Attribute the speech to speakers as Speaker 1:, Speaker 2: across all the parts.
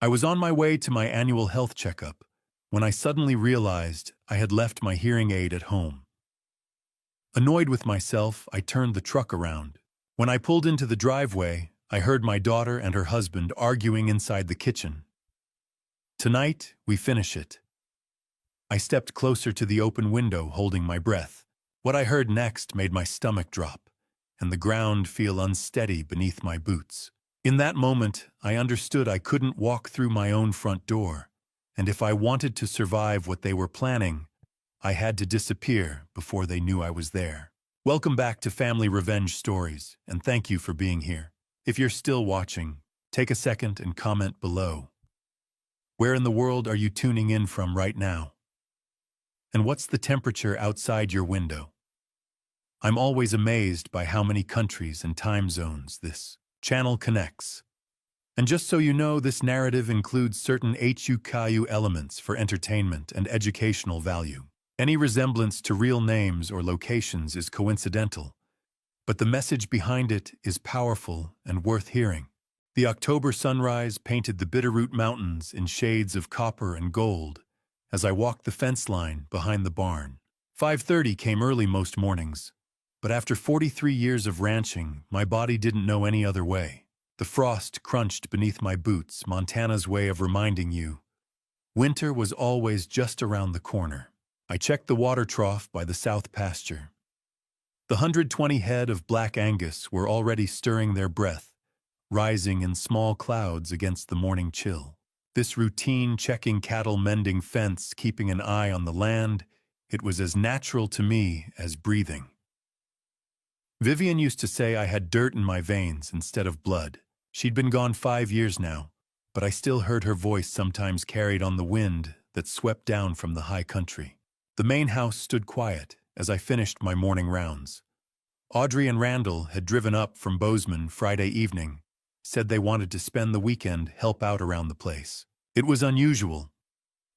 Speaker 1: I was on my way to my annual health checkup when I suddenly realized I had left my hearing aid at home. Annoyed with myself, I turned the truck around. When I pulled into the driveway, I heard my daughter and her husband arguing inside the kitchen. "Tonight, we finish it." I stepped closer to the open window, holding my breath. What I heard next made my stomach drop, and the ground feel unsteady beneath my boots. In that moment, I understood I couldn't walk through my own front door, and if I wanted to survive what they were planning, I had to disappear before they knew I was there. Welcome back to Family Revenge Stories, and thank you for being here. If you're still watching, take a second and comment below. Where in the world are you tuning in from right now? And what's the temperature outside your window? I'm always amazed by how many countries and time zones this channel connects. And just so you know, this narrative includes certain HUKU elements for entertainment and educational value. Any resemblance to real names or locations is coincidental, but the message behind it is powerful and worth hearing. The October sunrise painted the Bitterroot Mountains in shades of copper and gold as I walked the fence line behind the barn. 5:30 came early most mornings, but after 43 years of ranching, my body didn't know any other way. The frost crunched beneath my boots, Montana's way of reminding you winter was always just around the corner. I checked the water trough by the south pasture. The 120 head of black Angus were already stirring their breath, rising in small clouds against the morning chill. This routine checking cattle mending fence, keeping an eye on the land, it was as natural to me as breathing. Vivian used to say I had dirt in my veins instead of blood. She'd been gone 5 years now, but I still heard her voice sometimes carried on the wind that swept down from the high country. The main house stood quiet as I finished my morning rounds. Audrey and Randall had driven up from Bozeman Friday evening, said they wanted to spend the weekend, help out around the place. It was unusual.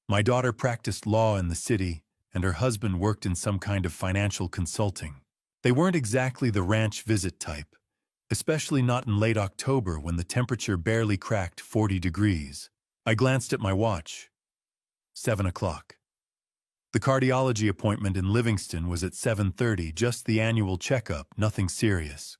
Speaker 1: My daughter practiced law in the city, and her husband worked in some kind of financial consulting. They weren't exactly the ranch visit type, especially not in late October when the temperature barely cracked 40 degrees. I glanced at my watch. 7 o'clock. The cardiology appointment in Livingston was at 7:30, just the annual checkup, nothing serious.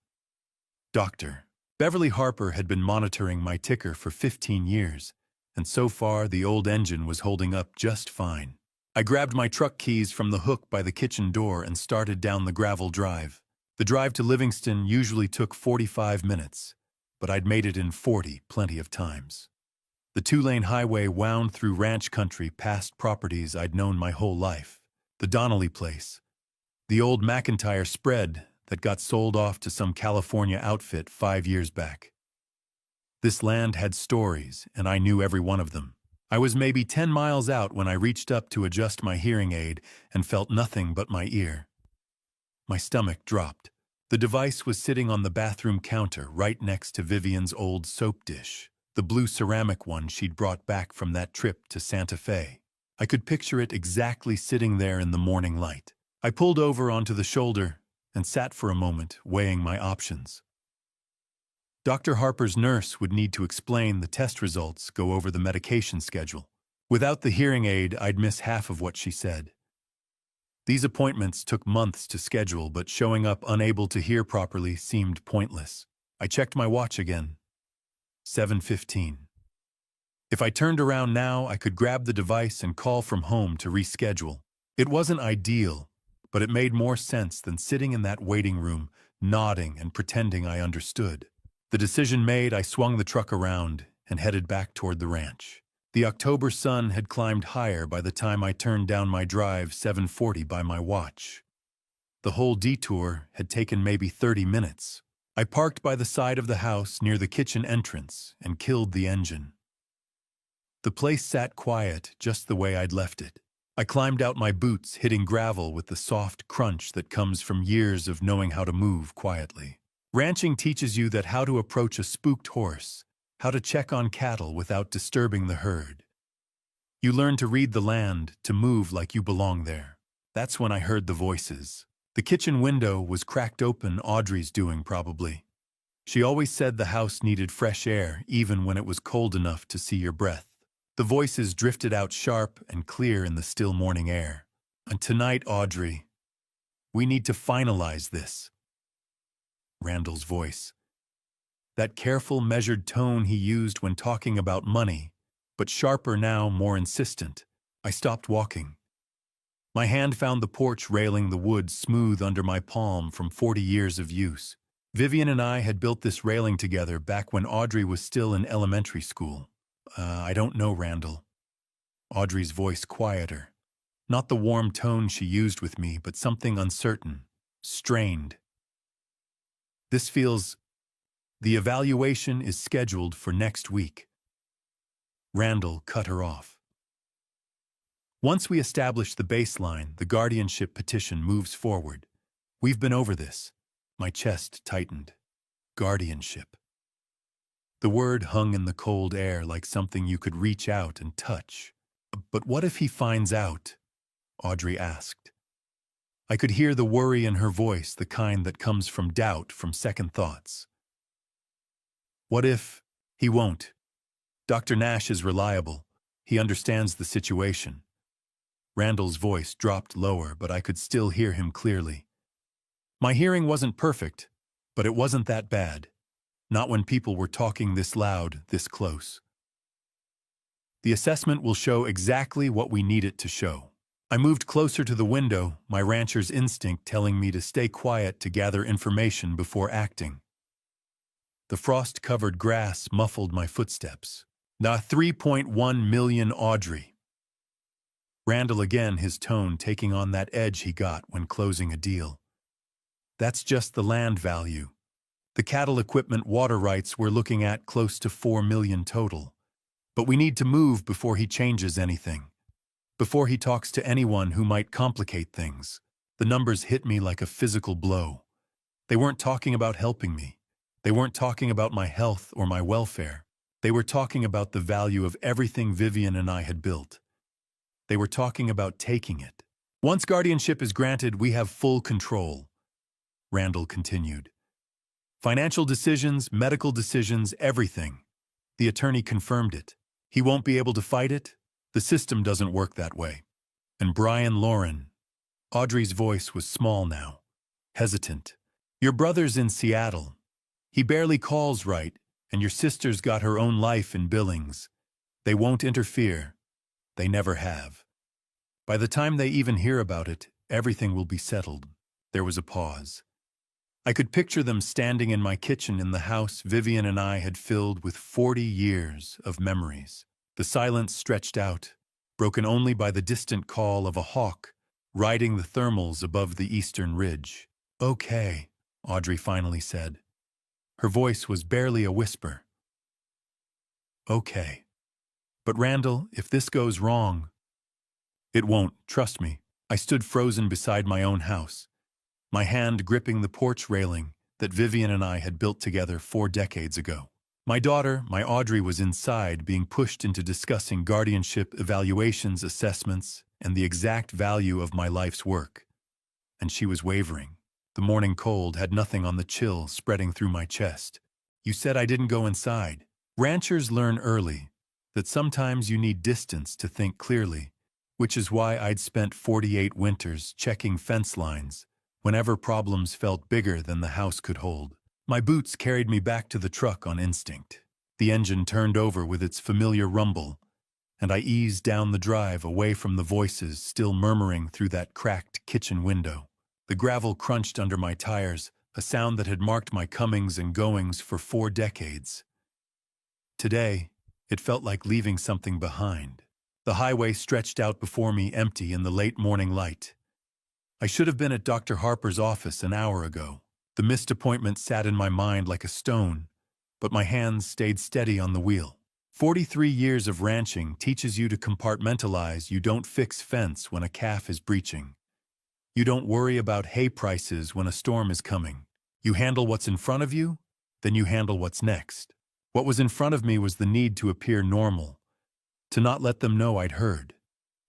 Speaker 1: Dr. Beverly Harper had been monitoring my ticker for 15 years, and so far the old engine was holding up just fine. I grabbed my truck keys from the hook by the kitchen door and started down the gravel drive. The drive to Livingston usually took 45 minutes, but I'd made it in 40 plenty of times. The 2-lane highway wound through ranch country past properties I'd known my whole life. The Donnelly place, the old McIntyre spread that got sold off to some California outfit 5 years back. This land had stories, and I knew every one of them. I was maybe 10 miles out when I reached up to adjust my hearing aid and felt nothing but my ear. My stomach dropped. The device was sitting on the bathroom counter right next to Vivian's old soap dish, the blue ceramic one she'd brought back from that trip to Santa Fe. I could picture it exactly sitting there in the morning light. I pulled over onto the shoulder and sat for a moment, weighing my options. Dr. Harper's nurse would need to explain the test results, go over the medication schedule. Without the hearing aid, I'd miss half of what she said. These appointments took months to schedule, but showing up unable to hear properly seemed pointless. I checked my watch again. 7:15. If I turned around now, I could grab the device and call from home to reschedule. It wasn't ideal, but it made more sense than sitting in that waiting room, nodding and pretending I understood. The decision made, I swung the truck around and headed back toward the ranch. The October sun had climbed higher by the time I turned down my drive, 7:40 by my watch. The whole detour had taken maybe 30 minutes. I parked by the side of the house near the kitchen entrance and killed the engine. The place sat quiet, just the way I'd left it. I climbed out my boots, hitting gravel with the soft crunch that comes from years of knowing how to move quietly. Ranching teaches you that how to approach a spooked horse, how to check on cattle without disturbing the herd. You learn to read the land, to move like you belong there. That's when I heard the voices. The kitchen window was cracked open, Audrey's doing probably. She always said the house needed fresh air, even when it was cold enough to see your breath. The voices drifted out sharp and clear in the still morning air. And tonight, Audrey, we need to finalize this. Randall's voice. That careful, measured tone he used when talking about money, but sharper now, more insistent. I stopped walking. My hand found the porch railing, the wood smooth under my palm from 40 years of use. Vivian and I had built this railing together back when Audrey was still in elementary school. I don't know, Randall. Audrey's voice quieter. Not the warm tone she used with me, but something uncertain, strained. This feels... The evaluation is scheduled for next week. Randall cut her off. Once we establish the baseline, the guardianship petition moves forward. We've been over this. My chest tightened. Guardianship. The word hung in the cold air like something you could reach out and touch. But what if he finds out? Audrey asked. I could hear the worry in her voice, the kind that comes from doubt, from second thoughts. What if he won't? Dr. Nash is reliable. He understands the situation. Randall's voice dropped lower, but I could still hear him clearly. My hearing wasn't perfect, but it wasn't that bad. Not when people were talking this loud, this close. The assessment will show exactly what we need it to show. I moved closer to the window, my rancher's instinct telling me to stay quiet to gather information before acting. The frost-covered grass muffled my footsteps. Nah, 3.1 million, Audrey. Randall again, his tone taking on that edge he got when closing a deal. That's just the land value. The cattle equipment water rights we're looking at close to 4 million total. But we need to move before he changes anything. Before he talks to anyone who might complicate things. The numbers hit me like a physical blow. They weren't talking about helping me. They weren't talking about my health or my welfare. They were talking about the value of everything Vivian and I had built. They were talking about taking it. Once guardianship is granted, we have full control, Randall continued. Financial decisions, medical decisions, everything. The attorney confirmed it. He won't be able to fight it. The system doesn't work that way. And Brian Lauren. Audrey's voice was small now, hesitant. Your brother's in Seattle. He barely calls right, and your sister's got her own life in Billings. They won't interfere. They never have. By the time they even hear about it, everything will be settled. There was a pause. I could picture them standing in my kitchen in the house Vivian and I had filled with 40 years of memories. The silence stretched out, broken only by the distant call of a hawk riding the thermals above the eastern ridge. Okay, Audrey finally said. Her voice was barely a whisper. Okay. But Randall, if this goes wrong... It won't, trust me. I stood frozen beside my own house, my hand gripping the porch railing that Vivian and I had built together 4 decades ago. My daughter, my Audrey, was inside, being pushed into discussing guardianship evaluations, assessments, and the exact value of my life's work. And she was wavering. The morning cold had nothing on the chill spreading through my chest. You said I didn't go inside. Ranchers learn early that sometimes you need distance to think clearly, which is why I'd spent 48 winters checking fence lines whenever problems felt bigger than the house could hold. My boots carried me back to the truck on instinct. The engine turned over with its familiar rumble, and I eased down the drive away from the voices still murmuring through that cracked kitchen window. The gravel crunched under my tires, a sound that had marked my comings and goings for 4 decades. Today, it felt like leaving something behind. The highway stretched out before me, empty in the late morning light. I should have been at Dr. Harper's office an hour ago. The missed appointment sat in my mind like a stone, but my hands stayed steady on the wheel. 43 years of ranching teaches you to compartmentalize. You don't fix fence when a calf is breaching. You don't worry about hay prices when a storm is coming. You handle what's in front of you, then you handle what's next. What was in front of me was the need to appear normal, to not let them know I'd heard,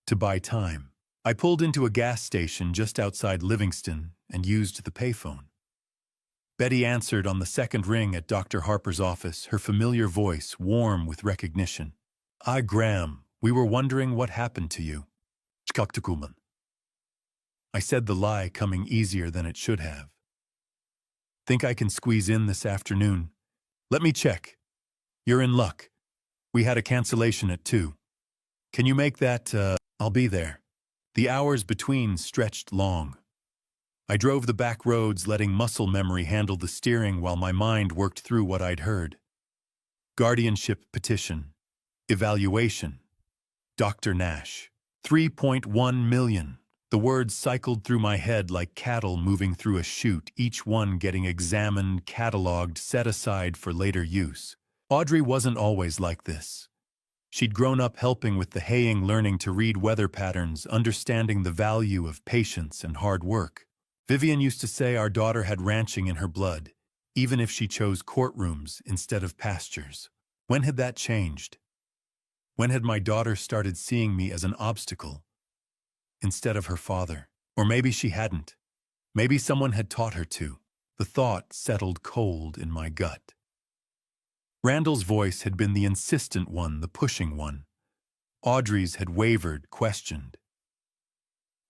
Speaker 1: to buy time. I pulled into a gas station just outside Livingston and used the payphone. Betty answered on the second ring at Dr. Harper's office, her familiar voice warm with recognition. "Ah, Graham, we were wondering what happened to you." "Skaktakuman." I said the lie coming easier than it should have. "Think I can squeeze in this afternoon?" "Let me check." "You're in luck. We had a cancellation at 2. Can you make that, I'll be there." The hours between stretched long. I drove the back roads, letting muscle memory handle the steering while my mind worked through what I'd heard. Guardianship petition. Evaluation. Dr. Nash. 3.1 million. The words cycled through my head like cattle moving through a chute, each one getting examined, catalogued, set aside for later use. Audrey wasn't always like this. She'd grown up helping with the haying, learning to read weather patterns, understanding the value of patience and hard work. Vivian used to say our daughter had ranching in her blood, even if she chose courtrooms instead of pastures. When had that changed? When had my daughter started seeing me as an obstacle instead of her father? Or maybe she hadn't. Maybe someone had taught her to. The thought settled cold in my gut. Randall's voice had been the insistent one, the pushing one. Audrey's had wavered, questioned.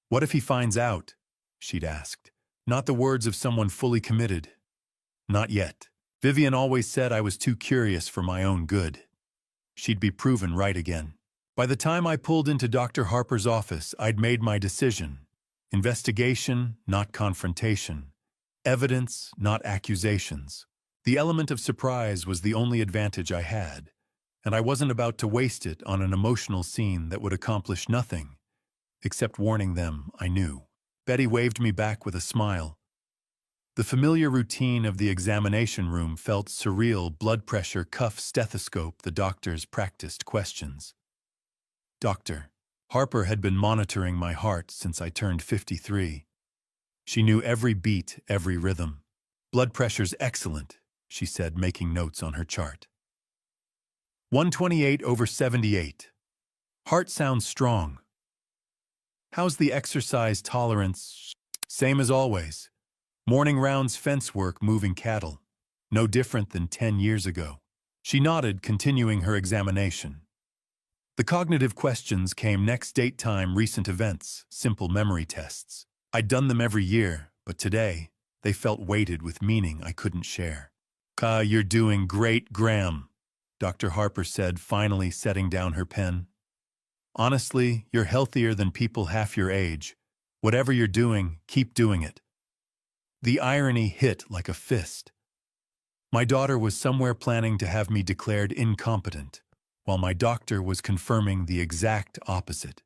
Speaker 1: "What if he finds out?" she'd asked. Not the words of someone fully committed. Not yet. Vivian always said I was too curious for my own good. She'd be proven right again. By the time I pulled into Dr. Harper's office, I'd made my decision. Investigation, not confrontation. Evidence, not accusations. The element of surprise was the only advantage I had, and I wasn't about to waste it on an emotional scene that would accomplish nothing, except warning them I knew. Betty waved me back with a smile. The familiar routine of the examination room felt surreal: blood pressure, cuff, stethoscope, the doctors practiced questions. Dr. Harper had been monitoring my heart since I turned 53. She knew every beat, every rhythm. "Blood pressure's excellent," she said, making notes on her chart. 128/78. "Heart sounds strong." "How's the exercise tolerance?" "Same as always. Morning rounds, fence work, moving cattle. No different than 10 years ago." She nodded, continuing her examination. The cognitive questions came next: date, time, recent events, simple memory tests. I'd done them every year, but today they felt weighted with meaning I couldn't share. You're doing great, Graham," Dr. Harper said, finally setting down her pen. "Honestly, you're healthier than people half your age. Whatever you're doing, keep doing it." The irony hit like a fist. My daughter was somewhere planning to have me declared incompetent, while my doctor was confirming the exact opposite.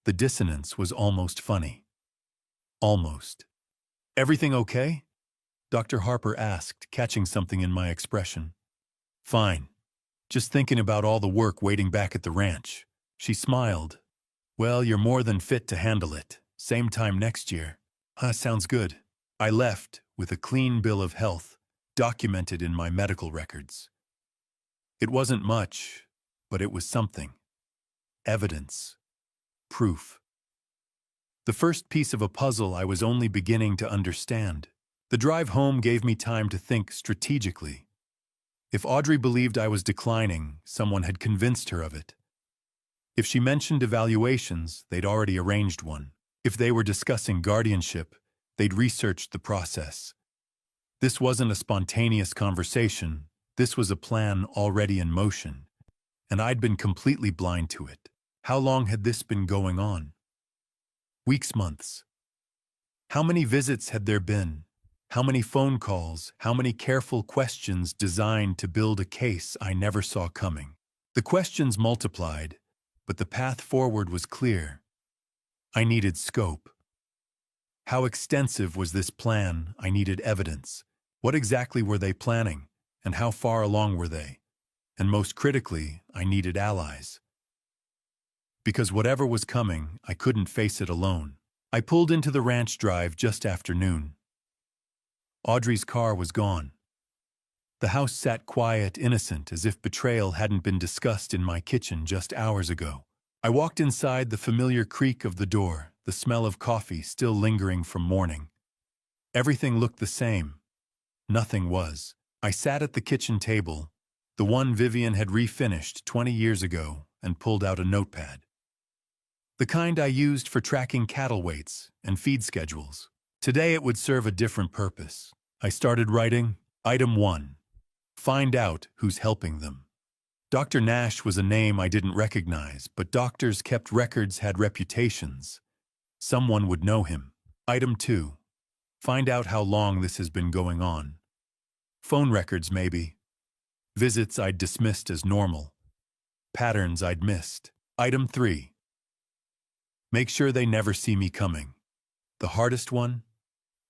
Speaker 1: The dissonance was almost funny. Almost. "Everything okay?" Dr. Harper asked, catching something in my expression. "Fine. Just thinking about all the work waiting back at the ranch." She smiled. "Well, you're more than fit to handle it. Same time next year." Sounds good." I left with a clean bill of health, documented in my medical records. It wasn't much, but it was something. Evidence. Proof. The first piece of a puzzle I was only beginning to understand. The drive home gave me time to think strategically. If Audrey believed I was declining, someone had convinced her of it. If she mentioned evaluations, they'd already arranged one. If they were discussing guardianship, they'd researched the process. This wasn't a spontaneous conversation. This was a plan already in motion, and I'd been completely blind to it. How long had this been going on? Weeks, months. How many visits had there been? How many phone calls? How many careful questions designed to build a case I never saw coming? The questions multiplied, but the path forward was clear. I needed scope. How extensive was this plan? I needed evidence. What exactly were they planning, and how far along were they? And most critically, I needed allies. Because whatever was coming, I couldn't face it alone. I pulled into the ranch drive just after noon. Audrey's car was gone. The house sat quiet, innocent, as if betrayal hadn't been discussed in my kitchen just hours ago. I walked inside, the familiar creak of the door, the smell of coffee still lingering from morning. Everything looked the same. Nothing was. I sat at the kitchen table, the one Vivian had refinished 20 years ago, and pulled out a notepad. The kind I used for tracking cattle weights and feed schedules. Today it would serve a different purpose. I started writing, Item 1. Find out who's helping them. Dr. Nash was a name I didn't recognize, but doctors kept records, had reputations. Someone would know him. Item 2. Find out how long this has been going on. Phone records, maybe. Visits I'd dismissed as normal. Patterns I'd missed. Item 3. Make sure they never see me coming. The hardest one,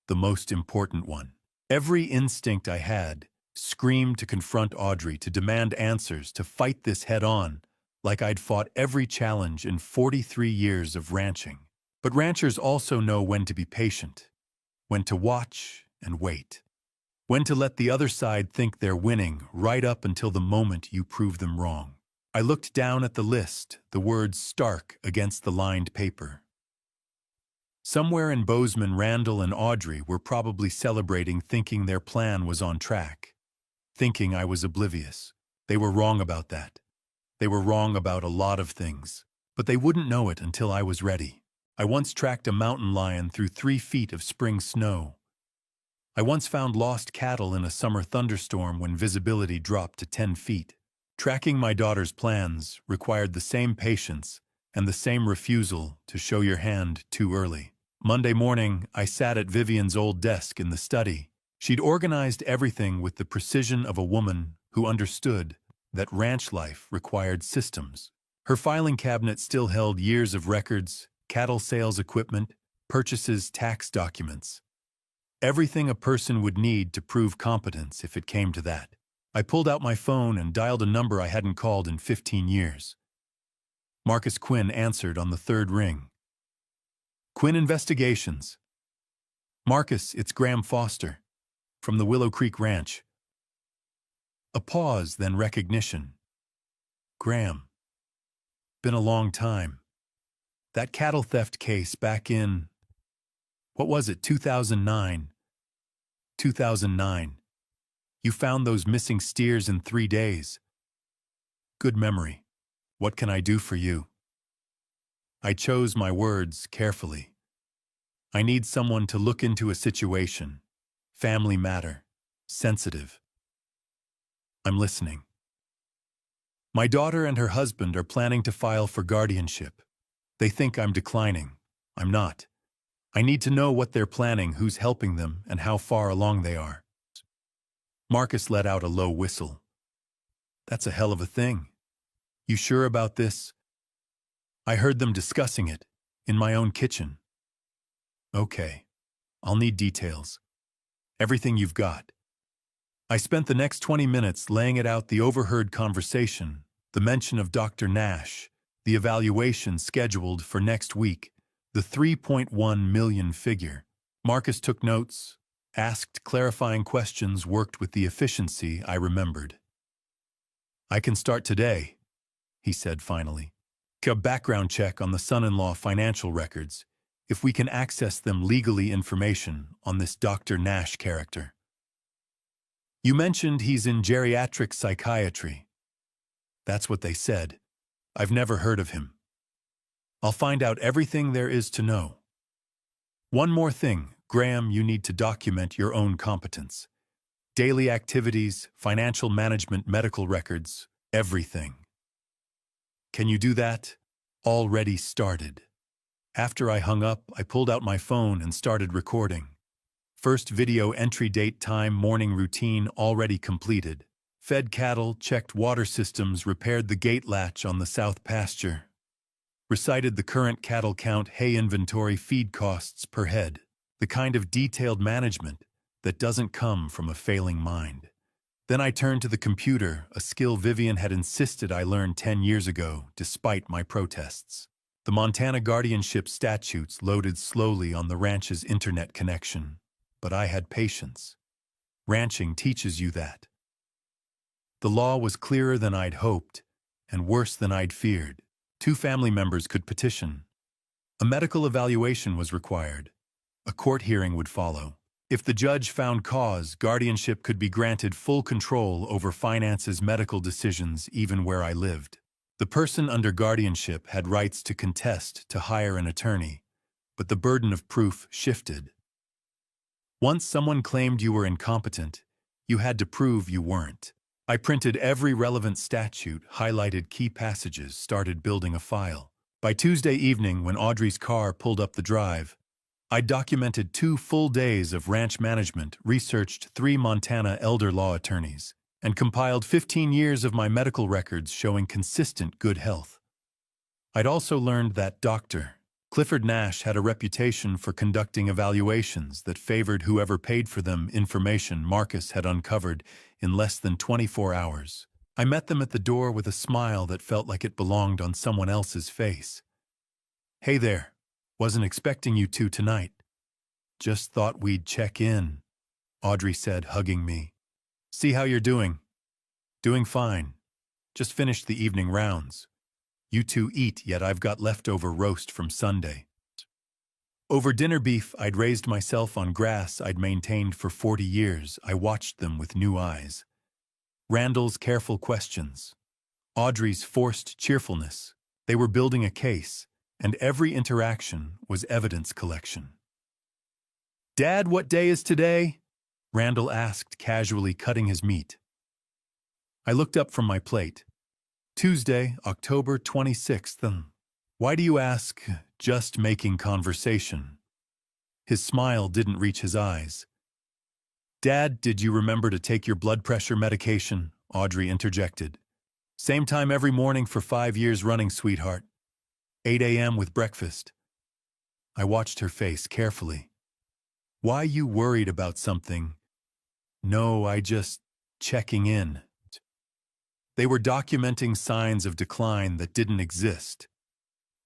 Speaker 1: the most important one. Every instinct I had screamed to confront Audrey, to demand answers, to fight this head-on, like I'd fought every challenge in 43 years of ranching. But ranchers also know when to be patient, when to watch and wait, when to let the other side think they're winning right up until the moment you prove them wrong. I looked down at the list, the words stark against the lined paper. Somewhere in Bozeman, Randall and Audrey were probably celebrating, thinking their plan was on track, thinking I was oblivious. They were wrong about that. They were wrong about a lot of things, but they wouldn't know it until I was ready. I once tracked a mountain lion through 3 feet of spring snow. I once found lost cattle in a summer thunderstorm when visibility dropped to 10 feet. Tracking my daughter's plans required the same patience and the same refusal to show your hand too early. Monday morning, I sat at Vivian's old desk in the study. She'd organized everything with the precision of a woman who understood that ranch life required systems. Her filing cabinet still held years of records, cattle sales equipment, purchases, tax documents. Everything a person would need to prove competence if it came to that. I pulled out my phone and dialed a number I hadn't called in 15 years. Marcus Quinn answered on the 3rd ring. Quinn Investigations. Marcus, it's Graham Foster, from the Willow Creek Ranch. A pause, then recognition. Graham. Been a long time. That cattle theft case back in, what was it, 2009? 2009. You found those missing steers in 3 days. Good memory. What can I do for you? I chose my words carefully. I need someone to look into a situation. Family matter. Sensitive. I'm listening. My daughter and her husband are planning to file for guardianship. They think I'm declining. I'm not. I need to know what they're planning, who's helping them, and how far along they are. Marcus let out a low whistle. That's a hell of a thing. You sure about this? I heard them discussing it, in my own kitchen. Okay. I'll need details. Everything you've got. I spent the next 20 minutes laying it out, the overheard conversation, the mention of Dr. Nash, the evaluation scheduled for next week, the 3.1 million figure. Marcus took notes, asked clarifying questions, worked with the efficiency I remembered. I can start today, he said finally. A background check on the son-in-law financial records, if we can access them legally, information on this Dr. Nash character. You mentioned he's in geriatric psychiatry. That's what they said. I've never heard of him. I'll find out everything there is to know. One more thing, Graham, you need to document your own competence. Daily activities, financial management, medical records, everything. Can you do that? Already started. After I hung up, I pulled out my phone and started recording. First video, entry, date, time, morning routine, already completed. Fed cattle, checked water systems, repaired the gate latch on the south pasture. Recited the current cattle count, hay inventory, feed costs per head. The kind of detailed management that doesn't come from a failing mind. Then I turned to the computer, a skill Vivian had insisted I learn 10 years ago, despite my protests. The Montana guardianship statutes loaded slowly on the ranch's internet connection, but I had patience. Ranching teaches you that. The law was clearer than I'd hoped, and worse than I'd feared. 2 family members could petition. A medical evaluation was required. A court hearing would follow. If the judge found cause, guardianship could be granted full control over finances, medical decisions, even where I lived. The person under guardianship had rights to contest, to hire an attorney, but the burden of proof shifted. Once someone claimed you were incompetent, you had to prove you weren't. I printed every relevant statute, highlighted key passages, started building a file. By Tuesday evening, when Audrey's car pulled up the drive, I documented 2 full days of ranch management, researched 3 Montana elder law attorneys, and compiled 15 years of my medical records showing consistent good health. I'd also learned that Dr. Clifford Nash had a reputation for conducting evaluations that favored whoever paid for them. Information Marcus had uncovered in less than 24 hours. I met them at the door with a smile that felt like it belonged on someone else's face. "Hey there. Wasn't expecting you two tonight. Just thought we'd check in," Audrey said, hugging me. "See how you're doing." "Doing fine. Just finished the evening rounds. You two eat, yet I've got leftover roast from Sunday." Over dinner beef I'd raised myself on grass I'd maintained for 40 years. I watched them with new eyes. Randall's careful questions, Audrey's forced cheerfulness. They were building a case, and every interaction was evidence collection. "Dad, what day is today?" Randall asked, casually cutting his meat. I looked up from my plate. "Tuesday, October 26th. Why do you ask?" "Just making conversation." His smile didn't reach his eyes. "Dad, did you remember to take your blood pressure medication?" Audrey interjected. "Same time every morning for 5 years running, sweetheart. 8 a.m. with breakfast." I watched her face carefully. "Why you worried about something?" "No, I just checking in." They were documenting signs of decline that didn't exist.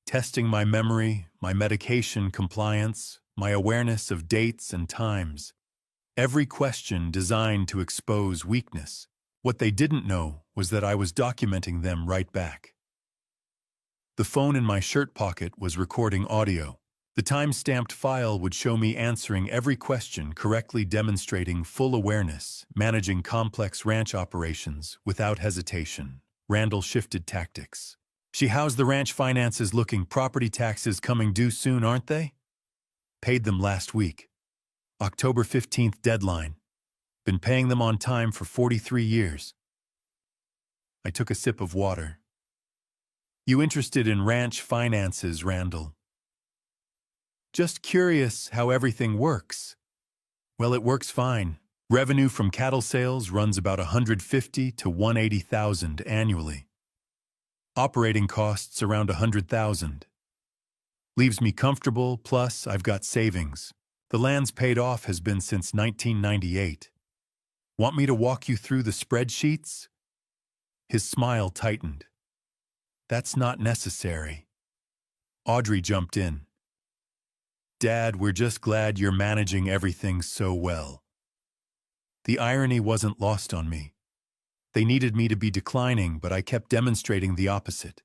Speaker 1: Testing my memory, my medication compliance, my awareness of dates and times. Every question designed to expose weakness. What they didn't know was that I was documenting them right back. The phone in my shirt pocket was recording audio. The time-stamped file would show me answering every question correctly, demonstrating full awareness, managing complex ranch operations without hesitation. Randall shifted tactics. "See, how's the ranch finances looking? Property taxes coming due soon, aren't they?" "Paid them last week. October 15th deadline. Been paying them on time for 43 years. I took a sip of water. "You interested in ranch finances, Randall?" "Just curious how everything works." "Well, it works fine. Revenue from cattle sales runs about $150,000 to $180,000 annually. Operating costs around $100,000. Leaves me comfortable, plus I've got savings. The land's paid off has been since 1998. Want me to walk you through the spreadsheets?" His smile tightened. "That's not necessary." Audrey jumped in. "Dad, we're just glad you're managing everything so well." The irony wasn't lost on me. They needed me to be declining, but I kept demonstrating the opposite.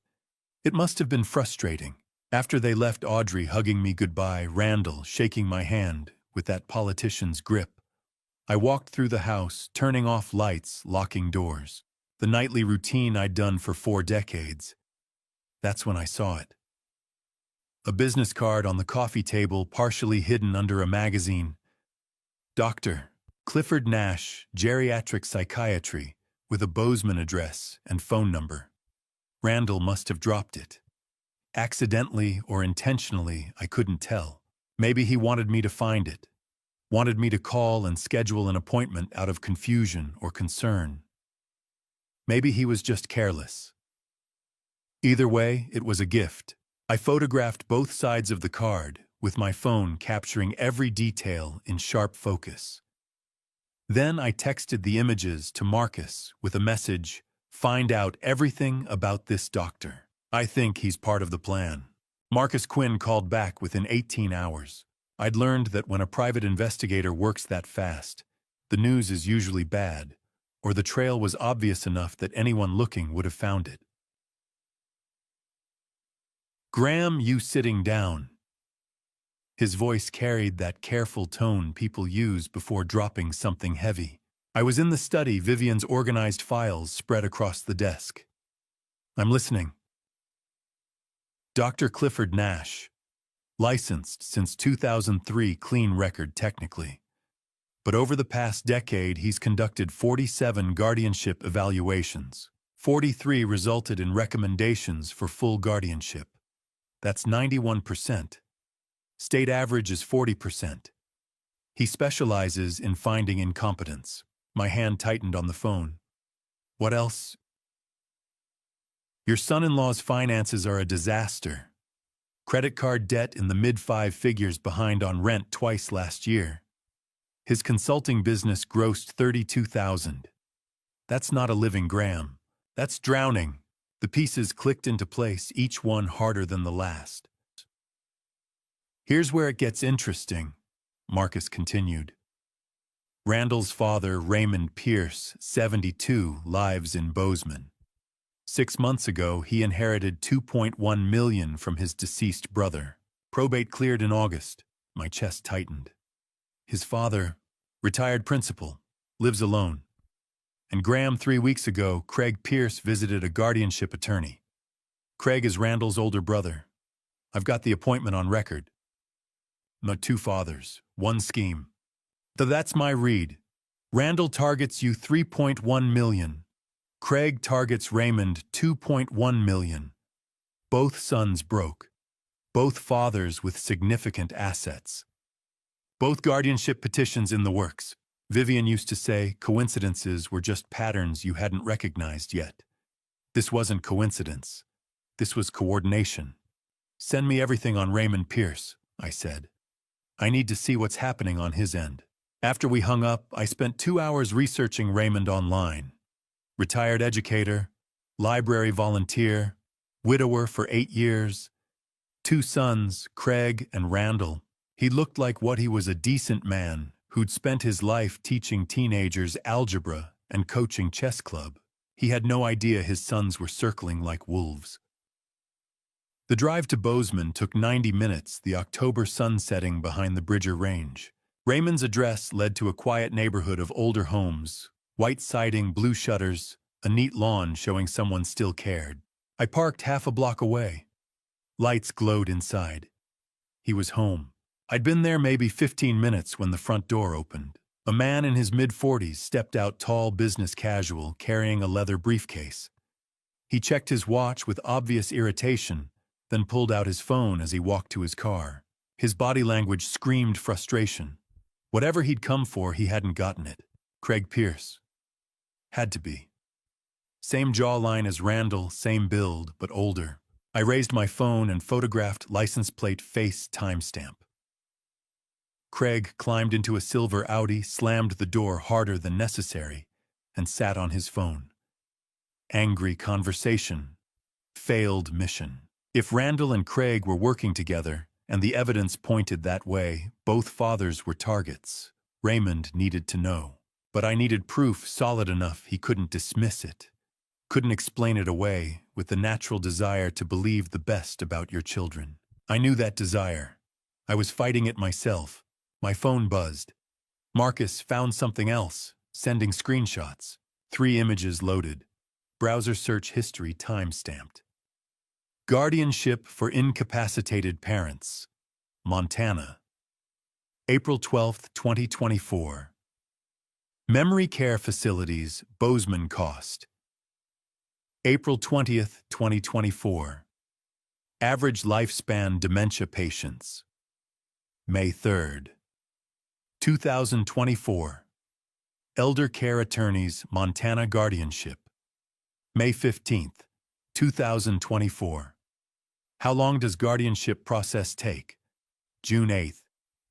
Speaker 1: It must have been frustrating. After they left, Audrey hugging me goodbye, Randall shaking my hand with that politician's grip. I walked through the house, turning off lights, locking doors. The nightly routine I'd done for 4 decades. That's when I saw it. A business card on the coffee table, partially hidden under a magazine. Dr. Clifford Nash, Geriatric Psychiatry, with a Bozeman address and phone number. Randall must have dropped it. Accidentally or intentionally, I couldn't tell. Maybe he wanted me to find it. Wanted me to call and schedule an appointment out of confusion or concern. Maybe he was just careless. Either way, it was a gift. I photographed both sides of the card, with my phone capturing every detail in sharp focus. Then I texted the images to Marcus with a message, "Find out everything about this doctor. I think he's part of the plan." Marcus Quinn called back within 18 hours. I'd learned that when a private investigator works that fast, the news is usually bad, or the trail was obvious enough that anyone looking would have found it. "Graham, you sitting down." His voice carried that careful tone people use before dropping something heavy. I was in the study, Vivian's organized files spread across the desk. I'm listening. Dr. Clifford Nash. Licensed since 2003, clean record technically. But over the past decade, he's conducted 47 guardianship evaluations. 43 resulted in recommendations for full guardianship. That's 91%. State average is 40%. He specializes in finding incompetence. My hand tightened on the phone. What else? Your son-in-law's finances are a disaster. Credit card debt in the mid-5 figures, behind on rent twice last year. His consulting business grossed $32,000. That's not a living, Graham. That's drowning. The pieces clicked into place, each one harder than the last. Here's where it gets interesting, Marcus continued. Randall's father, Raymond Pierce, 72, lives in Bozeman. 6 months ago, he inherited $2.1 million from his deceased brother. Probate cleared in August. My chest tightened. His father, retired principal, lives alone. And Graham, 3 weeks ago, Craig Pierce visited a guardianship attorney. Craig is Randall's older brother. I've got the appointment on record. No, 2 fathers, 1 scheme. Though that's my read. Randall targets you $3.1 million. Craig targets Raymond $2.1 million. Both sons broke. Both fathers with significant assets. Both guardianship petitions in the works. Vivian used to say coincidences were just patterns you hadn't recognized yet. This wasn't coincidence. This was coordination. Send me everything on Raymond Pierce, I said. I need to see what's happening on his end. After we hung up, I spent 2 hours researching Raymond online. Retired educator, library volunteer, widower for 8 years, 2 sons, Craig and Randall. He looked like what he was, a decent man who'd spent his life teaching teenagers algebra and coaching chess club. He had no idea his sons were circling like wolves. The drive to Bozeman took 90 minutes, the October sun setting behind the Bridger Range. Raymond's address led to a quiet neighborhood of older homes, white siding, blue shutters, a neat lawn showing someone still cared. I parked half a block away. Lights glowed inside. He was home. I'd been there maybe 15 minutes when the front door opened. A man in his mid-40s stepped out, tall, business casual, carrying a leather briefcase. He checked his watch with obvious irritation, then pulled out his phone as he walked to his car. His body language screamed frustration. Whatever he'd come for, he hadn't gotten it. Craig Pierce. Had to be. Same jawline as Randall, same build, but older. I raised my phone and photographed license plate, face, timestamp. Craig climbed into a silver Audi, slammed the door harder than necessary, and sat on his phone. Angry conversation. Failed mission. If Randall and Craig were working together, and the evidence pointed that way, both fathers were targets. Raymond needed to know. But I needed proof solid enough he couldn't dismiss it. Couldn't explain it away with the natural desire to believe the best about your children. I knew that desire. I was fighting it myself. My phone buzzed. Marcus found something else, sending screenshots. 3 images loaded. Browser search history time-stamped. Guardianship for incapacitated parents. Montana. April 12, 2024. Memory care facilities, Bozeman cost. April 20th, 2024. Average lifespan dementia patients. May 3rd, 2024. Elder care attorneys, Montana guardianship. May 15th, 2024. How long does guardianship process take? June 8th,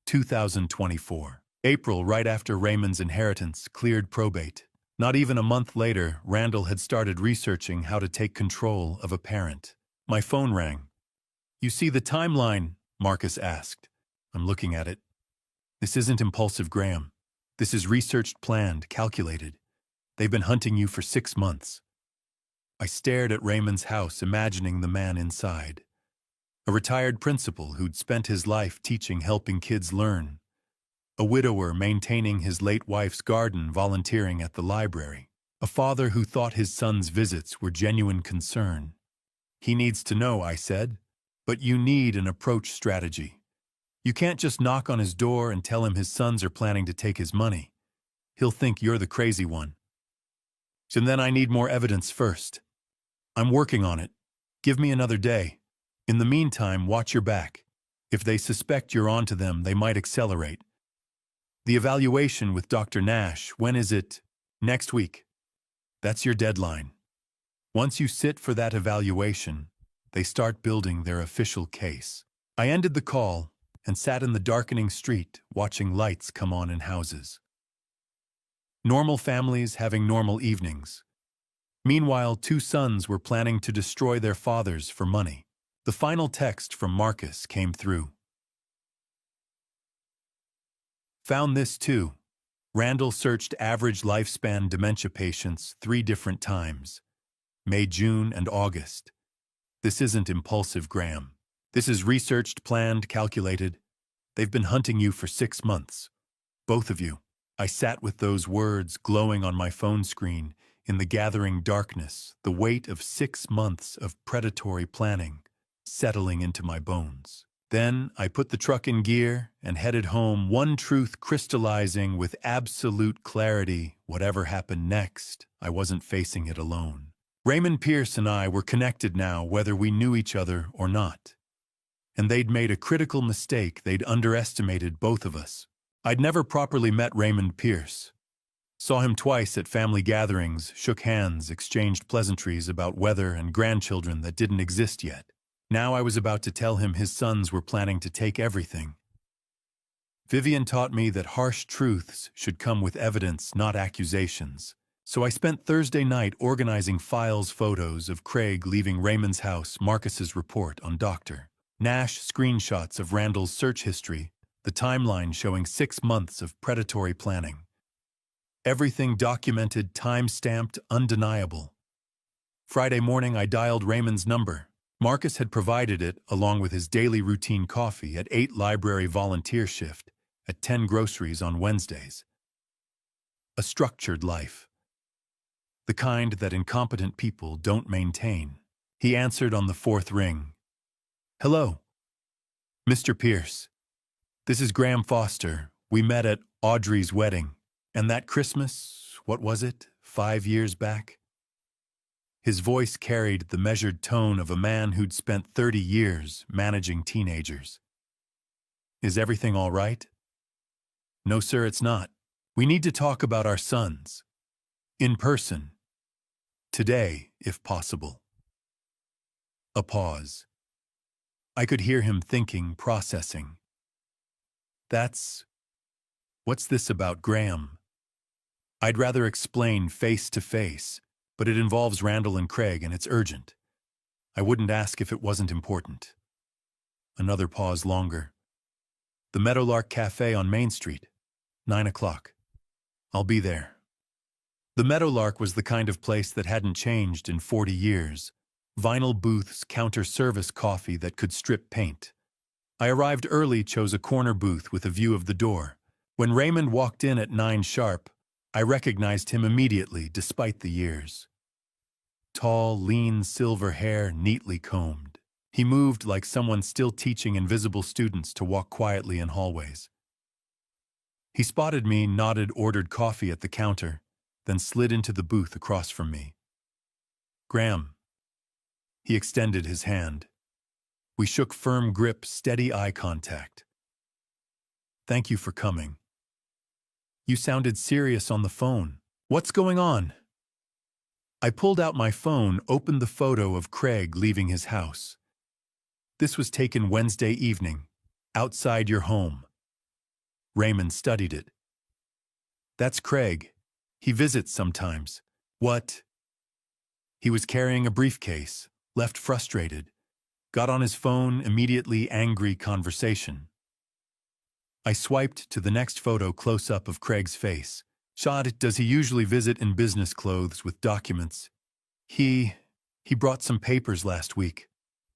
Speaker 1: 2024. April, right after Raymond's inheritance, cleared probate. Not even a month later, Randall had started researching how to take control of a parent. My phone rang. You see the timeline? Marcus asked. I'm looking at it. This isn't impulsive, Graham. This is researched, planned, calculated. They've been hunting you for 6 months. I stared at Raymond's house, imagining the man inside. a retired principal who'd spent his life teaching helping kids learn, a widower maintaining his late wife's garden volunteering at the library, a father who thought his son's visits were genuine concern. He needs to know, I said, but you need an approach strategy. You can't just knock on his door and tell him his sons are planning to take his money. He'll think you're the crazy one. So then I need more evidence first. I'm working on it. Give me another day. In the meantime, watch your back. If they suspect you're onto them, they might accelerate. The evaluation with Dr. Nash, when is it? Next week. That's your deadline. Once you sit for that evaluation, they start building their official case. I ended the call and sat in the darkening street watching lights come on in houses. Normal families having normal evenings. Meanwhile, two sons were planning to destroy their fathers for money. The final text from Marcus came through. Found this too. Randall searched average lifespan dementia patients 3 different times. May, June, and August. This isn't impulsive, Graham. This is researched, planned, calculated. They've been hunting you for 6 months. Both of you. I sat with those words glowing on my phone screen in the gathering darkness, the weight of 6 months of predatory planning settling into my bones. Then I put the truck in gear and headed home, one truth crystallizing with absolute clarity. Whatever happened next, I wasn't facing it alone. Raymond Pierce and I were connected now, whether we knew each other or not. And they'd made a critical mistake. They'd underestimated both of us. I'd never properly met Raymond Pierce. Saw him twice at family gatherings, shook hands, exchanged pleasantries about weather and grandchildren that didn't exist yet. Now I was about to tell him his sons were planning to take everything. Vivian taught me that harsh truths should come with evidence, not accusations. So I spent Thursday night organizing files, photos of Craig leaving Raymond's house, Marcus's report on Dr. Nash, screenshots of Randall's search history, the timeline showing 6 months of predatory planning. Everything documented, time-stamped, undeniable. Friday morning I dialed Raymond's number. Marcus had provided it, along with his daily routine coffee at 8 library volunteer shift, at 10 groceries on Wednesdays. A structured life. The kind that incompetent people don't maintain. He answered on the 4th ring. Hello. Mr. Pierce. This is Graham Foster. We met at Audrey's wedding. And that Christmas, what was it, 5 years back? His voice carried the measured tone of a man who'd spent 30 years managing teenagers. Is everything all right? No, sir, it's not. We need to talk about our sons. In person. Today, if possible. A pause. I could hear him thinking, processing. What's this about, Graham? I'd rather explain face to face, but it involves Randall and Craig and it's urgent. I wouldn't ask if it wasn't important. Another pause longer. The Meadowlark Cafe on Main Street, 9 o'clock. I'll be there. The Meadowlark was the kind of place that hadn't changed in 40 years. Vinyl booths, counter-service coffee that could strip paint. I arrived early, chose a corner booth with a view of the door. When Raymond walked in at 9 sharp, I recognized him immediately, despite the years. Tall, lean, silver hair, neatly combed. He moved like someone still teaching invisible students to walk quietly in hallways. He spotted me, nodded, ordered coffee at the counter, then slid into the booth across from me. Graham. He extended his hand. We shook firm grip, steady eye contact. Thank you for coming. You sounded serious on the phone. What's going on? I pulled out my phone, opened the photo of Craig leaving his house. This was taken Wednesday evening, outside your home. Raymond studied it. That's Craig. He visits sometimes. What? He was carrying a briefcase, left frustrated. Got on his phone, immediately angry conversation. I swiped to the next photo close-up of Craig's face. Shot, does he usually visit in business clothes with documents? He brought some papers last week.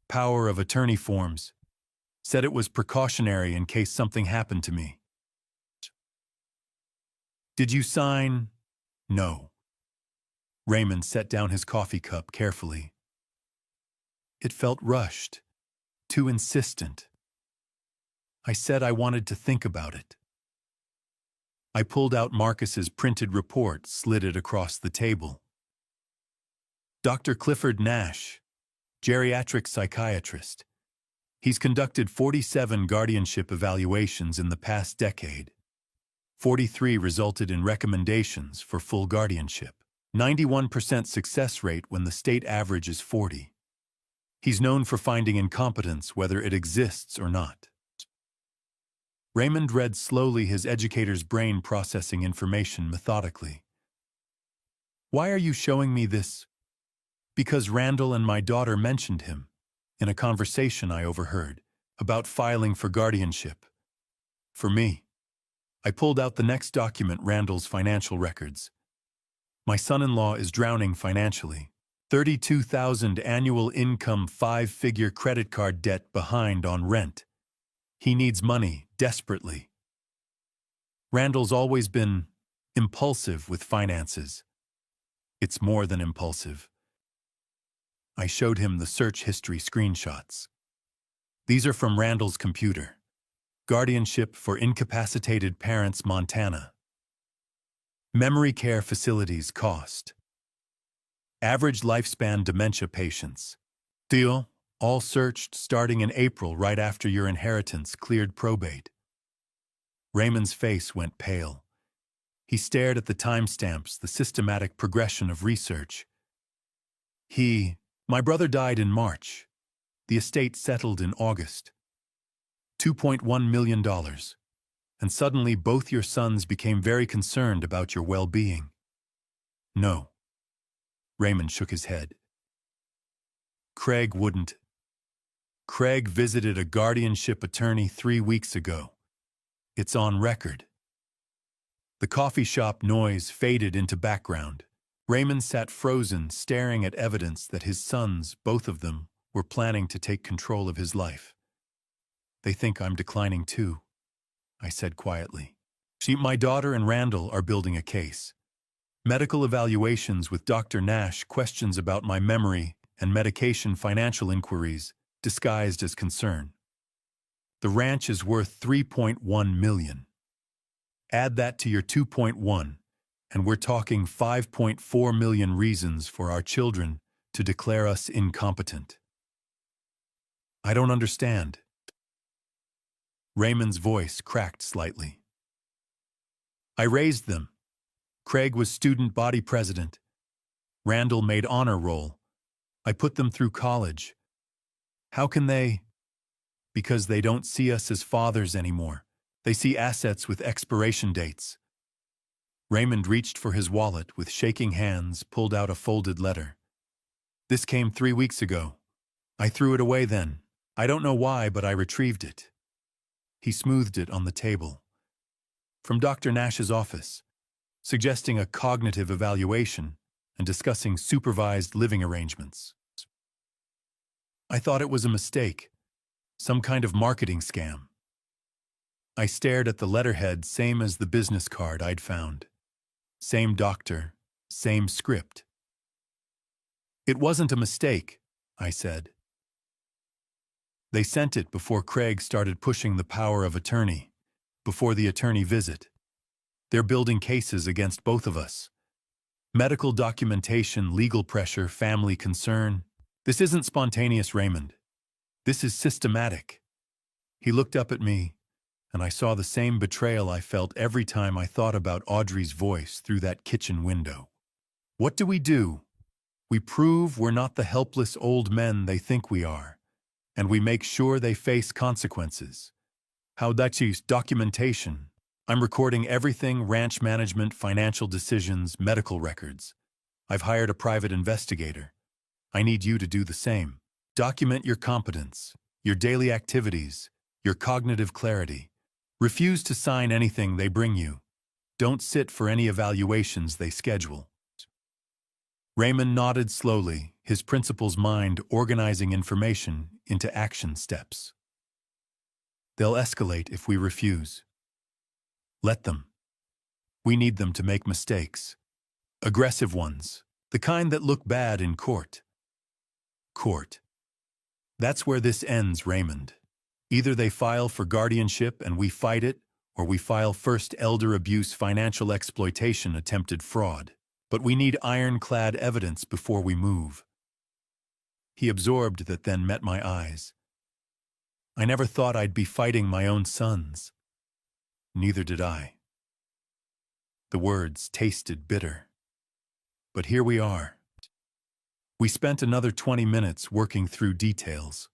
Speaker 1: power of attorney forms. Said it was precautionary in case something happened to me. Did you sign? No. Raymond set down his coffee cup carefully. It felt rushed, too insistent. I said I wanted to think about it. I pulled out Marcus's printed report, slid it across the table. Dr. Clifford Nash, geriatric psychiatrist. He's conducted 47 guardianship evaluations in the past decade. 43 resulted in recommendations for full guardianship. 91% success rate when the state average is 40. He's known for finding incompetence whether it exists or not. Raymond read slowly, his educator's brain processing information methodically. Why are you showing me this? Because Randall and my daughter mentioned him in a conversation I overheard about filing for guardianship. For me, I pulled out the next document, Randall's financial records. My son-in-law is drowning financially. $32,000 annual income, 5-figure credit card debt, behind on rent. He needs money, desperately. Randall's always been impulsive with finances. It's more than impulsive. I showed him the search history screenshots. These are from Randall's computer. Guardianship for incapacitated parents, Montana. Memory care facilities cost. Average lifespan dementia patients. Deal, all searched starting in April, right after your inheritance cleared probate. Raymond's face went pale. He stared at the timestamps, the systematic progression of research. My brother died in March. The estate settled in August. $2.1 million. And suddenly both your sons became very concerned about your well-being. No. Raymond shook his head. Craig wouldn't. Craig visited a guardianship attorney 3 weeks ago. It's on record. The coffee shop noise faded into background. Raymond sat frozen, staring at evidence that his sons, both of them, were planning to take control of his life. They think I'm declining too, I said quietly. My daughter and Randall are building a case. Medical evaluations with Dr. Nash, questions about my memory, and medication, financial inquiries, disguised as concern. The ranch is worth $3.1 million. Add that to your 2.1, and we're talking 5.4 million reasons for our children to declare us incompetent. I don't understand. Raymond's voice cracked slightly. I raised them. Craig was student body president. Randall made honor roll. I put them through college. How can they? Because they don't see us as fathers anymore. They see assets with expiration dates. Raymond reached for his wallet with shaking hands, pulled out a folded letter. This came 3 weeks ago. I threw it away then. I don't know why, but I retrieved it. He smoothed it on the table. From Dr. Nash's office, suggesting a cognitive evaluation and discussing supervised living arrangements. I thought it was a mistake, some kind of marketing scam. I stared at the letterhead, same as the business card I'd found. Same doctor, same script. It wasn't a mistake, I said. They sent it before Craig started pushing the power of attorney, before the attorney visit. They're building cases against both of us. Medical documentation, legal pressure, family concern. This isn't spontaneous, Raymond. This is systematic. He looked up at me, and I saw the same betrayal I felt every time I thought about Audrey's voice through that kitchen window. What do? We prove we're not the helpless old men they think we are, and we make sure they face consequences. How that's documentation. I'm recording everything: ranch management, financial decisions, medical records. I've hired a private investigator. I need you to do the same. Document your competence, your daily activities, your cognitive clarity. Refuse to sign anything they bring you. Don't sit for any evaluations they schedule. Raymond nodded slowly, his principal's mind organizing information into action steps. They'll escalate if we refuse. Let them. We need them to make mistakes. Aggressive ones. The kind that look bad in court. Court. That's where this ends, Raymond. Either they file for guardianship and we fight it, or we file first elder abuse, financial exploitation, attempted fraud. But we need ironclad evidence before we move. He absorbed that, then met my eyes. I never thought I'd be fighting my own sons. Neither did I. The words tasted bitter. But here we are. We spent another 20 minutes working through details.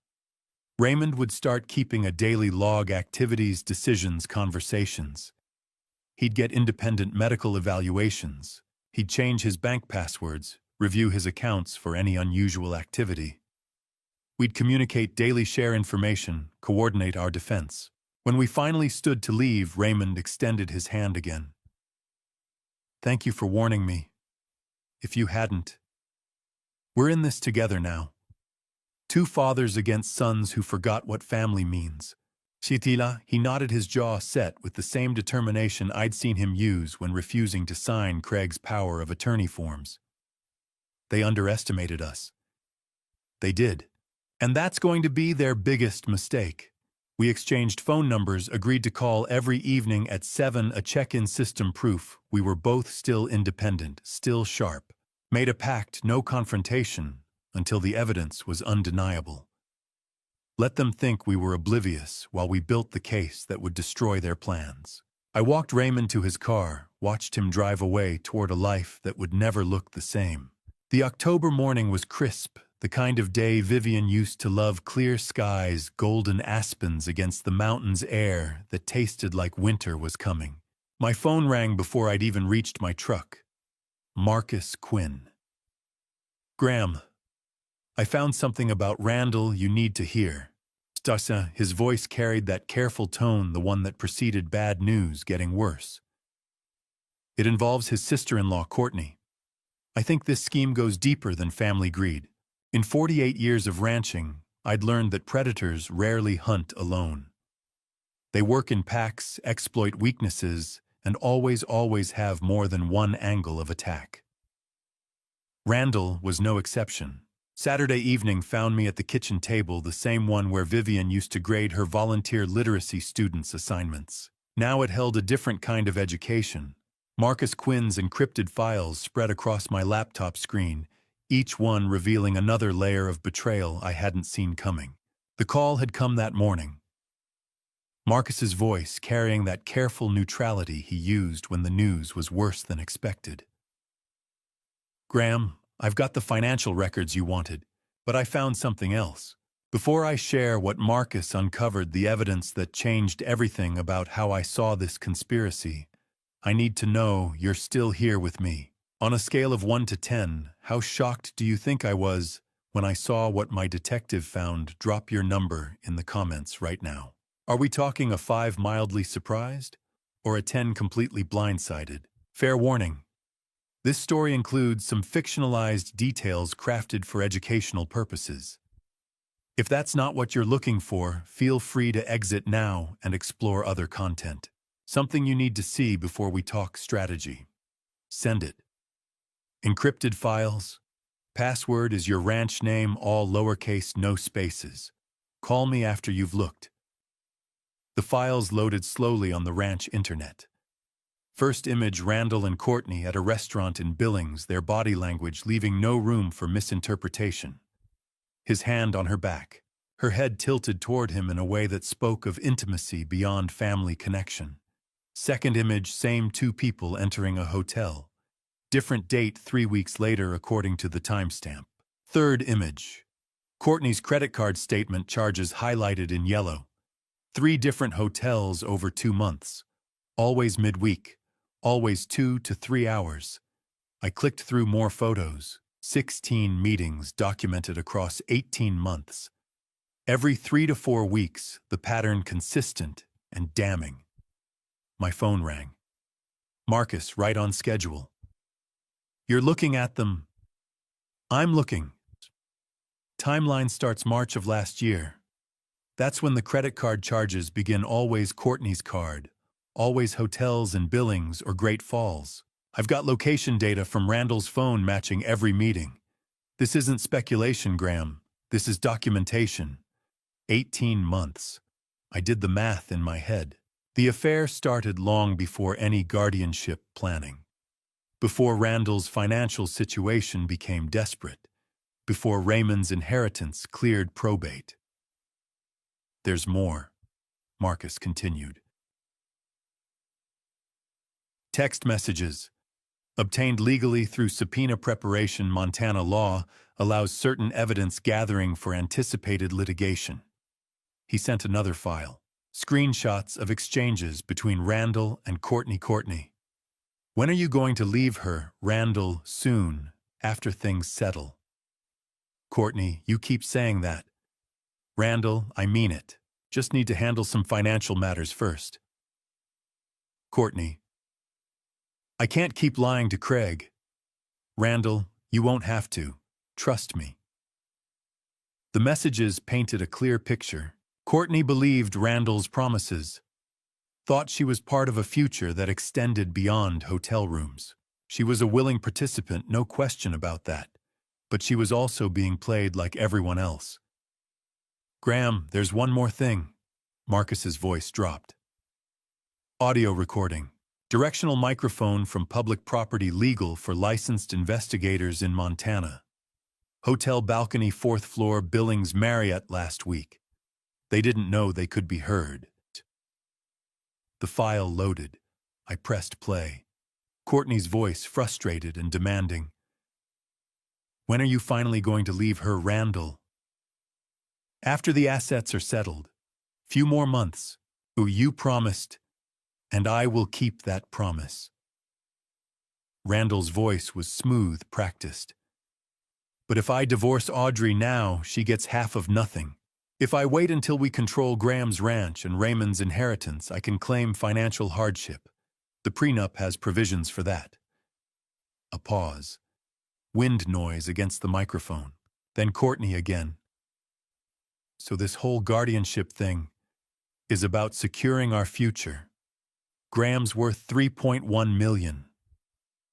Speaker 1: Raymond would start keeping a daily log: activities, decisions, conversations. He'd get independent medical evaluations. He'd change his bank passwords, review his accounts for any unusual activity. We'd communicate daily, share information, coordinate our defense. When we finally stood to leave, Raymond extended his hand again. Thank you for warning me. If you hadn't. We're in this together now. Two fathers against sons who forgot what family means. Shitila, he nodded, his jaw set with the same determination I'd seen him use when refusing to sign Craig's power of attorney forms. They underestimated us. They did. And that's going to be their biggest mistake. We exchanged phone numbers, agreed to call every evening at 7, a check-in system, proof we were both still independent, still sharp. Made a pact, no confrontation, until the evidence was undeniable. Let them think we were oblivious while we built the case that would destroy their plans. I walked Raymond to his car, watched him drive away toward a life that would never look the same. The October morning was crisp, the kind of day Vivian used to love: clear skies, golden aspens against the mountains, air that tasted like winter was coming. My phone rang before I'd even reached my truck. Marcus Quinn. Graham, I found something about Randall you need to hear. Stasa, his voice carried that careful tone, the one that preceded bad news getting worse. It involves his sister-in-law, Courtney. I think this scheme goes deeper than family greed. In 48 years of ranching, I'd learned that predators rarely hunt alone. They work in packs, exploit weaknesses, and always have more than one angle of attack. Randall was no exception. Saturday evening found me at the kitchen table, the same one where Vivian used to grade her volunteer literacy students' assignments. Now it held a different kind of education. Marcus Quinn's encrypted files spread across my laptop screen, each one revealing another layer of betrayal I hadn't seen coming. The call had come that morning. Marcus's voice carrying that careful neutrality he used when the news was worse than expected. Graham, I've got the financial records you wanted, but I found something else. Before I share what Marcus uncovered, the evidence that changed everything about how I saw this conspiracy, I need to know you're still here with me. On a scale of 1 to 10, how shocked do you think I was when I saw what my detective found? Drop your number in the comments right now. Are we talking a 5 mildly surprised, or a 10 completely blindsided? Fair warning. This story includes some fictionalized details crafted for educational purposes. If that's not what you're looking for, feel free to exit now and explore other content. Something you need to see before we talk strategy. Send it. Encrypted files. Password is your ranch name, all lowercase, no spaces. Call me after you've looked. The files loaded slowly on the ranch internet. First image: Randall and Courtney at a restaurant in Billings, their body language leaving no room for misinterpretation. His hand on her back, her head tilted toward him in a way that spoke of intimacy beyond family connection. Second image: same two people entering a hotel. Different date 3 weeks later according to the timestamp. Third image: Courtney's credit card statement, charges highlighted in yellow. 3 different hotels over 2 months. Always midweek. Always 2 to 3 hours. I clicked through more photos. 16 meetings documented across 18 months. Every 3 to 4 weeks, the pattern consistent and damning. My phone rang. Marcus, right on schedule. You're looking at them. I'm looking. Timeline starts March of last year. That's when the credit card charges begin. Always Courtney's card, always hotels and Billings or Great Falls. I've got location data from Randall's phone matching every meeting. This isn't speculation, Graham. This is documentation. 18 months. I did the math in my head. The affair started long before any guardianship planning. Before Randall's financial situation became desperate. Before Raymond's inheritance cleared probate. There's more, Marcus continued. Text messages. Obtained legally through subpoena preparation. Montana law allows certain evidence gathering for anticipated litigation. He sent another file. Screenshots of exchanges between Randall and Courtney. Courtney. When are you going to leave her, Randall? Soon, after things settle. Courtney, you keep saying that. Randall, I mean it. Just need to handle some financial matters first. Courtney. I can't keep lying to Craig. Randall, you won't have to. Trust me. The messages painted a clear picture. Courtney believed Randall's promises. Thought she was part of a future that extended beyond hotel rooms. She was a willing participant, no question about that. But she was also being played like everyone else. Graham, there's one more thing. Marcus's voice dropped. Audio recording. Directional microphone from public property, legal for licensed investigators in Montana. Hotel balcony, 4th floor, Billings Marriott last week. They didn't know they could be heard. The file loaded. I pressed play. Courtney's voice frustrated and demanding. When are you finally going to leave her, Randall? After the assets are settled. Few more months. Ooh, you promised. And I will keep that promise. Randall's voice was smooth, practiced. But if I divorce Audrey now, she gets half of nothing. If I wait until we control Graham's ranch and Raymond's inheritance, I can claim financial hardship. The prenup has provisions for that. A pause. Wind noise against the microphone. Then Courtney again. So this whole guardianship thing is about securing our future. Graham's worth $3.1 million.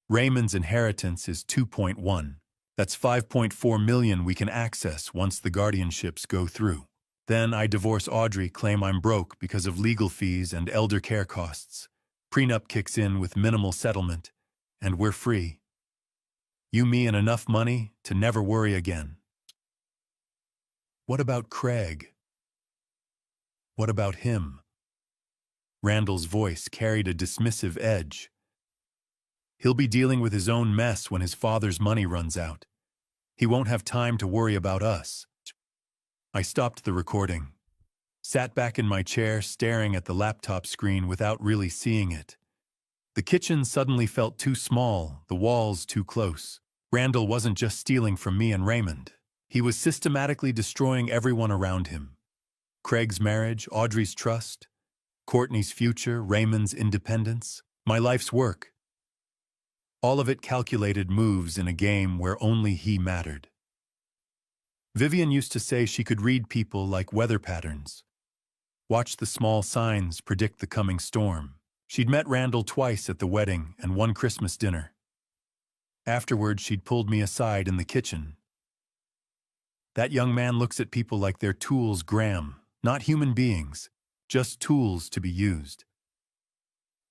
Speaker 1: Raymond's inheritance is $2.1. That's $5.4 million we can access once the guardianships go through. Then I divorce Audrey, claim I'm broke because of legal fees and elder care costs. Prenup kicks in with minimal settlement, and we're free. You, me, and enough money to never worry again. What about Craig? What about him? Randall's voice carried a dismissive edge. He'll be dealing with his own mess when his father's money runs out. He won't have time to worry about us. I stopped the recording. Sat back in my chair, staring at the laptop screen without really seeing it. The kitchen suddenly felt too small, the walls too close. Randall wasn't just stealing from me and Raymond. He was systematically destroying everyone around him. Craig's marriage, Audrey's trust, Courtney's future, Raymond's independence, my life's work. All of it calculated moves in a game where only he mattered. Vivian used to say she could read people like weather patterns. Watch the small signs predict the coming storm. She'd met Randall twice at the wedding and one Christmas dinner. Afterward, she'd pulled me aside in the kitchen. That young man looks at people like they're tools, Graham, not human beings, just tools to be used.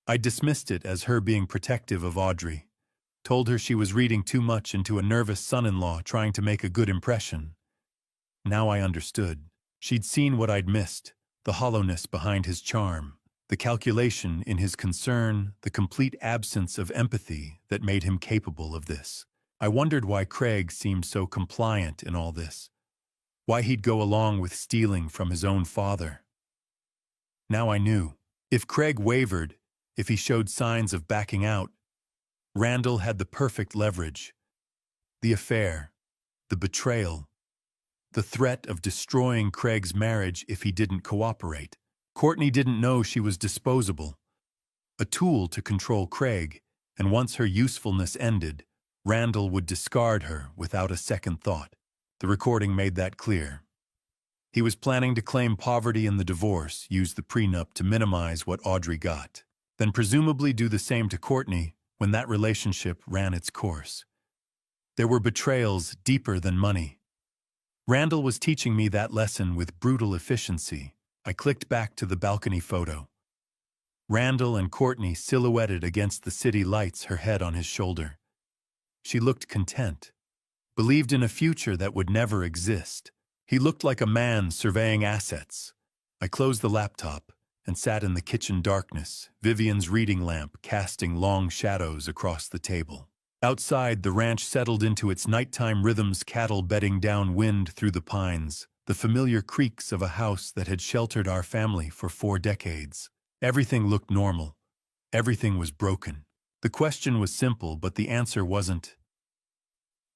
Speaker 1: I dismissed it as her being protective of Audrey, told her she was reading too much into a nervous son-in-law trying to make a good impression. Now I understood. She'd seen what I'd missed, the hollowness behind his charm, the calculation in his concern, the complete absence of empathy that made him capable of this. I wondered why Craig seemed so compliant in all this, why he'd go along with stealing from his own father. Now I knew. If Craig wavered, if he showed signs of backing out, Randall had the perfect leverage. The affair, the betrayal, the threat of destroying Craig's marriage if he didn't cooperate. Courtney didn't know she was disposable, a tool to control Craig, and once her usefulness ended, Randall would discard her without a second thought. The recording made that clear. He was planning to claim poverty in the divorce, use the prenup to minimize what Audrey got, then presumably do the same to Courtney when that relationship ran its course. There were betrayals deeper than money. Randall was teaching me that lesson with brutal efficiency. I clicked back to the balcony photo. Randall and Courtney silhouetted against the city lights, her head on his shoulder. She looked content, believed in a future that would never exist. He looked like a man surveying assets. I closed the laptop and sat in the kitchen darkness, Vivian's reading lamp casting long shadows across the table. Outside, the ranch settled into its nighttime rhythms, cattle bedding downwind through the pines, the familiar creaks of a house that had sheltered our family for 4 decades. Everything looked normal. Everything was broken. The question was simple, but the answer wasn't.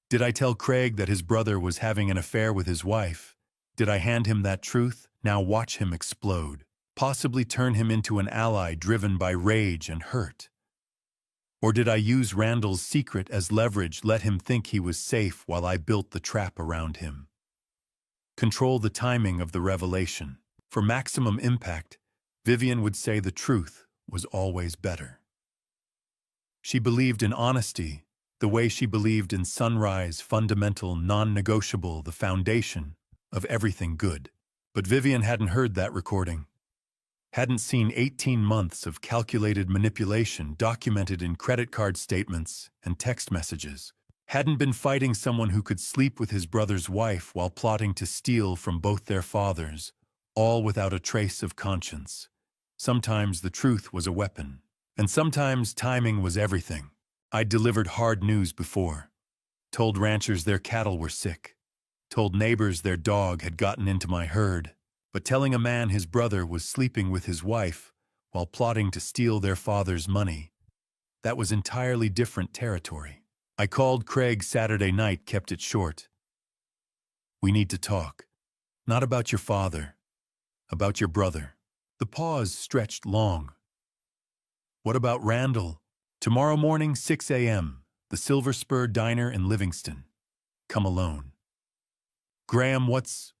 Speaker 1: Did I tell Craig that his brother was having an affair with his wife? Did I hand him that truth? Now watch him explode. Possibly turn him into an ally driven by rage and hurt. Or did I use Randall's secret as leverage, let him think he was safe while I built the trap around him? Control the timing of the revelation. For maximum impact, Vivian would say the truth was always better. She believed in honesty, the way she believed in sunrise, fundamental, non-negotiable, the foundation of everything good. But Vivian hadn't heard that recording. Hadn't seen 18 months of calculated manipulation documented in credit card statements and text messages. Hadn't been fighting someone who could sleep with his brother's wife while plotting to steal from both their fathers, all without a trace of conscience. Sometimes the truth was a weapon, and sometimes timing was everything. I'd delivered hard news before. Told ranchers their cattle were sick. Told neighbors their dog had gotten into my herd. But telling a man his brother was sleeping with his wife while plotting to steal their father's money, that was entirely different territory. I called Craig Saturday night, kept it short. We need to talk. Not about your father, about your brother. The pause stretched long. What about Randall? Tomorrow morning, 6 a.m., the Silver Spur Diner in Livingston. Come alone. Graham, what's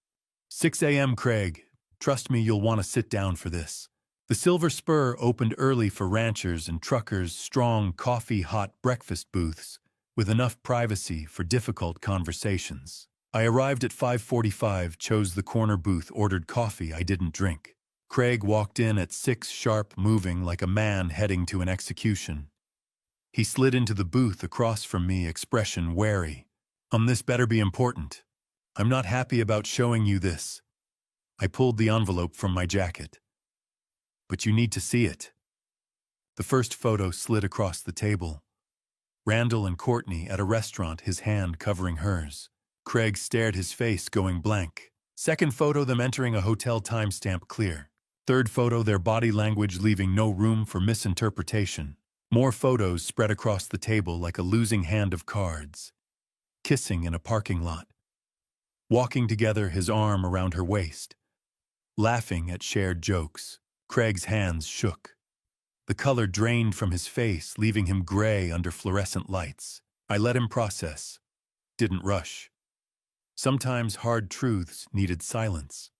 Speaker 1: 6 a.m., Craig? Trust me, you'll want to sit down for this. The Silver Spur opened early for ranchers and truckers, strong, coffee-hot breakfast booths, with enough privacy for difficult conversations. I arrived at 5:45, chose the corner booth, ordered coffee I didn't drink. Craig walked in at 6 sharp, moving like a man heading to an execution. He slid into the booth across from me, expression wary. This better be important. I'm not happy about showing you this. I pulled the envelope from my jacket. But you need to see it. The first photo slid across the table. Randall and Courtney at a restaurant, his hand covering hers. Craig stared, his face going blank. Second photo, them entering a hotel, timestamp clear. Third photo, their body language leaving no room for misinterpretation. More photos spread across the table like a losing hand of cards. Kissing in a parking lot. Walking together, his arm around her waist. Laughing at shared jokes. Craig's hands shook. The color drained from his face, leaving him gray under fluorescent lights. I let him process. Didn't rush. Sometimes hard truths needed silence.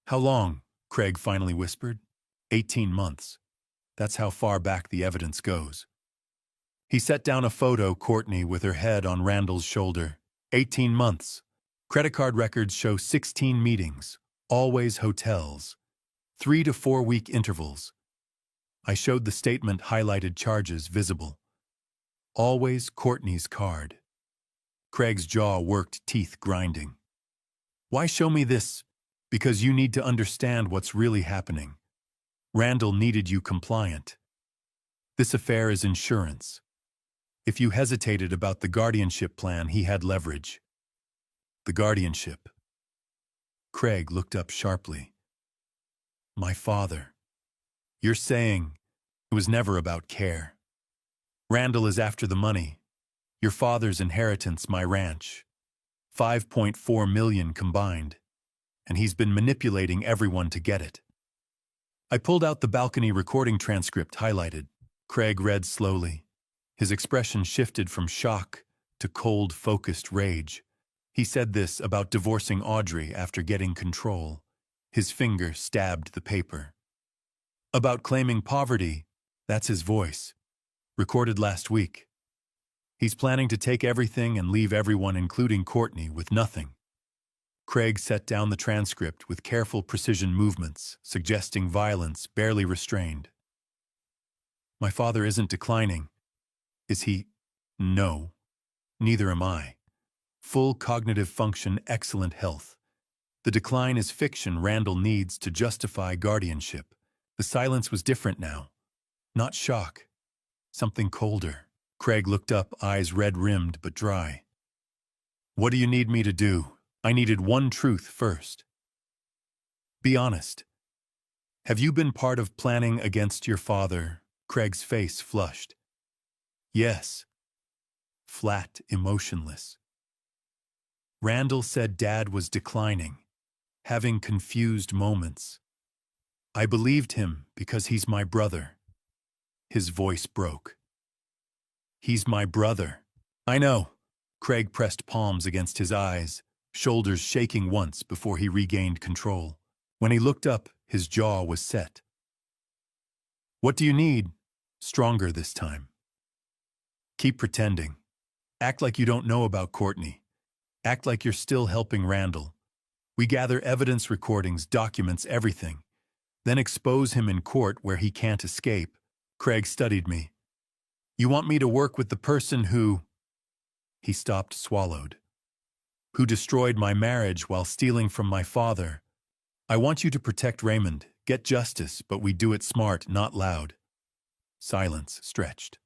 Speaker 1: How long? Craig finally whispered. 18 months. That's how far back the evidence goes. He set down a photo, Courtney with her head on Randall's shoulder. 18 months. Credit card records show 16 meetings, always hotels, 3 to 4 week intervals. I showed the statement, highlighted charges visible. Always Courtney's card. Craig's jaw worked, teeth grinding. Why show me this? Because you need to understand what's really happening. Randall needed you compliant. This affair is insurance. If you hesitated about the guardianship plan, he had leverage. The guardianship. Craig looked up sharply. My father. You're saying it was never about care. Randall is after the money. Your father's inheritance, my ranch. 5.4 million combined. And he's been manipulating everyone to get it. I pulled out the balcony recording transcript, highlighted. Craig read slowly. His expression shifted from shock to cold, focused rage. He said this about divorcing Audrey after getting control. His finger stabbed the paper. About claiming poverty, that's his voice. Recorded last week. He's planning to take everything and leave everyone, including Courtney, with nothing. Craig set down the transcript with careful precision movements, suggesting violence barely restrained. My father isn't declining. Is he? No. Neither am I. Full cognitive function, excellent health. The decline is fiction Randall needs to justify guardianship. The silence was different now. Not shock. Something colder. Craig looked up, eyes red-rimmed but dry. What do you need me to do? I needed one truth first. Be honest. Have you been part of planning against your father? Craig's face flushed. Yes. Flat, emotionless. Randall said Dad was declining, having confused moments. I believed him because he's my brother. His voice broke. He's my brother. I know. Craig pressed palms against his eyes, shoulders shaking once before he regained control. When he looked up, his jaw was set. What do you need? Stronger this time. Keep pretending. Act like you don't know about Courtney. Act like you're still helping Randall. We gather evidence recordings, documents, everything. Then expose him in court where he can't escape. Craig studied me. You want me to work with the person who... He stopped, swallowed. Who destroyed my marriage while stealing from my father. I want you to protect Raymond, get justice, but we do it smart, not loud. Silence stretched.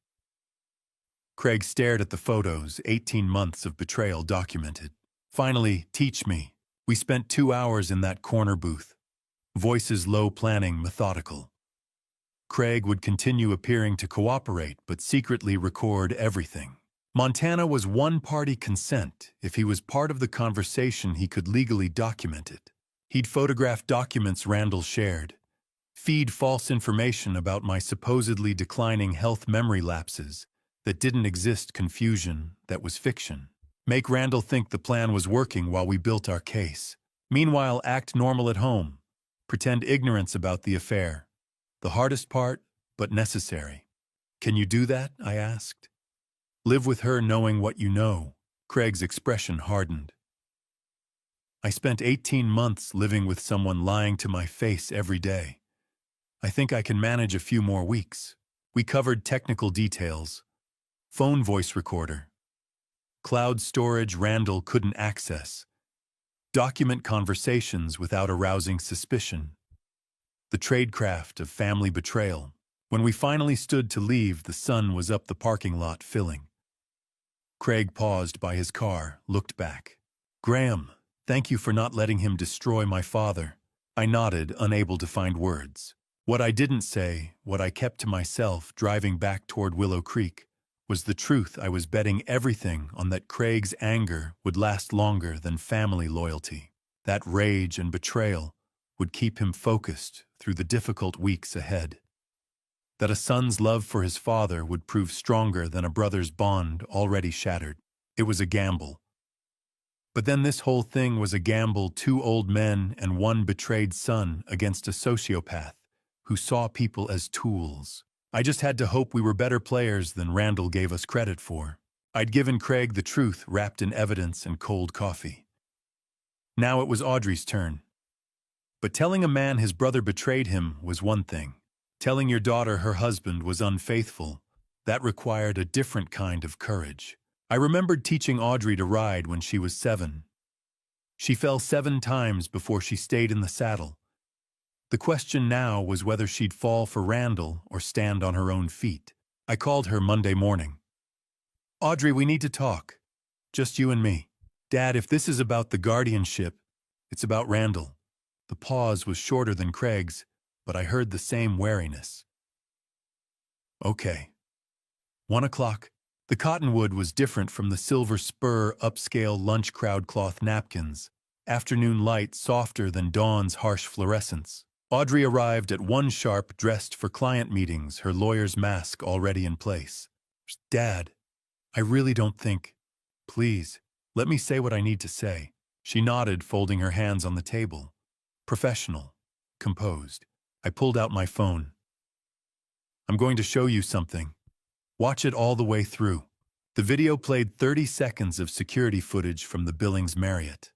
Speaker 1: Craig stared at the photos, 18 months of betrayal documented. Finally, teach me. We spent 2 hours in that corner booth. Voices low, planning, methodical. Craig would continue appearing to cooperate, but secretly record everything. Montana was one-party consent. If he was part of the conversation, he could legally document it. He'd photograph documents Randall shared. Feed false information about my supposedly declining health, memory lapses that didn't exist, confusion that was fiction. Make Randall think the plan was working while we built our case. Meanwhile, act normal at home. Pretend ignorance about the affair. The hardest part, but necessary. Can you do that? I asked. Live with her knowing what you know. Craig's expression hardened. I spent 18 months living with someone lying to my face every day. I think I can manage a few more weeks. We covered technical details. Phone voice recorder. Cloud storage Randall couldn't access. Document conversations without arousing suspicion. The tradecraft of family betrayal. When we finally stood to leave, the sun was up the parking lot, filling. Craig paused by his car, looked back. Graham, thank you for not letting him destroy my father. I nodded, unable to find words. What I didn't say, what I kept to myself driving back toward Willow Creek, was the truth. I was betting everything on that Craig's anger would last longer than family loyalty. That rage and betrayal would keep him focused through the difficult weeks ahead. That a son's love for his father would prove stronger than a brother's bond already shattered. It was a gamble. But then this whole thing was a gamble, 2 old men and 1 betrayed son against a sociopath who saw people as tools. I just had to hope we were better players than Randall gave us credit for. I'd given Craig the truth wrapped in evidence and cold coffee. Now it was Audrey's turn. But telling a man his brother betrayed him was one thing. Telling your daughter her husband was unfaithful, that required a different kind of courage. I remembered teaching Audrey to ride when she was 7. She fell 7 times before she stayed in the saddle. The question now was whether she'd fall for Randall or stand on her own feet. I called her Monday morning. Audrey, we need to talk. Just you and me. Dad, if this is about the guardianship, it's about Randall. The pause was shorter than Craig's, but I heard the same wariness. Okay. 1 o'clock. The cottonwood was different from the silver spur upscale lunch crowd cloth napkins. Afternoon light softer than dawn's harsh fluorescence. Audrey arrived at 1 sharp, dressed for client meetings, her lawyer's mask already in place. Dad, I really don't think... Please, Let me say what I need to say. She nodded, folding her hands on the table. Professional. Composed. I pulled out my phone. I'm going to show you something. Watch it all the way through. The video played 30 seconds of security footage from the Billings Marriott.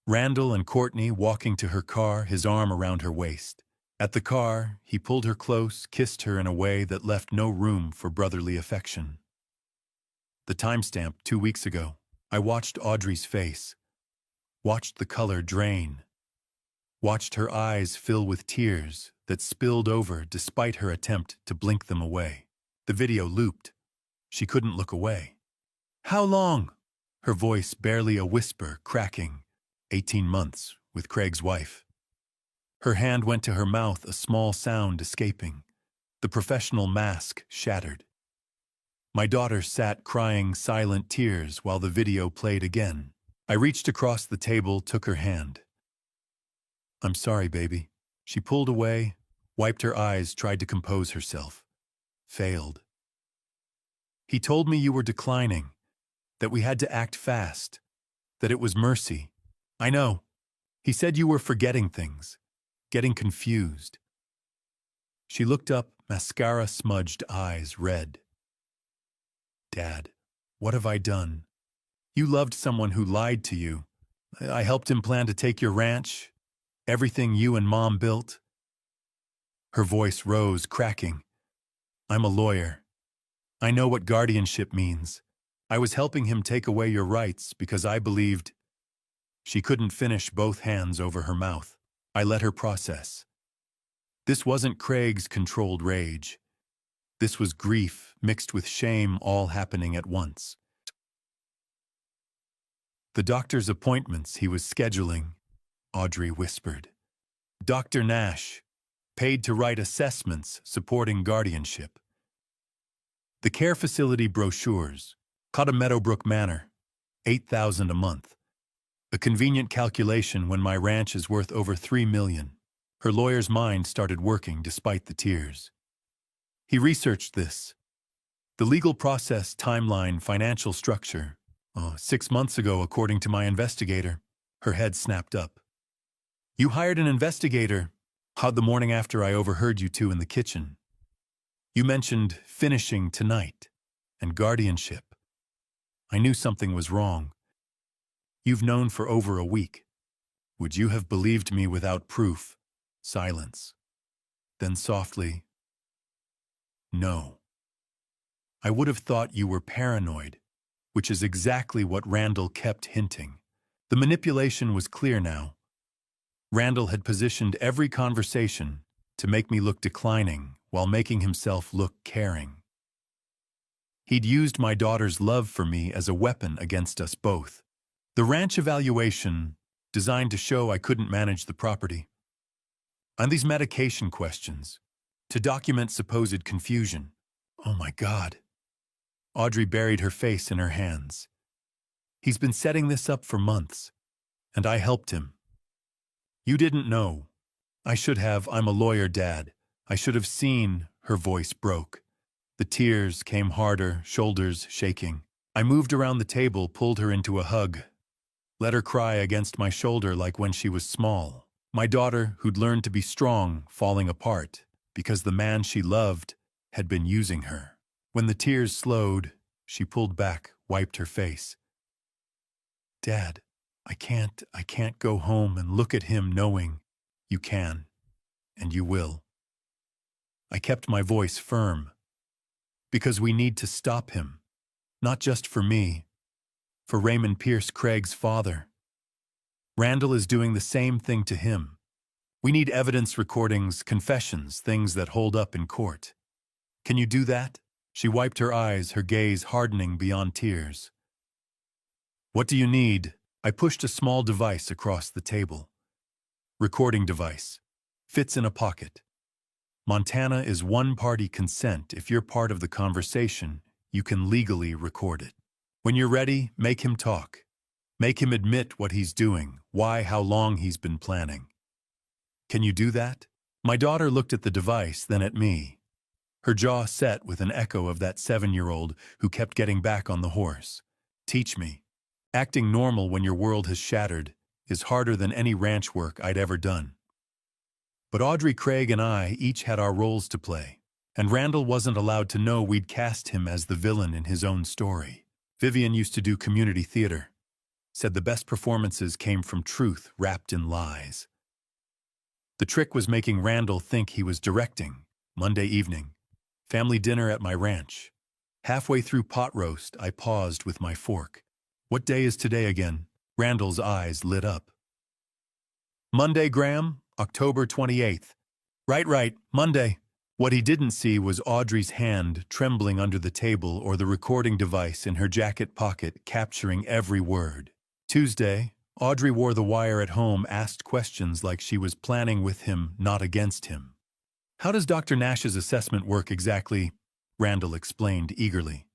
Speaker 1: Randall and Courtney walking to her car, his arm around her waist. At the car, he pulled her close, kissed her in a way that left no room for brotherly affection. The timestamp, 2 weeks ago. I watched Audrey's face. Watched the color drain. Watched her eyes fill with tears that spilled over despite her attempt to blink them away. The video looped. She couldn't look away. How long? Her voice barely a whisper, cracking. 18 months with Craig's wife. Her hand went to her mouth, a small sound escaping. The professional mask shattered. My daughter sat crying silent tears while the video played again. I reached across the table, took her hand. I'm sorry, baby. She pulled away, wiped her eyes, tried to compose herself. Failed. He told me you were declining, that we had to act fast, that it was mercy. I know. He said you were forgetting things, getting confused. She looked up, mascara-smudged eyes red. Dad, what have I done? You loved someone who lied to you. I helped him plan to take your ranch, everything you and Mom built. Her voice rose, cracking. I'm a lawyer. I know what guardianship means. I was helping him take away your rights because I believed. She couldn't finish, both hands over her mouth. I let her process. This wasn't Craig's controlled rage. This was grief mixed with shame, all happening at once. The doctor's appointments he was scheduling, Audrey whispered. Dr. Nash, paid to write assessments supporting guardianship. The care facility brochures, caught a Meadowbrook Manor, $8,000 a month. A convenient calculation when my ranch is worth over $3 million. Her lawyer's mind started working despite the tears. He researched this. The legal process, timeline, financial structure. 6 months ago, according to my investigator. Her head snapped up. You hired an investigator. How the morning after I overheard you two in the kitchen. You mentioned finishing tonight and guardianship. I knew something was wrong. You've known for over a week. Would you have believed me without proof? Silence. Then softly, no. I would have thought you were paranoid, which is exactly what Randall kept hinting. The manipulation was clear now. Randall had positioned every conversation to make me look declining while making himself look caring. He'd used my daughter's love for me as a weapon against us both. The ranch evaluation, designed to show I couldn't manage the property. And these medication questions, to document supposed confusion. Oh my God. Audrey buried her face in her hands. He's been setting this up for months, and I helped him. You didn't know. I should have. I'm a lawyer, Dad. I should have seen. Her voice broke. The tears came harder, shoulders shaking. I moved around the table, pulled her into a hug. Let her cry against my shoulder like when she was small. My daughter, who'd learned to be strong, falling apart because the man she loved had been using her. When the tears slowed, she pulled back, wiped her face. Dad, I can't go home and look at him knowing you can, and you will. I kept my voice firm, because we need to stop him, not just for me, for Raymond Pierce, Craig's father. Randall is doing the same thing to him. We need evidence, recordings, confessions, things that hold up in court. Can you do that? She wiped her eyes, her gaze hardening beyond tears. What do you need? I pushed a small device across the table. Recording device. Fits in a pocket. Montana is one-party consent. If you're part of the conversation, you can legally record it. When you're ready, make him talk. Make him admit what he's doing, why, how long he's been planning. Can you do that? My daughter looked at the device, then at me. Her jaw set with an echo of that 7-year-old who kept getting back on the horse. Teach me. Acting normal when your world has shattered is harder than any ranch work I'd ever done. But Audrey, Craig, and I each had our roles to play, and Randall wasn't allowed to know we'd cast him as the villain in his own story. Vivian used to do community theater, said the best performances came from truth wrapped in lies. The trick was making Randall think he was directing. Monday evening, family dinner at my ranch. Halfway through pot roast, I paused with my fork. What day is today again? Randall's eyes lit up. Monday, Graham, October 28th. Right, Monday. What he didn't see was Audrey's hand trembling under the table or the recording device in her jacket pocket capturing every word. Tuesday, Audrey wore the wire at home, asked questions like she was planning with him, not against him. How does Dr. Nash's assessment work exactly? Randall explained eagerly.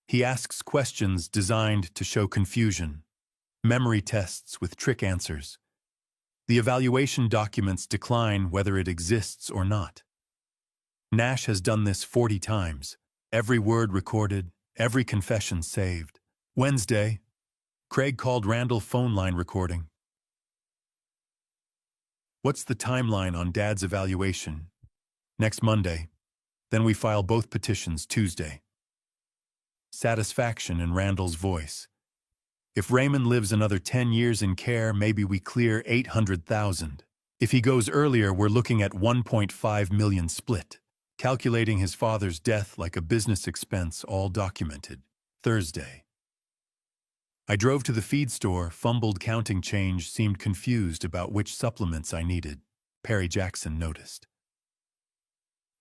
Speaker 1: He asks questions designed to show confusion, memory tests with trick answers. The evaluation documents decline whether it exists or not. Nash has done this 40 times, every word recorded, every confession saved. Wednesday, Craig called Randall phone line recording. What's the timeline on Dad's evaluation? Next Monday. Then we file both petitions Tuesday. Satisfaction in Randall's voice. If Raymond lives another 10 years in care, maybe we clear $800,000. If he goes earlier, we're looking at $1.5 million split. Calculating his father's death like a business expense, all documented. Thursday. I drove to the feed store, fumbled counting change, seemed confused about which supplements I needed. Perry Jackson noticed.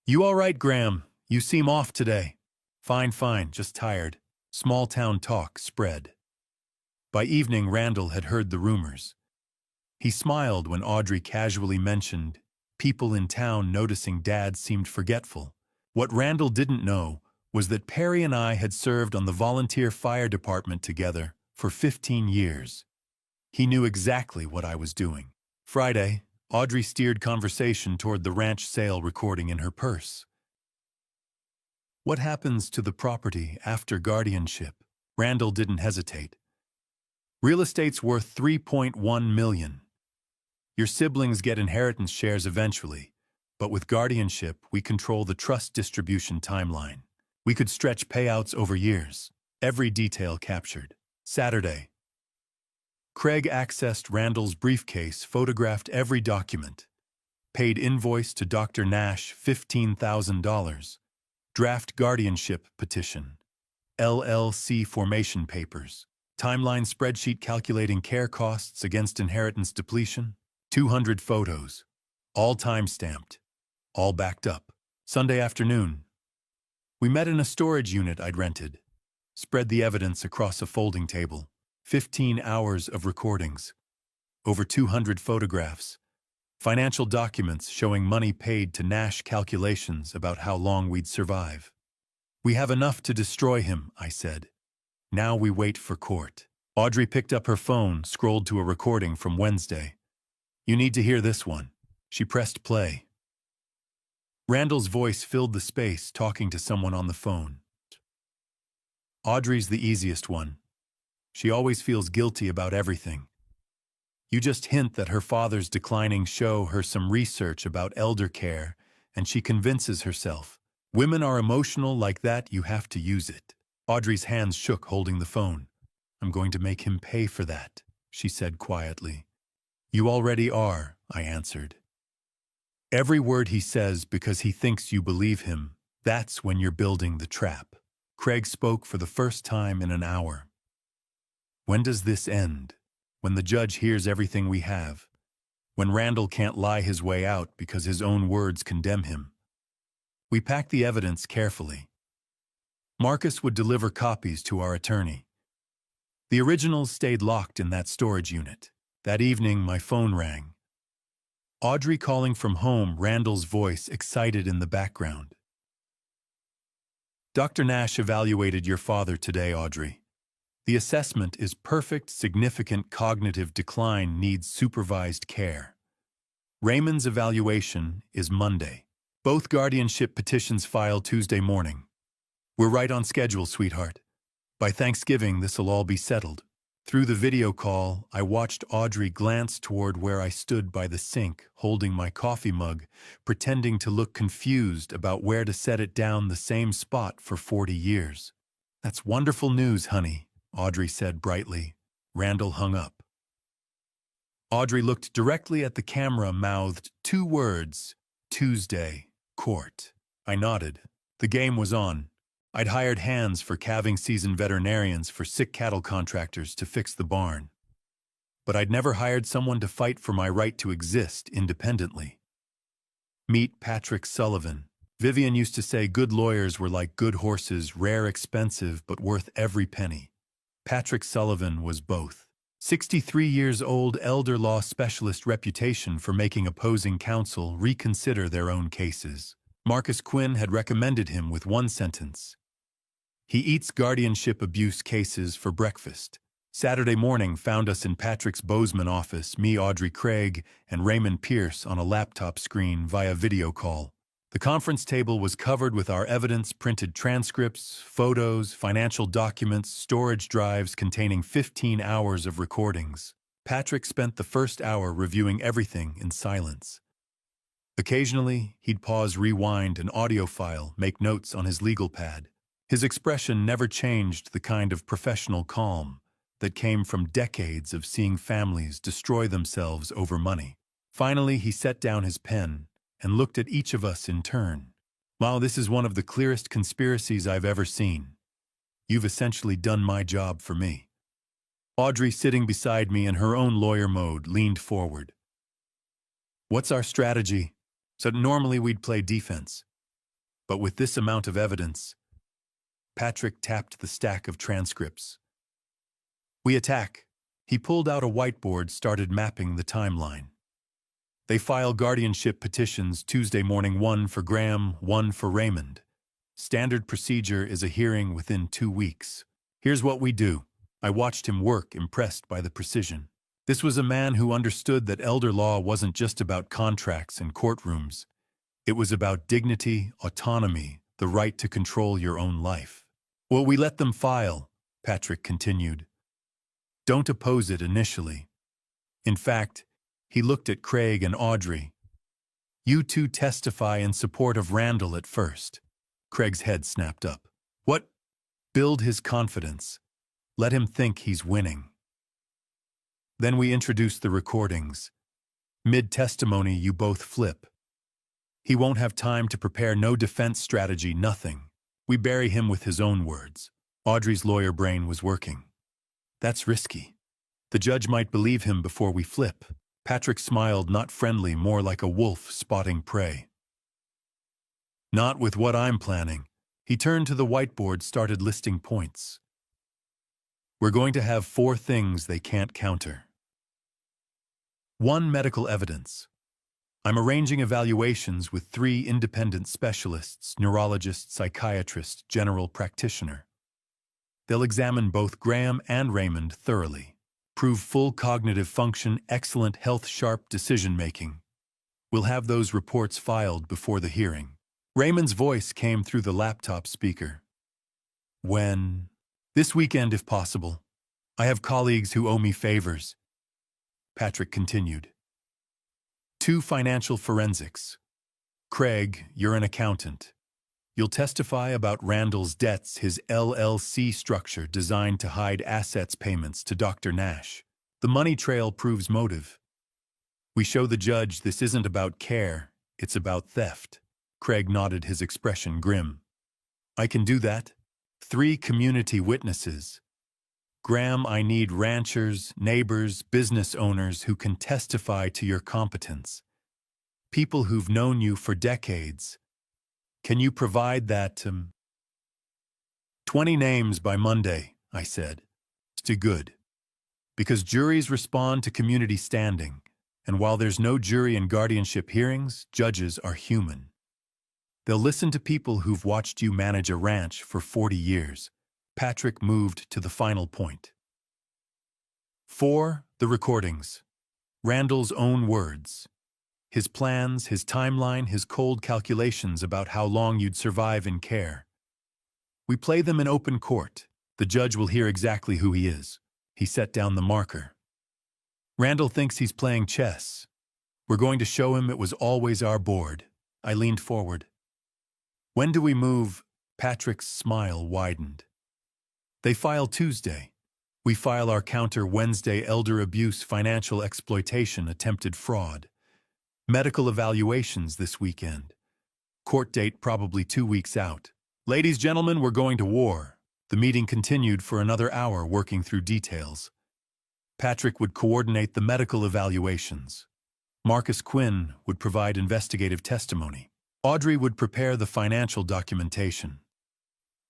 Speaker 1: You all right, Graham? You seem off today. Fine, just tired. Small town talk spread. By evening, Randall had heard the rumors. He smiled when Audrey casually mentioned people in town noticing Dad seemed forgetful. What Randall didn't know was that Perry and I had served on the volunteer fire department together for 15 years. He knew exactly what I was doing. Friday, Audrey steered conversation toward the ranch sale recording in her purse. What happens to the property after guardianship? Randall didn't hesitate. Real estate's worth $3.1 million. Your siblings get inheritance shares eventually, but with guardianship, we control the trust distribution timeline. We could stretch payouts over years. Every detail captured. Saturday. Craig accessed Randall's briefcase, photographed every document. Paid invoice to Dr. Nash $15,000. Draft guardianship petition. LLC formation papers. Timeline spreadsheet calculating care costs against inheritance depletion. 200 photos. All time-stamped. All backed up. Sunday afternoon. We met in a storage unit I'd rented. Spread the evidence across a folding table. 15 hours of recordings. Over 200 photographs. Financial documents showing money paid to Nash, calculations about how long we'd survive. We have enough to destroy him, I said. Now we wait for court. Audrey picked up her phone, scrolled to a recording from Wednesday. You need to hear this one. She pressed play. Randall's voice filled the space, talking to someone on the phone. Audrey's the easiest one. She always feels guilty about everything. You just hint that her father's declining, show her some research about elder care, and she convinces herself. Women are emotional like that, you have to use it. Audrey's hands shook holding the phone. I'm going to make him pay for that, she said quietly. You already are, I answered. Every word he says because he thinks you believe him, that's when you're building the trap. Craig spoke for the first time in an hour. When does this end? When the judge hears everything we have. When Randall can't lie his way out because his own words condemn him. We packed the evidence carefully. Marcus would deliver copies to our attorney. The originals stayed locked in that storage unit. That evening, my phone rang. Audrey calling from home, Randall's voice excited in the background. Dr. Nash evaluated your father today, Audrey. The assessment is perfect, significant cognitive decline needs supervised care. Raymond's evaluation is Monday. Both guardianship petitions filed Tuesday morning. We're right on schedule, sweetheart. By Thanksgiving, this'll all be settled. Through the video call, I watched Audrey glance toward where I stood by the sink, holding my coffee mug, pretending to look confused about where to set it down the same spot for 40 years. "That's wonderful news, honey," Audrey said brightly. Randall hung up. Audrey looked directly at the camera, mouthed 2 words, "Tuesday, court." I nodded. The game was on. I'd hired hands for calving season veterinarians for sick cattle contractors to fix the barn. But I'd never hired someone to fight for my right to exist independently. Meet Patrick Sullivan. Vivian used to say good lawyers were like good horses, rare, expensive, but worth every penny. Patrick Sullivan was both. 63 years old, elder law specialist, reputation for making opposing counsel reconsider their own cases. Marcus Quinn had recommended him with one sentence: "He eats guardianship abuse cases for breakfast." Saturday morning found us in Patrick's Bozeman office, me, Audrey Craig, and Raymond Pierce on a laptop screen via video call. The conference table was covered with our evidence, printed transcripts, photos, financial documents, storage drives containing 15 hours of recordings. Patrick spent the first hour reviewing everything in silence. Occasionally, he'd pause, rewind an audio file, make notes on his legal pad. His expression never changed, the kind of professional calm that came from decades of seeing families destroy themselves over money. Finally, he set down his pen and looked at each of us in turn. "Wow, this is one of the clearest conspiracies I've ever seen. You've essentially done my job for me." Audrey, sitting beside me in her own lawyer mode, leaned forward. "What's our strategy?" So normally we'd play defense. But with this amount of evidence, Patrick tapped the stack of transcripts. "We attack." He pulled out a whiteboard, started mapping the timeline. "They file guardianship petitions Tuesday morning, 1 for Graham, 1 for Raymond. Standard procedure is a hearing within 2 weeks. Here's what we do." I watched him work, impressed by the precision. This was a man who understood that elder law wasn't just about contracts and courtrooms. It was about dignity, autonomy, the right to control your own life. "Well, we let them file," Patrick continued. "Don't oppose it initially." In fact, he looked at Craig and Audrey. "You two testify in support of Randall at first." Craig's head snapped up. "What?" "Build his confidence. Let him think he's winning. Then we introduce the recordings. Mid-testimony, you both flip. He won't have time to prepare, no defense strategy, nothing. We bury him with his own words." Audrey's lawyer brain was working. "That's risky. The judge might believe him before we flip." Patrick smiled, not friendly, more like a wolf spotting prey. "Not with what I'm planning." He turned to the whiteboard, started listing points. "We're going to have 4 things they can't counter. 1, medical evidence. I'm arranging evaluations with 3 independent specialists, neurologist, psychiatrist, general practitioner. They'll examine both Graham and Raymond thoroughly, prove full cognitive function, excellent health, sharp decision-making. We'll have those reports filed before the hearing." Raymond's voice came through the laptop speaker. "When?" "This weekend, if possible. I have colleagues who owe me favors." Patrick continued. 2, financial forensics. Craig, you're an accountant. You'll testify about Randall's debts, his LLC structure designed to hide assets payments to Dr. Nash. The money trail proves motive. We show the judge this isn't about care, it's about theft. Craig nodded, his expression grim. "I can do that. 3 community witnesses. Graham, I need ranchers, neighbors, business owners who can testify to your competence. People who've known you for decades. Can you provide that? 20 names by Monday," I said. "Too good. Because juries respond to community standing, and while there's no jury in guardianship hearings, judges are human. They'll listen to people who've watched you manage a ranch for 40 years. Patrick moved to the final point. 4, the recordings. Randall's own words. His plans, his timeline, his cold calculations about how long you'd survive in care. We play them in open court. The judge will hear exactly who he is. He set down the marker. Randall thinks he's playing chess. We're going to show him it was always our board. I leaned forward. When do we move? Patrick's smile widened. They file Tuesday. We file our counter Wednesday: elder abuse, financial exploitation, attempted fraud. Medical evaluations this weekend. Court date probably 2 weeks out. Ladies, gentlemen, we're going to war. The meeting continued for another hour, working through details. Patrick would coordinate the medical evaluations. Marcus Quinn would provide investigative testimony. Audrey would prepare the financial documentation.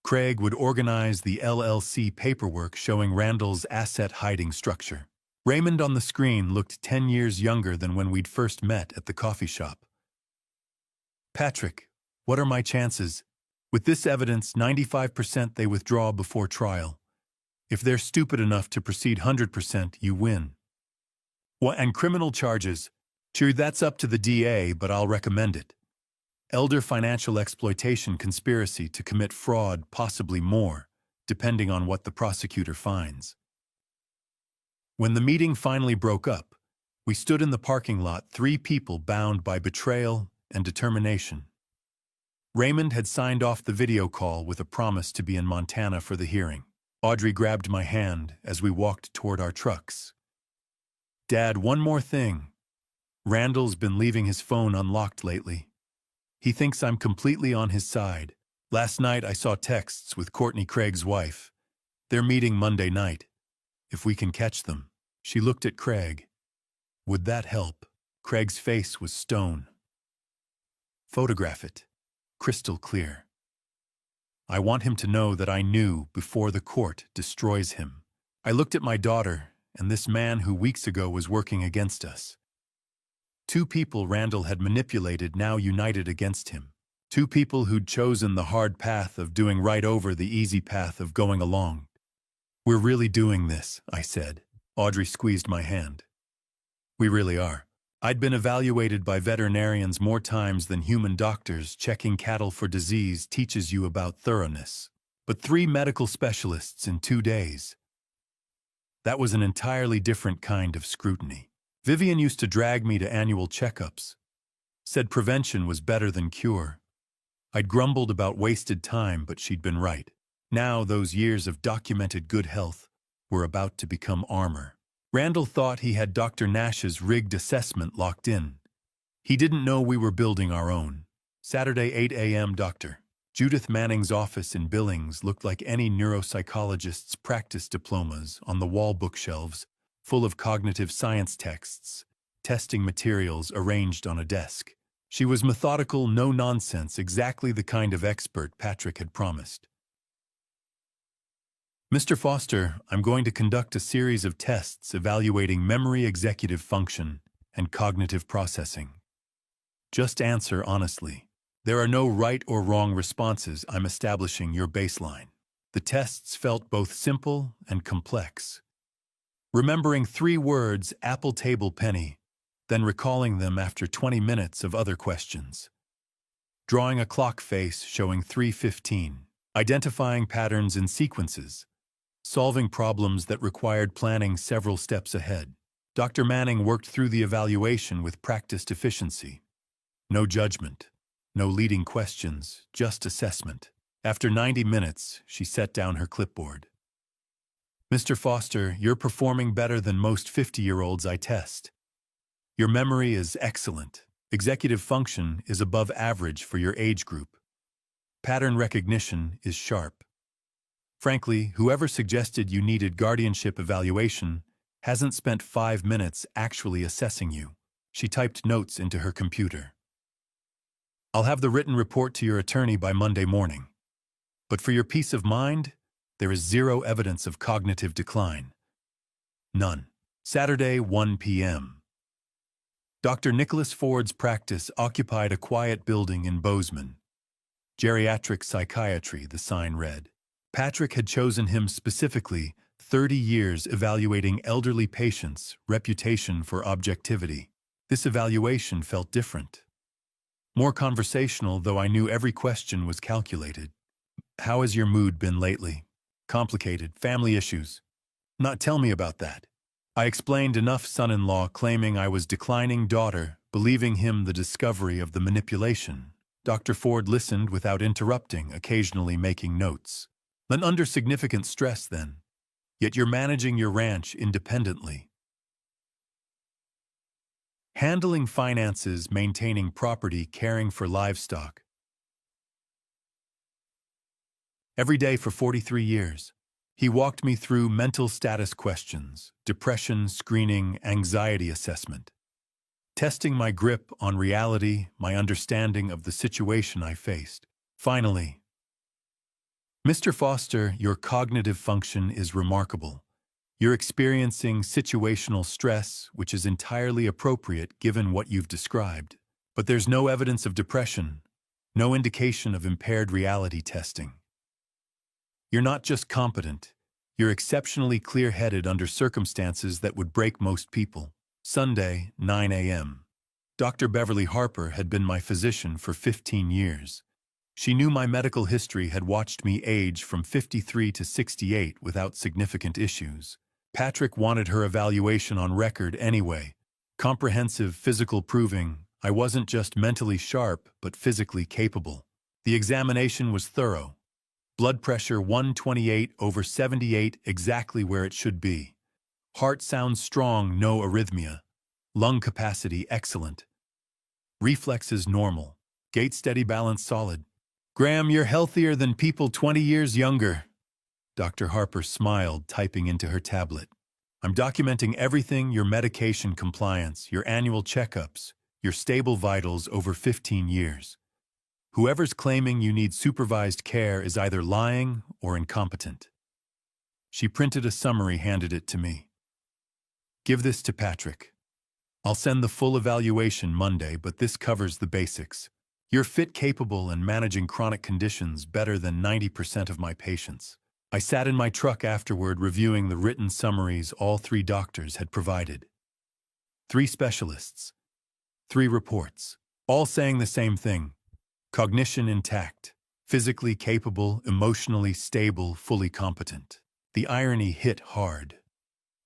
Speaker 1: Craig would organize the LLC paperwork showing Randall's asset hiding structure. Raymond on the screen looked 10 years younger than when we'd first met at the coffee shop. Patrick, what are my chances? With this evidence, 95% they withdraw before trial. If they're stupid enough to proceed 100%, you win. And criminal charges? Sure, that's up to the DA, but I'll recommend it. Elder financial exploitation, conspiracy to commit fraud, possibly more, depending on what the prosecutor finds. When the meeting finally broke up, we stood in the parking lot, 3 people bound by betrayal and determination. Raymond had signed off the video call with a promise to be in Montana for the hearing. Audrey grabbed my hand as we walked toward our trucks. Dad, one more thing. Randall's been leaving his phone unlocked lately. He thinks I'm completely on his side. Last night I saw texts with Courtney Craig's wife. They're meeting Monday night. If we can catch them. She looked at Craig. Would that help? Craig's face was stone. Photograph it. Crystal clear. I want him to know that I knew before the court destroys him. I looked at my daughter and this man who weeks ago was working against us. 2 people Randall had manipulated, now united against him. 2 people who'd chosen the hard path of doing right over the easy path of going along. We're really doing this, I said. Audrey squeezed my hand. We really are. I'd been evaluated by veterinarians more times than human doctors. Checking cattle for disease teaches you about thoroughness. But 3 medical specialists in 2 days. That was an entirely different kind of scrutiny. Vivian used to drag me to annual checkups. Said prevention was better than cure. I'd grumbled about wasted time, but she'd been right. Now those years of documented good health were about to become armor. Randall thought he had Dr. Nash's rigged assessment locked in. He didn't know we were building our own. Saturday, 8 a.m. Dr. Judith Manning's office in Billings looked like any neuropsychologist's practice diplomas on the wall bookshelves, full of cognitive science texts, testing materials arranged on a desk. She was methodical, no nonsense, exactly the kind of expert Patrick had promised. Mr. Foster, I'm going to conduct a series of tests evaluating memory, executive function, and cognitive processing. Just answer honestly. There are no right or wrong responses. I'm establishing your baseline. The tests felt both simple and complex. Remembering 3 words, apple, table, penny, then recalling them after 20 minutes of other questions. Drawing a clock face showing 3:15. Identifying patterns in sequences. Solving problems that required planning several steps ahead. Dr. Manning worked through the evaluation with practiced efficiency. No judgment, no leading questions, just assessment. After 90 minutes, she set down her clipboard. Mr. Foster, you're performing better than most 50-year-olds I test. Your memory is excellent. Executive function is above average for your age group. Pattern recognition is sharp. Frankly, whoever suggested you needed guardianship evaluation hasn't spent 5 minutes actually assessing you. She typed notes into her computer. I'll have the written report to your attorney by Monday morning. But for your peace of mind, there is 0 evidence of cognitive decline. None. Saturday, 1 p.m. Dr. Nicholas Ford's practice occupied a quiet building in Bozeman. Geriatric psychiatry, the sign read. Patrick had chosen him specifically, 30 years evaluating elderly patients, reputation for objectivity. This evaluation felt different. More conversational, though I knew every question was calculated. How has your mood been lately? complicated, family issues. Not tell me about that. I explained enough son-in-law claiming I was declining daughter, believing him the discovery of the manipulation. Dr. Ford listened without interrupting, occasionally making notes. Under significant stress then. Yet you're managing your ranch independently. Handling finances, maintaining property, caring for livestock. Every day for 43 years. He walked me through mental status questions, depression screening, anxiety assessment, testing my grip on reality, my understanding of the situation I faced. Finally, Mr. Foster, your cognitive function is remarkable. You're experiencing situational stress, which is entirely appropriate given what you've described. But there's no evidence of depression, no indication of impaired reality testing. You're not just competent, you're exceptionally clear-headed under circumstances that would break most people. Sunday, 9 a.m. Dr. Beverly Harper had been my physician for 15 years. She knew my medical history, had watched me age from 53 to 68 without significant issues. Patrick wanted her evaluation on record anyway. Comprehensive physical proving I wasn't just mentally sharp but physically capable. The examination was thorough. Blood pressure 128/78, exactly where it should be. Heart sounds strong, no arrhythmia. Lung capacity excellent. Reflexes normal. Gait steady, balance solid. Graham, you're healthier than people 20 years younger. Dr. Harper smiled, typing into her tablet. I'm documenting everything: your medication compliance, your annual checkups, your stable vitals over 15 years. Whoever's claiming you need supervised care is either lying or incompetent. She printed a summary, handed it to me. Give this to Patrick. I'll send the full evaluation Monday, but this covers the basics. You're fit, capable, and managing chronic conditions better than 90% of my patients. I sat in my truck afterward reviewing the written summaries all 3 doctors had provided. 3 specialists. 3 reports. All saying the same thing. Cognition intact. Physically capable, emotionally stable, fully competent. The irony hit hard.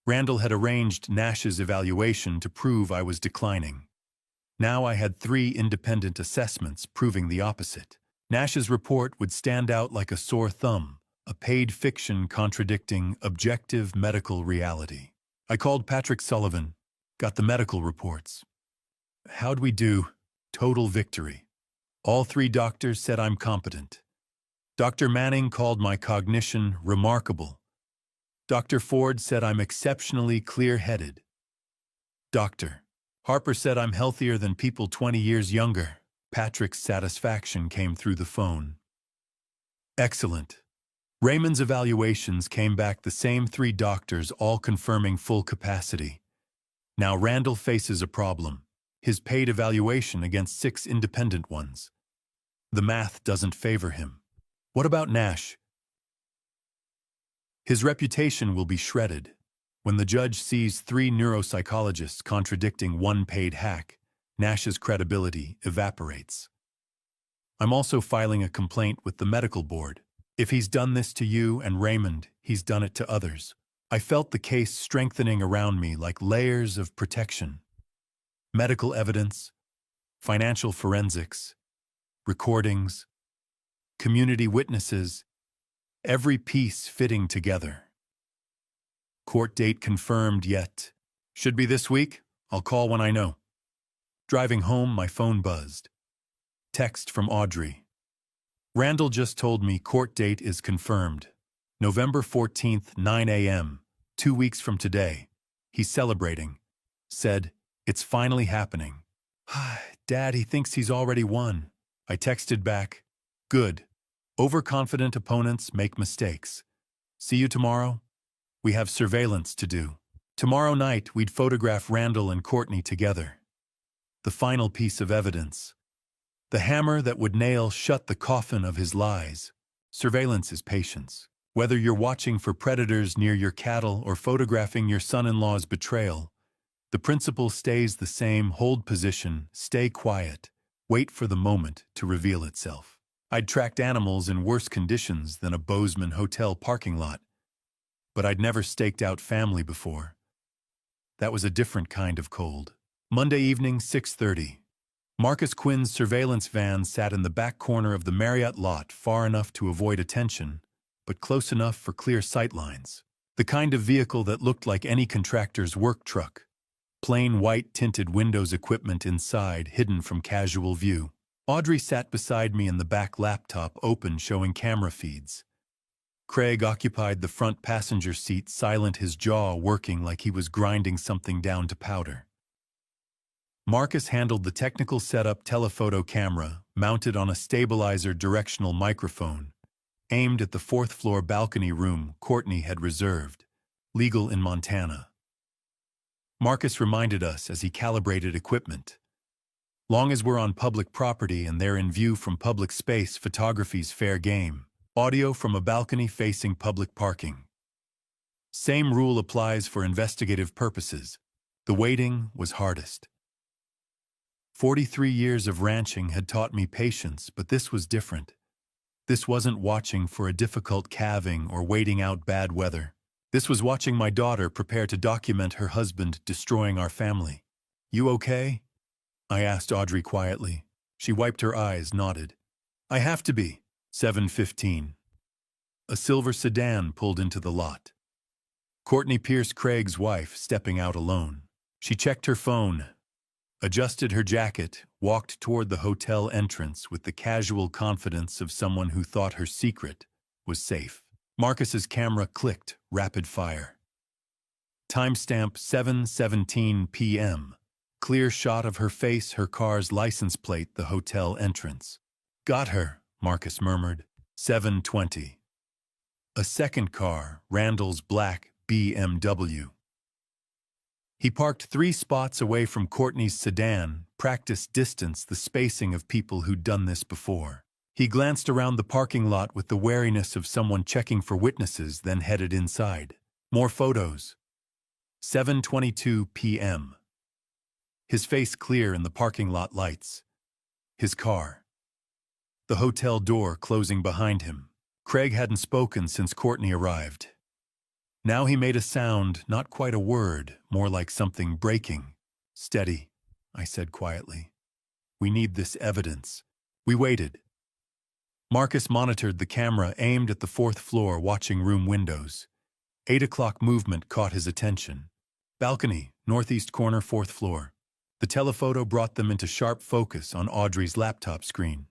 Speaker 1: Randall had arranged Nash's evaluation to prove I was declining. Now I had 3 independent assessments proving the opposite. Nash's report would stand out like a sore thumb, a paid fiction contradicting objective medical reality. I called Patrick Sullivan, got the medical reports. How'd we do? Total victory. All 3 doctors said I'm competent. Dr. Manning called my cognition remarkable. Dr. Ford said I'm exceptionally clear-headed. Dr. Harper said I'm healthier than people 20 years younger. Patrick's satisfaction came through the phone. Excellent. Raymond's evaluations came back the same: 3 doctors, all confirming full capacity. Now Randall faces a problem. His paid evaluation against 6 independent ones. The math doesn't favor him. What about Nash? His reputation will be shredded. When the judge sees 3 neuropsychologists contradicting 1 paid hack, Nash's credibility evaporates. I'm also filing a complaint with the medical board. If he's done this to you and Raymond, he's done it to others. I felt the case strengthening around me like layers of protection. Medical evidence, financial forensics, recordings, community witnesses, every piece fitting together. Court date confirmed yet. Should be this week. I'll call when I know. Driving home, my phone buzzed. Text from Audrey. Randall just told me court date is confirmed. November 14th, 9 a.m., 2 weeks from today. He's celebrating. Said, it's finally happening. Dad, he thinks he's already won. I texted back, good. Overconfident opponents make mistakes. See you tomorrow? We have surveillance to do. Tomorrow night, we'd photograph Randall and Courtney together. The final piece of evidence. The hammer that would nail shut the coffin of his lies. Surveillance is patience. Whether you're watching for predators near your cattle or photographing your son-in-law's betrayal, the principle stays the same: hold position, stay quiet, wait for the moment to reveal itself. I'd tracked animals in worse conditions than a Bozeman hotel parking lot, but I'd never staked out family before. That was a different kind of cold. Monday evening, 6:30. Marcus Quinn's surveillance van sat in the back corner of the Marriott lot, far enough to avoid attention, but close enough for clear sightlines. The kind of vehicle that looked like any contractor's work truck. Plain white tinted windows, equipment inside, hidden from casual view. Audrey sat beside me in the back, laptop open, showing camera feeds. Craig occupied the front passenger seat, silent, his jaw working like he was grinding something down to powder. Marcus handled the technical setup, telephoto camera, mounted on a stabilizer directional microphone, aimed at the fourth-floor balcony room Courtney had reserved, legal in Montana. Marcus reminded us as he calibrated equipment. Long as we're on public property and they're in view from public space, photography's fair game. Audio from a balcony facing public parking. Same rule applies for investigative purposes. The waiting was hardest. 43 years of ranching had taught me patience, but this was different. This wasn't watching for a difficult calving or waiting out bad weather. This was watching my daughter prepare to document her husband destroying our family. "You okay?" I asked Audrey quietly. She wiped her eyes, nodded. "I have to be." 7:15. A silver sedan pulled into the lot. Courtney Pierce, Craig's wife, stepping out alone. She checked her phone, adjusted her jacket, walked toward the hotel entrance with the casual confidence of someone who thought her secret was safe. Marcus's camera clicked, rapid fire. Timestamp 7:17 p.m. Clear shot of her face, her car's license plate, the hotel entrance. "Got her," Marcus murmured. 7:20. A second car, Randall's black BMW. He parked 3 spots away from Courtney's sedan, practiced distance, the spacing of people who'd done this before. He glanced around the parking lot with the wariness of someone checking for witnesses, then headed inside. More photos. 7:22 p.m. His face clear in the parking lot lights. His car. The hotel door closing behind him. Craig hadn't spoken since Courtney arrived. Now he made a sound, not quite a word, more like something breaking. "Steady," I said quietly. "We need this evidence." We waited. Marcus monitored the camera aimed at the 4th floor, watching room windows. 8 o'clock movement caught his attention. Balcony, northeast corner, 4th floor. The telephoto brought them into sharp focus on Audrey's laptop screen.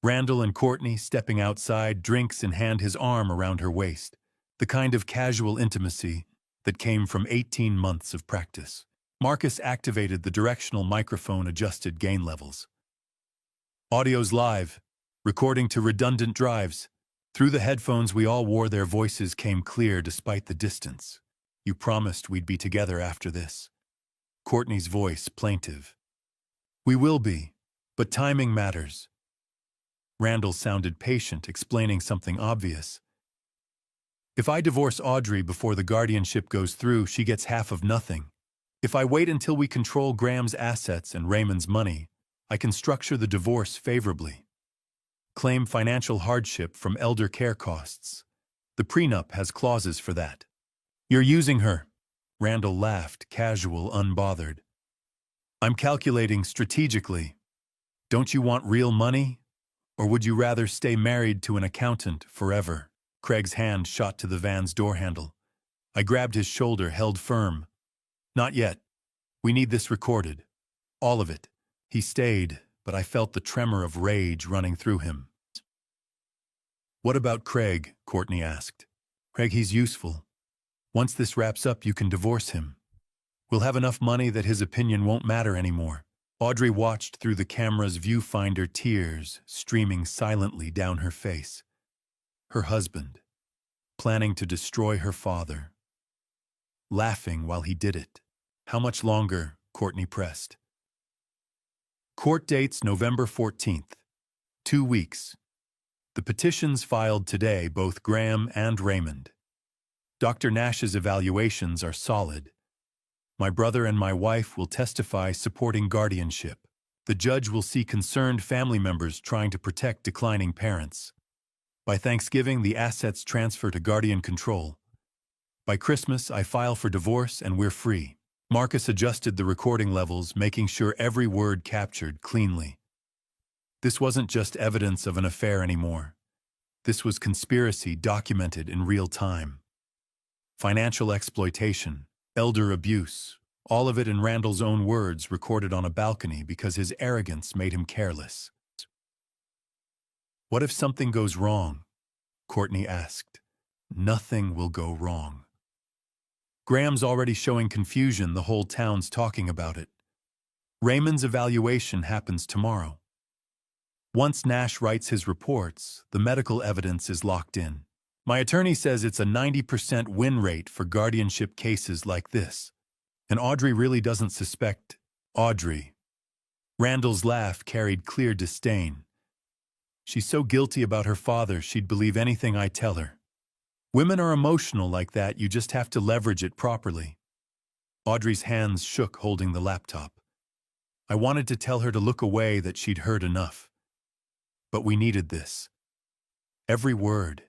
Speaker 1: Randall and Courtney stepping outside, drinks in hand, his arm around her waist. The kind of casual intimacy that came from 18 months of practice. Marcus activated the directional microphone, adjusted gain levels. "Audio's live, recording to redundant drives." Through the headphones we all wore, their voices came clear despite the distance. "You promised we'd be together after this." Courtney's voice plaintive. "We will be, but timing matters." Randall sounded patient, explaining something obvious. "If I divorce Audrey before the guardianship goes through, she gets half of nothing. If I wait until we control Graham's assets and Raymond's money, I can structure the divorce favorably. Claim financial hardship from elder care costs. The prenup has clauses for that." "You're using her." Randall laughed, casual, unbothered. "I'm calculating strategically. Don't you want real money? Or would you rather stay married to an accountant forever?" Craig's hand shot to the van's door handle. I grabbed his shoulder, held firm. "Not yet. We need this recorded. All of it." He stayed, but I felt the tremor of rage running through him. "What about Craig?" Courtney asked. "Craig, he's useful. Once this wraps up, you can divorce him. We'll have enough money that his opinion won't matter anymore." Audrey watched through the camera's viewfinder, tears streaming silently down her face. Her husband, planning to destroy her father. Laughing while he did it. "How much longer?" Courtney pressed. Court dates November 14th. 2 weeks. The petitions filed today, both Graham and Raymond. Dr. Nash's evaluations are solid. My brother and my wife will testify supporting guardianship. The judge will see concerned family members trying to protect declining parents. By Thanksgiving, the assets transfer to guardian control. By Christmas, I file for divorce and we're free. Marcus adjusted the recording levels, making sure every word captured cleanly. This wasn't just evidence of an affair anymore. This was conspiracy documented in real time. Financial exploitation, elder abuse, all of it in Randall's own words recorded on a balcony because his arrogance made him careless. What if something goes wrong? Courtney asked. Nothing will go wrong. Graham's already showing confusion, the whole town's talking about it. Raymond's evaluation happens tomorrow. Once Nash writes his reports, the medical evidence is locked in. My attorney says it's a 90% win rate for guardianship cases like this. And Audrey really doesn't suspect. Audrey. Randall's laugh carried clear disdain. She's so guilty about her father, she'd believe anything I tell her. Women are emotional like that, you just have to leverage it properly. Audrey's hands shook holding the laptop. I wanted to tell her to look away, that she'd heard enough. But we needed this. Every word,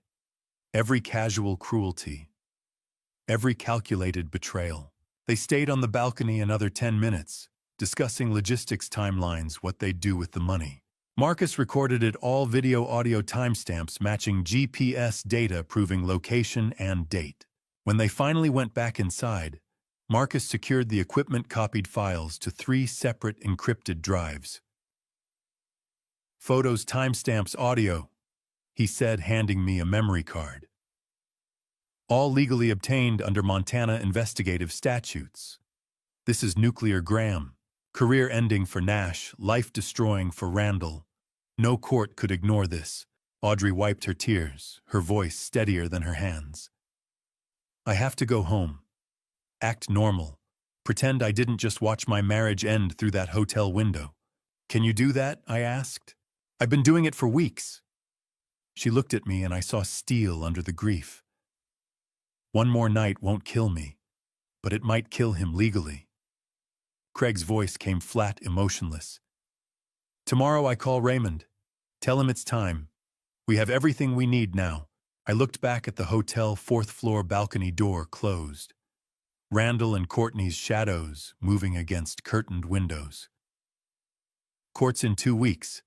Speaker 1: every casual cruelty, every calculated betrayal. They stayed on the balcony another 10 minutes, discussing logistics timelines, what they'd do with the money. Marcus recorded it all, video audio timestamps matching GPS data proving location and date. When they finally went back inside, Marcus secured the equipment, copied files to 3 separate encrypted drives. Photos, timestamps, audio, he said, handing me a memory card. All legally obtained under Montana investigative statutes. This is nuclear Graham. Career ending for Nash, life-destroying for Randall. No court could ignore this. Audrey wiped her tears, her voice steadier than her hands. I have to go home. Act normal. Pretend I didn't just watch my marriage end through that hotel window. Can you do that? I asked. I've been doing it for weeks. She looked at me and I saw steel under the grief. One more night won't kill me, but it might kill him legally. Craig's voice came flat, emotionless. Tomorrow I call Raymond. Tell him it's time. We have everything we need now. I looked back at the hotel 4th floor balcony, door closed. Randall and Courtney's shadows moving against curtained windows. Court's in 2 weeks.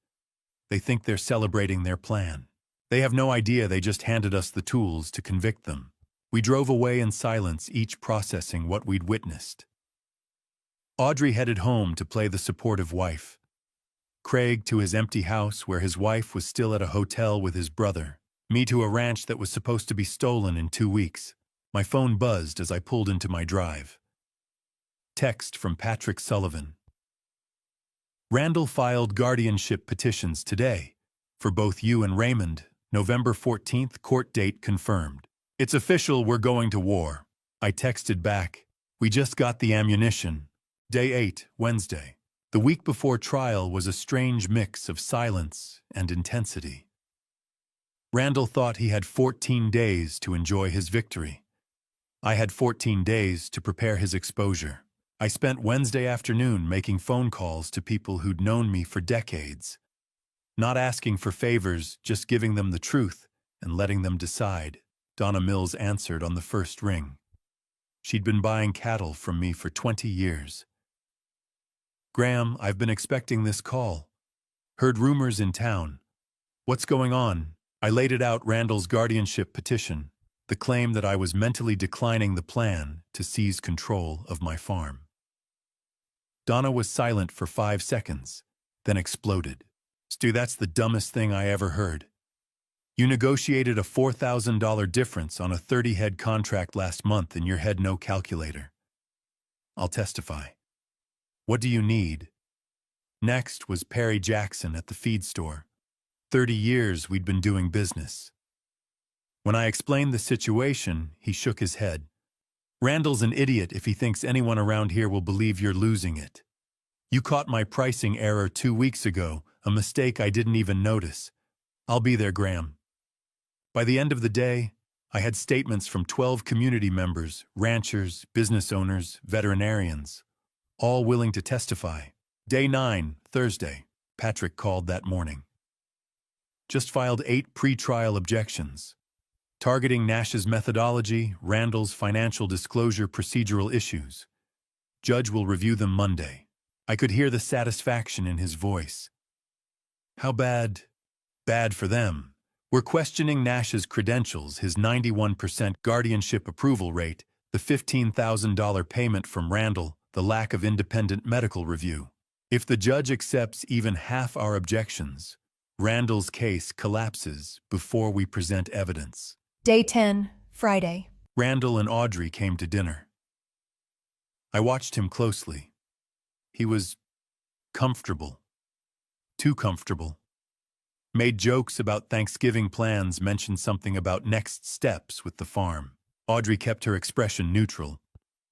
Speaker 1: They think they're celebrating their plan. They have no idea they just handed us the tools to convict them. We drove away in silence, each processing what we'd witnessed. Audrey headed home to play the supportive wife. Craig to his empty house where his wife was still at a hotel with his brother. Me to a ranch that was supposed to be stolen in 2 weeks. My phone buzzed as I pulled into my drive. Text from Patrick Sullivan. Randall filed guardianship petitions today. For both you and Raymond, November 14th, court date confirmed. It's official, we're going to war. I texted back. We just got the ammunition. Day 8, Wednesday. The week before trial was a strange mix of silence and intensity. Randall thought he had 14 days to enjoy his victory. I had 14 days to prepare his exposure. I spent Wednesday afternoon making phone calls to people who'd known me for decades. Not asking for favors, just giving them the truth and letting them decide. Donna Mills answered on the first ring. She'd been buying cattle from me for 20 years. Graham, I've been expecting this call. Heard rumors in town. What's going on? I laid it out, Randall's guardianship petition, the claim that I was mentally declining the plan to seize control of my farm. Donna was silent for 5 seconds, then exploded. Stu, that's the dumbest thing I ever heard. You negotiated a $4,000 difference on a 30-head contract last month and your head no calculator. I'll testify. What do you need? Next was Perry Jackson at the feed store. 30 years we'd been doing business. When I explained the situation, he shook his head. Randall's an idiot if he thinks anyone around here will believe you're losing it. You caught my pricing error 2 weeks ago, a mistake I didn't even notice. I'll be there, Graham. By the end of the day, I had statements from 12 community members, ranchers, business owners, veterinarians, all willing to testify. Day 9, Thursday. Patrick called that morning. Just filed 8 pre-trial objections. Targeting Nash's methodology, Randall's financial disclosure procedural issues. Judge will review them Monday. I could hear the satisfaction in his voice. How bad? Bad for them. We're questioning Nash's credentials, his 91% guardianship approval rate, the $15,000 payment from Randall, the lack of independent medical review. If the judge accepts even half our objections, Randall's case collapses before we present evidence.
Speaker 2: Day 10, Friday.
Speaker 1: Randall and Audrey came to dinner. I watched him closely. He was comfortable. Too comfortable. Made jokes about Thanksgiving plans, mentioned something about next steps with the farm. Audrey kept her expression neutral,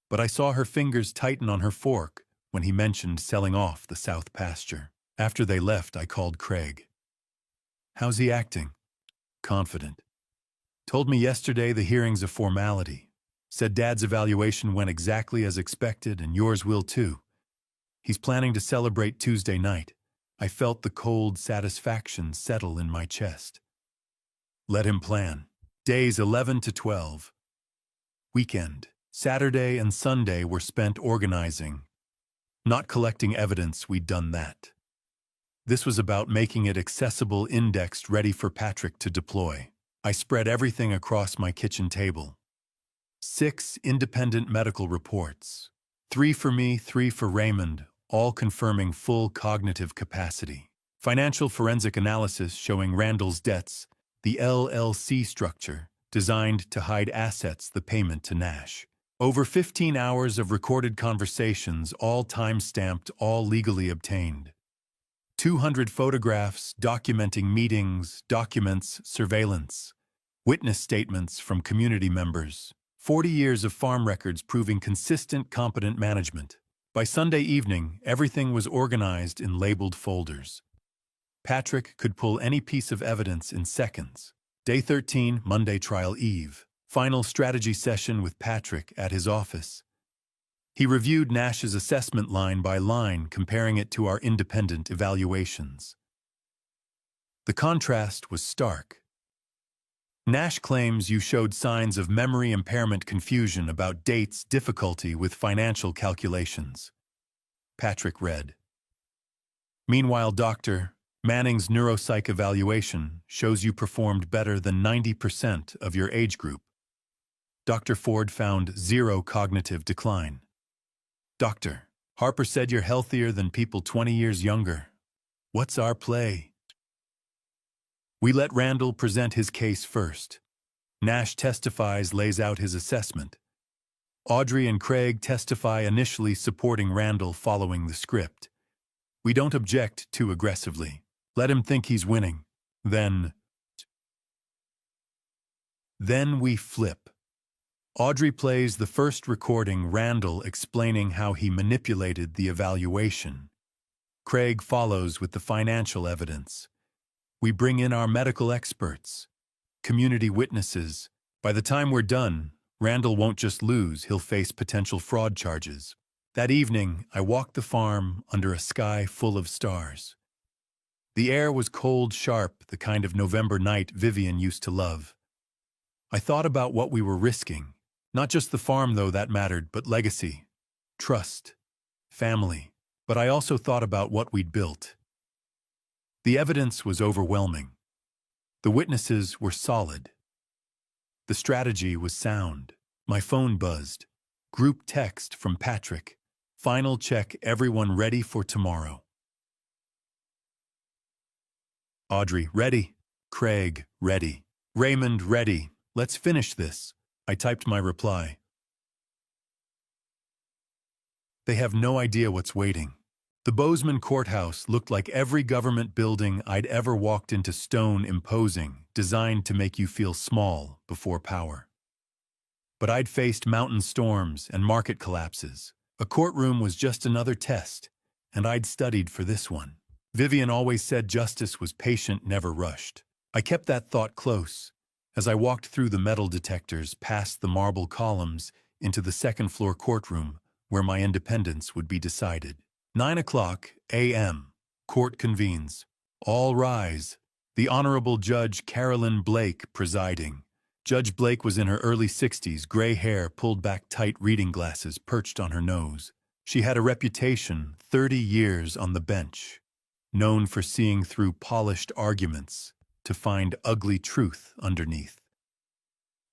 Speaker 1: but I saw her fingers tighten on her fork when he mentioned selling off the south pasture. After they left, I called Craig. How's he acting? Confident. Told me yesterday the hearing's a formality. Said Dad's evaluation went exactly as expected and yours will too. He's planning to celebrate Tuesday night. I felt the cold satisfaction settle in my chest. Let him plan. Days 11 to 12. Weekend. Saturday and Sunday were spent organizing. Not collecting evidence, we'd done that. This was about making it accessible, indexed, ready for Patrick to deploy. I spread everything across my kitchen table. 6 independent medical reports. 3 for me, 3 for Raymond, all confirming full cognitive capacity. Financial forensic analysis showing Randall's debts, the LLC structure, designed to hide assets, the payment to Nash. Over 15 hours of recorded conversations, all time-stamped, all legally obtained. 200 photographs documenting meetings, documents, surveillance. Witness statements from community members. 40 years of farm records proving consistent, competent management. By Sunday evening, everything was organized in labeled folders. Patrick could pull any piece of evidence in seconds. Day 13, Monday trial eve. Final strategy session with Patrick at his office. He reviewed Nash's assessment line by line, comparing it to our independent evaluations. The contrast was stark. Nash claims you showed signs of memory impairment, confusion about dates, difficulty with financial calculations. Patrick read. Meanwhile, Dr. Manning's neuropsych evaluation shows you performed better than 90% of your age group. Dr. Ford found 0 cognitive decline. Doctor, Harper said you're healthier than people 20 years younger. What's our play? We let Randall present his case first. Nash testifies, lays out his assessment. Audrey and Craig testify, initially supporting Randall, following the script. We don't object too aggressively. Let him think he's winning. Then we flip. Audrey plays the first recording, Randall explaining how he manipulated the evaluation. Craig follows with the financial evidence. We bring in our medical experts, community witnesses. By the time we're done, Randall won't just lose, he'll face potential fraud charges. That evening, I walked the farm under a sky full of stars. The air was cold, sharp, the kind of November night Vivian used to love. I thought about what we were risking. Not just the farm, though, that mattered, but legacy, trust, family. But I also thought about what we'd built. The evidence was overwhelming. The witnesses were solid. The strategy was sound. My phone buzzed. Group text from Patrick. Final check, everyone ready for tomorrow. Audrey, ready. Craig, ready. Raymond, ready. Let's finish this. I typed my reply. They have no idea what's waiting. The Bozeman courthouse looked like every government building I'd ever walked into, stone, imposing, designed to make you feel small before power. But I'd faced mountain storms and market collapses. A courtroom was just another test, and I'd studied for this one. Vivian always said justice was patient, never rushed. I kept that thought close as I walked through the metal detectors, past the marble columns, into the second-floor courtroom where my independence would be decided. 9 a.m. Court convenes. All rise. The Honorable Judge Carolyn Blake presiding. Judge Blake was in her early 60s, gray hair pulled back tight, reading glasses perched on her nose. She had a reputation, 30 years on the bench, known for seeing through polished arguments to find ugly truth underneath.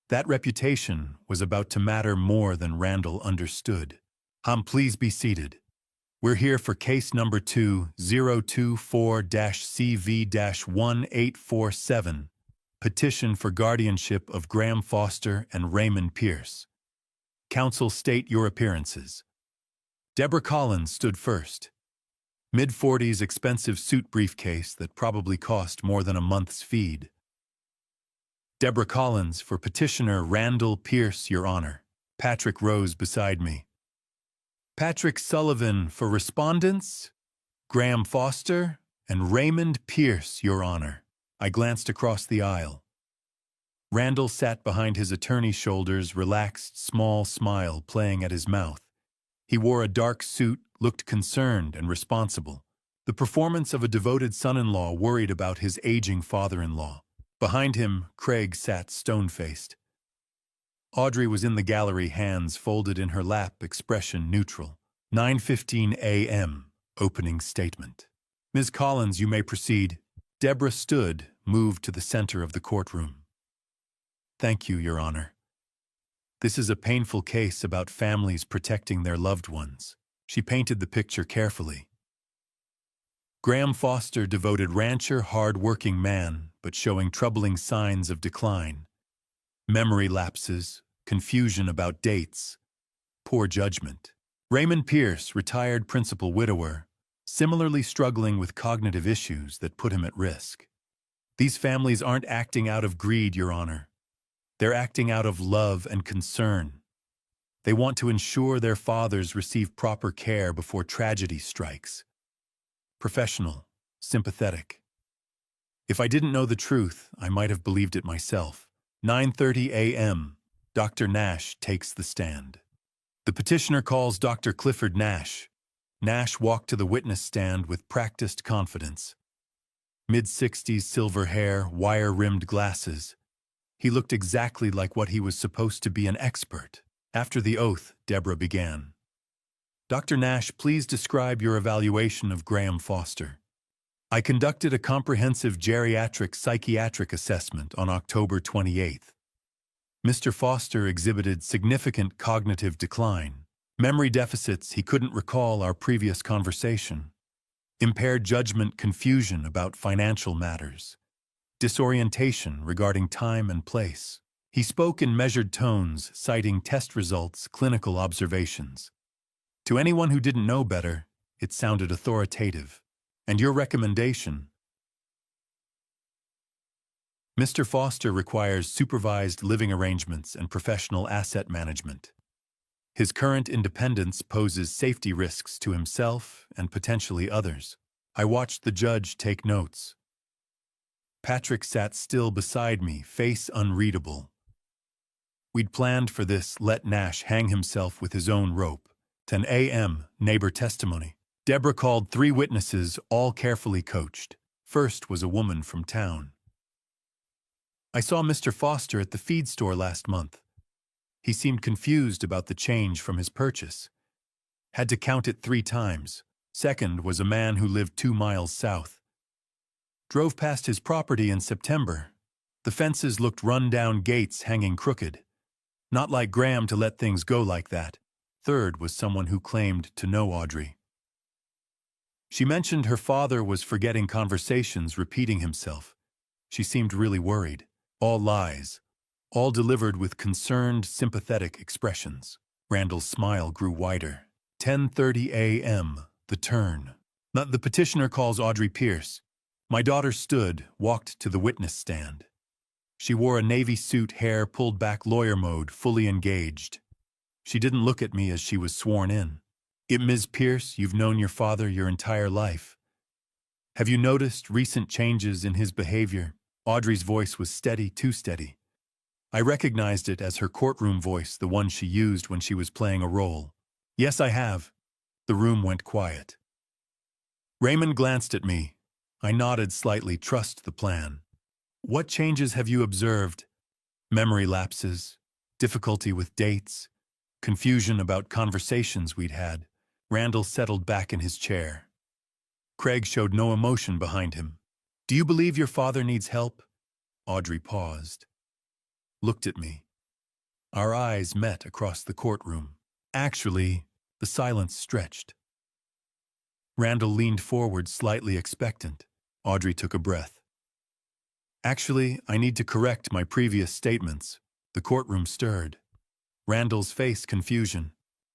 Speaker 1: That reputation was about to matter more than Randall understood. Please be seated. We're here for case number 2024-CV-1847, petition for guardianship of Graham Foster and Raymond Pierce. Counsel, state your appearances. Deborah Collins stood first. Mid-40s, expensive suit briefcase that probably cost more than a month's feed. Deborah Collins for petitioner Randall Pierce, Your Honor. Patrick rose beside me. Patrick Sullivan for respondents, Graham Foster and Raymond Pierce, Your Honor. I glanced across the aisle. Randall sat behind his attorney's shoulders, relaxed, small smile playing at his mouth. He wore a dark suit, looked concerned and responsible. The performance of a devoted son-in-law worried about his aging father-in-law. Behind him, Craig sat stone-faced. Audrey was in the gallery, hands folded in her lap, expression neutral. 9:15 a.m. Opening statement. Ms. Collins, you may proceed. Deborah stood, moved to the center of the courtroom. Thank you, Your Honor. This is a painful case about families protecting their loved ones. She painted the picture carefully. Graham Foster, devoted rancher, hard-working man, but showing troubling signs of decline. Memory lapses, confusion about dates, poor judgment. Raymond Pierce, retired principal widower, similarly struggling with cognitive issues that put him at risk. These families aren't acting out of greed, Your Honor. They're acting out of love and concern. They want to ensure their fathers receive proper care before tragedy strikes. Professional, sympathetic. If I didn't know the truth, I might have believed it myself. 9:30 a.m. Dr. Nash takes the stand. The petitioner calls Dr. Clifford Nash. Nash walked to the witness stand with practiced confidence. Mid-60s, silver hair, wire-rimmed glasses. He looked exactly like what he was supposed to be, an expert. After the oath, Deborah began. Dr. Nash, please describe your evaluation of Graham Foster. I conducted a comprehensive geriatric psychiatric assessment on October 28th. Mr. Foster exhibited significant cognitive decline. Memory deficits, he couldn't recall our previous conversation. Impaired judgment, confusion about financial matters. Disorientation regarding time and place. He spoke in measured tones, citing test results, clinical observations. To anyone who didn't know better, it sounded authoritative. And your recommendation? Mr. Foster requires supervised living arrangements and professional asset management. His current independence poses safety risks to himself and potentially others. I watched the judge take notes. Patrick sat still beside me, face unreadable. We'd planned for this, let Nash hang himself with his own rope. 10 a.m., neighbor testimony. Deborah called 3 witnesses, all carefully coached. First was a woman from town. I saw Mr. Foster at the feed store last month. He seemed confused about the change from his purchase. Had to count it 3 times. Second was a man who lived 2 miles south. Drove past his property in September. The fences looked run down, gates hanging crooked. Not like Graham to let things go like that. Third was someone who claimed to know Audrey. She mentioned her father was forgetting conversations, repeating himself. She seemed really worried. All lies. All delivered with concerned, sympathetic expressions. Randall's smile grew wider. 10:30 a.m. The turn. The petitioner calls Audrey Pierce. My daughter stood, walked to the witness stand. She wore a navy suit, hair pulled back, lawyer mode, fully engaged. She didn't look at me as she was sworn in. Ms. Pierce, you've known your father your entire life. Have you noticed recent changes in his behavior? Audrey's voice was steady, too steady. I recognized it as her courtroom voice, the one she used when she was playing a role. Yes, I have. The room went quiet. Raymond glanced at me. I nodded slightly, trust the plan. What changes have you observed? Memory lapses, difficulty with dates, confusion about conversations we'd had. Randall settled back in his chair. Craig showed no emotion behind him. Do you believe your father needs help? Audrey paused, looked at me. Our eyes met across the courtroom. Actually, the silence stretched. Randall leaned forward, slightly expectant. Audrey took a breath. Actually, I need to correct my previous statements. The courtroom stirred. Randall's face confusion.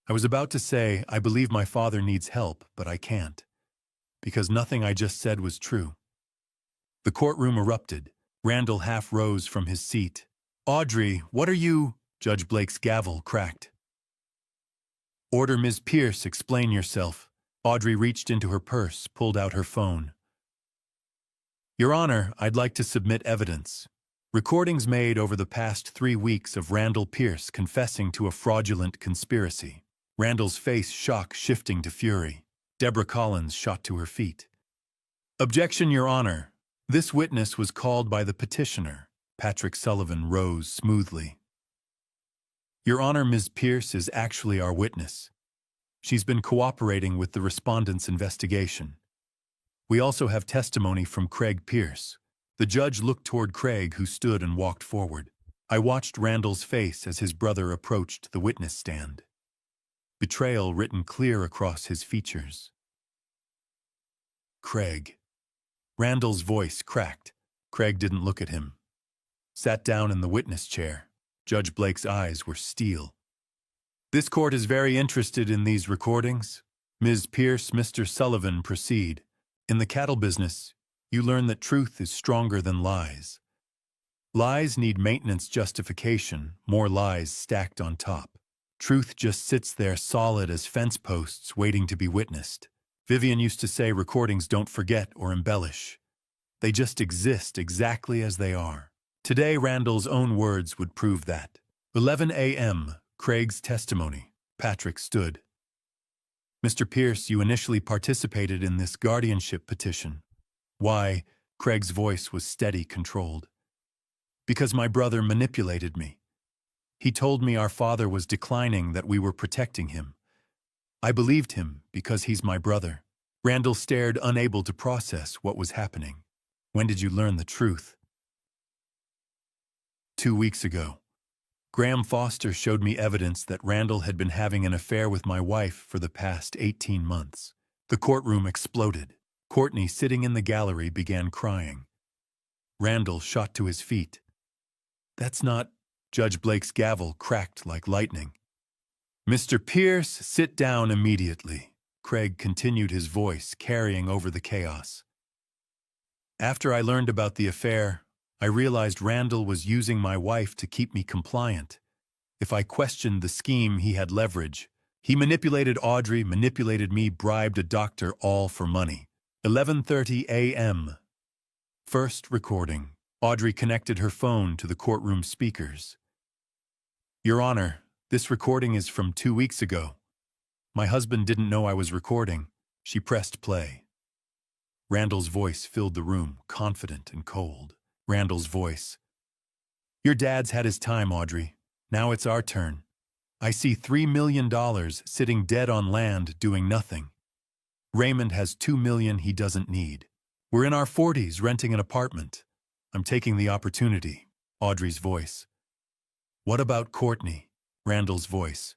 Speaker 1: I was about to say, I believe my father needs help, but I can't. Because nothing I just said was true. The courtroom erupted. Randall half rose from his seat. Audrey, what are you? Judge Blake's gavel cracked. Order Ms. Pierce, explain yourself. Audrey reached into her purse, pulled out her phone. Your Honor, I'd like to submit evidence. Recordings made over the past 3 weeks of Randall Pierce confessing to a fraudulent conspiracy. Randall's face shock shifting to fury. Deborah Collins shot to her feet. Objection, Your Honor. This witness was called by the petitioner. Patrick Sullivan rose smoothly. Your Honor, Ms. Pierce is actually our witness. She's been cooperating with the respondent's investigation. We also have testimony from Craig Pierce. The judge looked toward Craig, who stood and walked forward. I watched Randall's face as his brother approached the witness stand. Betrayal written clear across his features. Craig. Randall's voice cracked. Craig didn't look at him. Sat down in the witness chair. Judge Blake's eyes were steel. This court is very interested in these recordings. Ms. Pierce, Mr. Sullivan, proceed. In the cattle business, you learn that truth is stronger than lies. Lies need maintenance justification, more lies stacked on top. Truth just sits there solid as fence posts waiting to be witnessed. Vivian used to say recordings don't forget or embellish. They just exist exactly as they are. Today, Randall's own words would prove that. 11 a.m., Craig's testimony. Patrick stood. Mr. Pierce, you initially participated in this guardianship petition. Why? Craig's voice was steady, controlled. Because my brother manipulated me. He told me our father was declining, that we were protecting him. I believed him because he's my brother. Randall stared, unable to process what was happening. When did you learn the truth? 2 weeks ago. Graham Foster showed me evidence that Randall had been having an affair with my wife for the past 18 months. The courtroom exploded. Courtney, sitting in the gallery, began crying. Randall shot to his feet. That's not... Judge Blake's gavel cracked like lightning. Mr. Pierce, sit down immediately. Craig continued, his voice carrying over the chaos. After I learned about the affair, I realized Randall was using my wife to keep me compliant. If I questioned the scheme, he had leverage. He manipulated Audrey, manipulated me, bribed a doctor, all for money. 11:30 a.m. First recording. Audrey connected her phone to the courtroom speakers. Your Honor, this recording is from 2 weeks ago. My husband didn't know I was recording. She pressed play. Randall's voice filled the room, confident and cold. Randall's voice. Your dad's had his time, Audrey. Now it's our turn. I see $3 million sitting dead on land doing nothing. Raymond has $2 million he doesn't need. We're in our 40s renting an apartment. I'm taking the opportunity. Audrey's voice. What about Courtney? Randall's voice.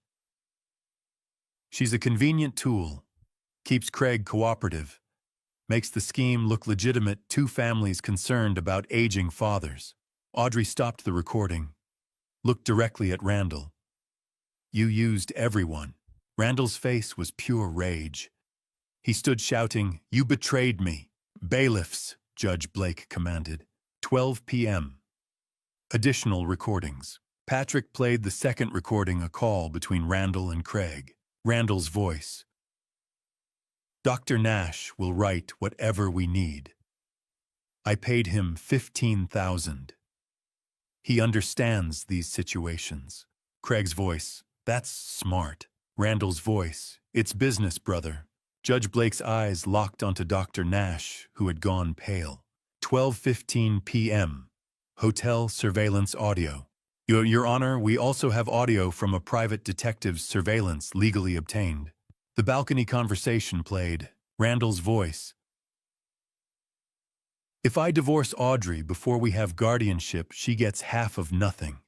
Speaker 1: She's a convenient tool. Keeps Craig cooperative. Makes the scheme look legitimate, 2 families concerned about aging fathers. Audrey stopped the recording. Looked directly at Randall. You used everyone. Randall's face was pure rage. He stood shouting, You betrayed me. Bailiffs, Judge Blake commanded. 12 p.m. Additional recordings. Patrick played the second recording, a call between Randall and Craig. Randall's voice. Dr. Nash will write whatever we need. I paid him $15,000. He understands these situations. Craig's voice. That's smart. Randall's voice. It's business, brother. Judge Blake's eyes locked onto Dr. Nash, who had gone pale. 12:15 p.m. Hotel surveillance audio. Your Honor, we also have audio from a private detective's surveillance legally obtained. The balcony conversation played. Randall's voice. If I divorce Audrey before we have guardianship, she gets half of nothing.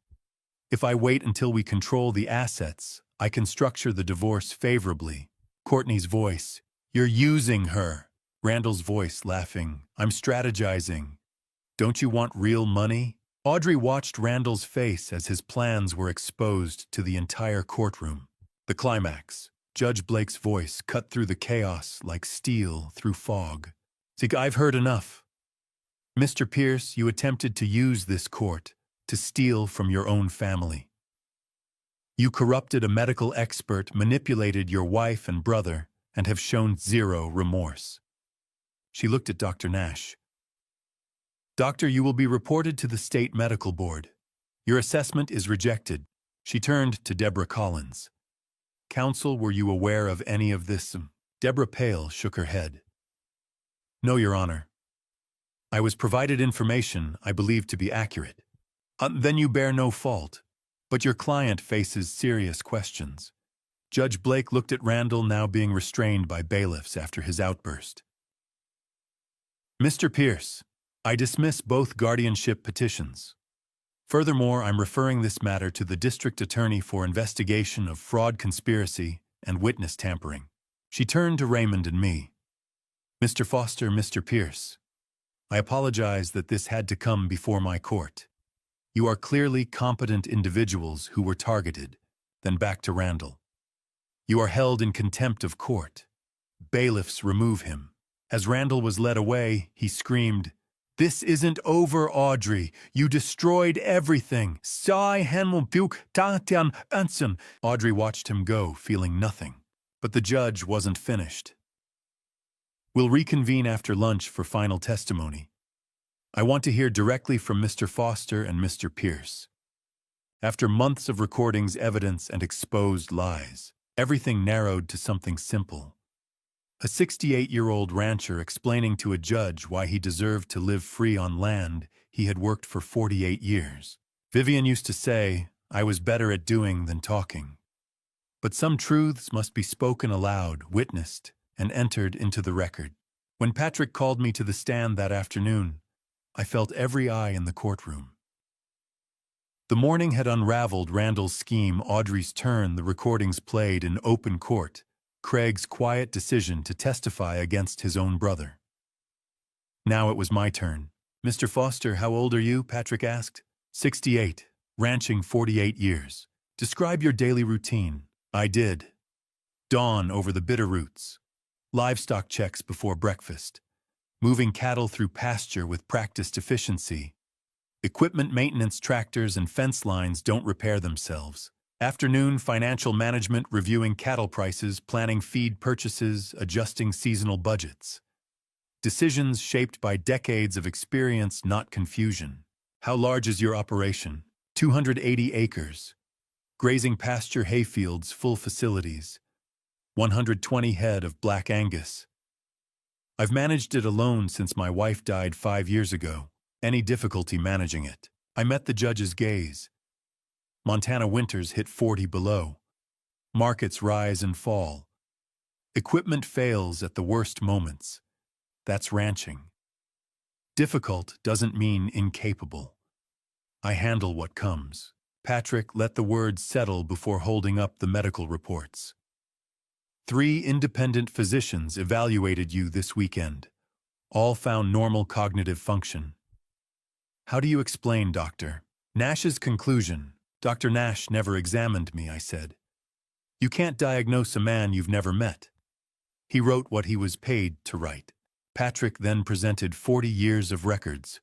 Speaker 1: If I wait until we control the assets, I can structure the divorce favorably. Courtney's voice. You're using her. Randall's voice, laughing. I'm strategizing. Don't you want real money? Audrey watched Randall's face as his plans were exposed to the entire courtroom. The climax. Judge Blake's voice cut through the chaos like steel through fog. I've heard enough. Mr. Pierce, you attempted to use this court to steal from your own family. You corrupted a medical expert, manipulated your wife and brother, and have shown zero remorse. She looked at Dr. Nash. Doctor, you will be reported to the State Medical Board. Your assessment is rejected. She turned to Deborah Collins. Counsel, were you aware of any of this? Deborah Pale shook her head. No, Your Honor. I was provided information I believe to be accurate. Then you bear no fault. But your client faces serious questions. Judge Blake looked at Randall, now being restrained by bailiffs after his outburst. Mr. Pierce, I dismiss both guardianship petitions. Furthermore, I'm referring this matter to the district attorney for investigation of fraud, conspiracy, and witness tampering. She turned to Raymond and me. Mr. Foster, Mr. Pierce, I apologize that this had to come before my court. You are clearly competent individuals who were targeted. Then back to Randall. You are held in contempt of court. Bailiffs remove him. As Randall was led away, he screamed, This isn't over, Audrey. You destroyed everything. Audrey watched him go, feeling nothing. But the judge wasn't finished. We'll reconvene after lunch for final testimony. I want to hear directly from Mr. Foster and Mr. Pierce. After months of recordings, evidence, and exposed lies, everything narrowed to something simple. A 68-year-old rancher explaining to a judge why he deserved to live free on land he had worked for 48 years. Vivian used to say, I was better at doing than talking. But some truths must be spoken aloud, witnessed, and entered into the record. When Patrick called me to the stand that afternoon, I felt every eye in the courtroom. The morning had unraveled Randall's scheme, Audrey's turn, the recordings played in open court, Craig's quiet decision to testify against his own brother. Now it was my turn. Mr. Foster, how old are you? Patrick asked. 68, ranching 48 years. Describe your daily routine. I did. Dawn over the bitter roots. Livestock checks before breakfast. Moving cattle through pasture with practiced efficiency. Equipment maintenance, tractors and fence lines don't repair themselves. Afternoon, financial management, reviewing cattle prices, planning feed purchases, adjusting seasonal budgets. Decisions shaped by decades of experience, not confusion. How large is your operation? 280 acres. Grazing pasture, hayfields, full facilities. 120 head of Black Angus. I've managed it alone since my wife died 5 years ago. Any difficulty managing it? I met the judge's gaze. Montana winters hit 40 below. Markets rise and fall. Equipment fails at the worst moments. That's ranching. Difficult doesn't mean incapable. I handle what comes. Patrick let the words settle before holding up the medical reports. 3 independent physicians evaluated you this weekend. All found normal cognitive function. How do you explain, Doctor? Nash's conclusion. Dr. Nash never examined me, I said. You can't diagnose a man you've never met. He wrote what he was paid to write. Patrick then presented 40 years of records.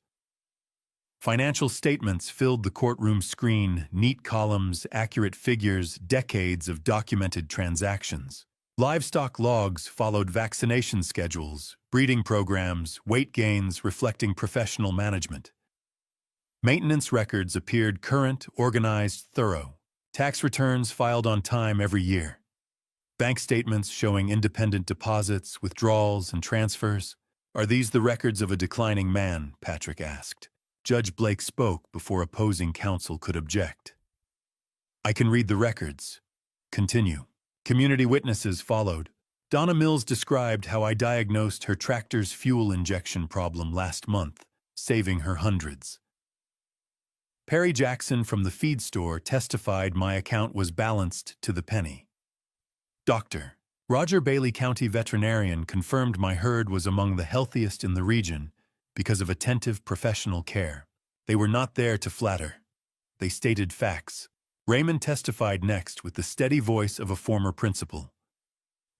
Speaker 1: Financial statements filled the courtroom screen, neat columns, accurate figures, decades of documented transactions. Livestock logs followed vaccination schedules, breeding programs, weight gains reflecting professional management. Maintenance records appeared current, organized, thorough. Tax returns filed on time every year. Bank statements showing independent deposits, withdrawals, and transfers. Are these the records of a declining man? Patrick asked. Judge Blake spoke before opposing counsel could object. I can read the records. Continue. Community witnesses followed. Donna Mills described how I diagnosed her tractor's fuel injection problem last month, saving her hundreds. Perry Jackson from the feed store testified my account was balanced to the penny. Dr. Roger Bailey, County Veterinarian, confirmed my herd was among the healthiest in the region because of attentive professional care. They were not there to flatter. They stated facts. Raymond testified next with the steady voice of a former principal.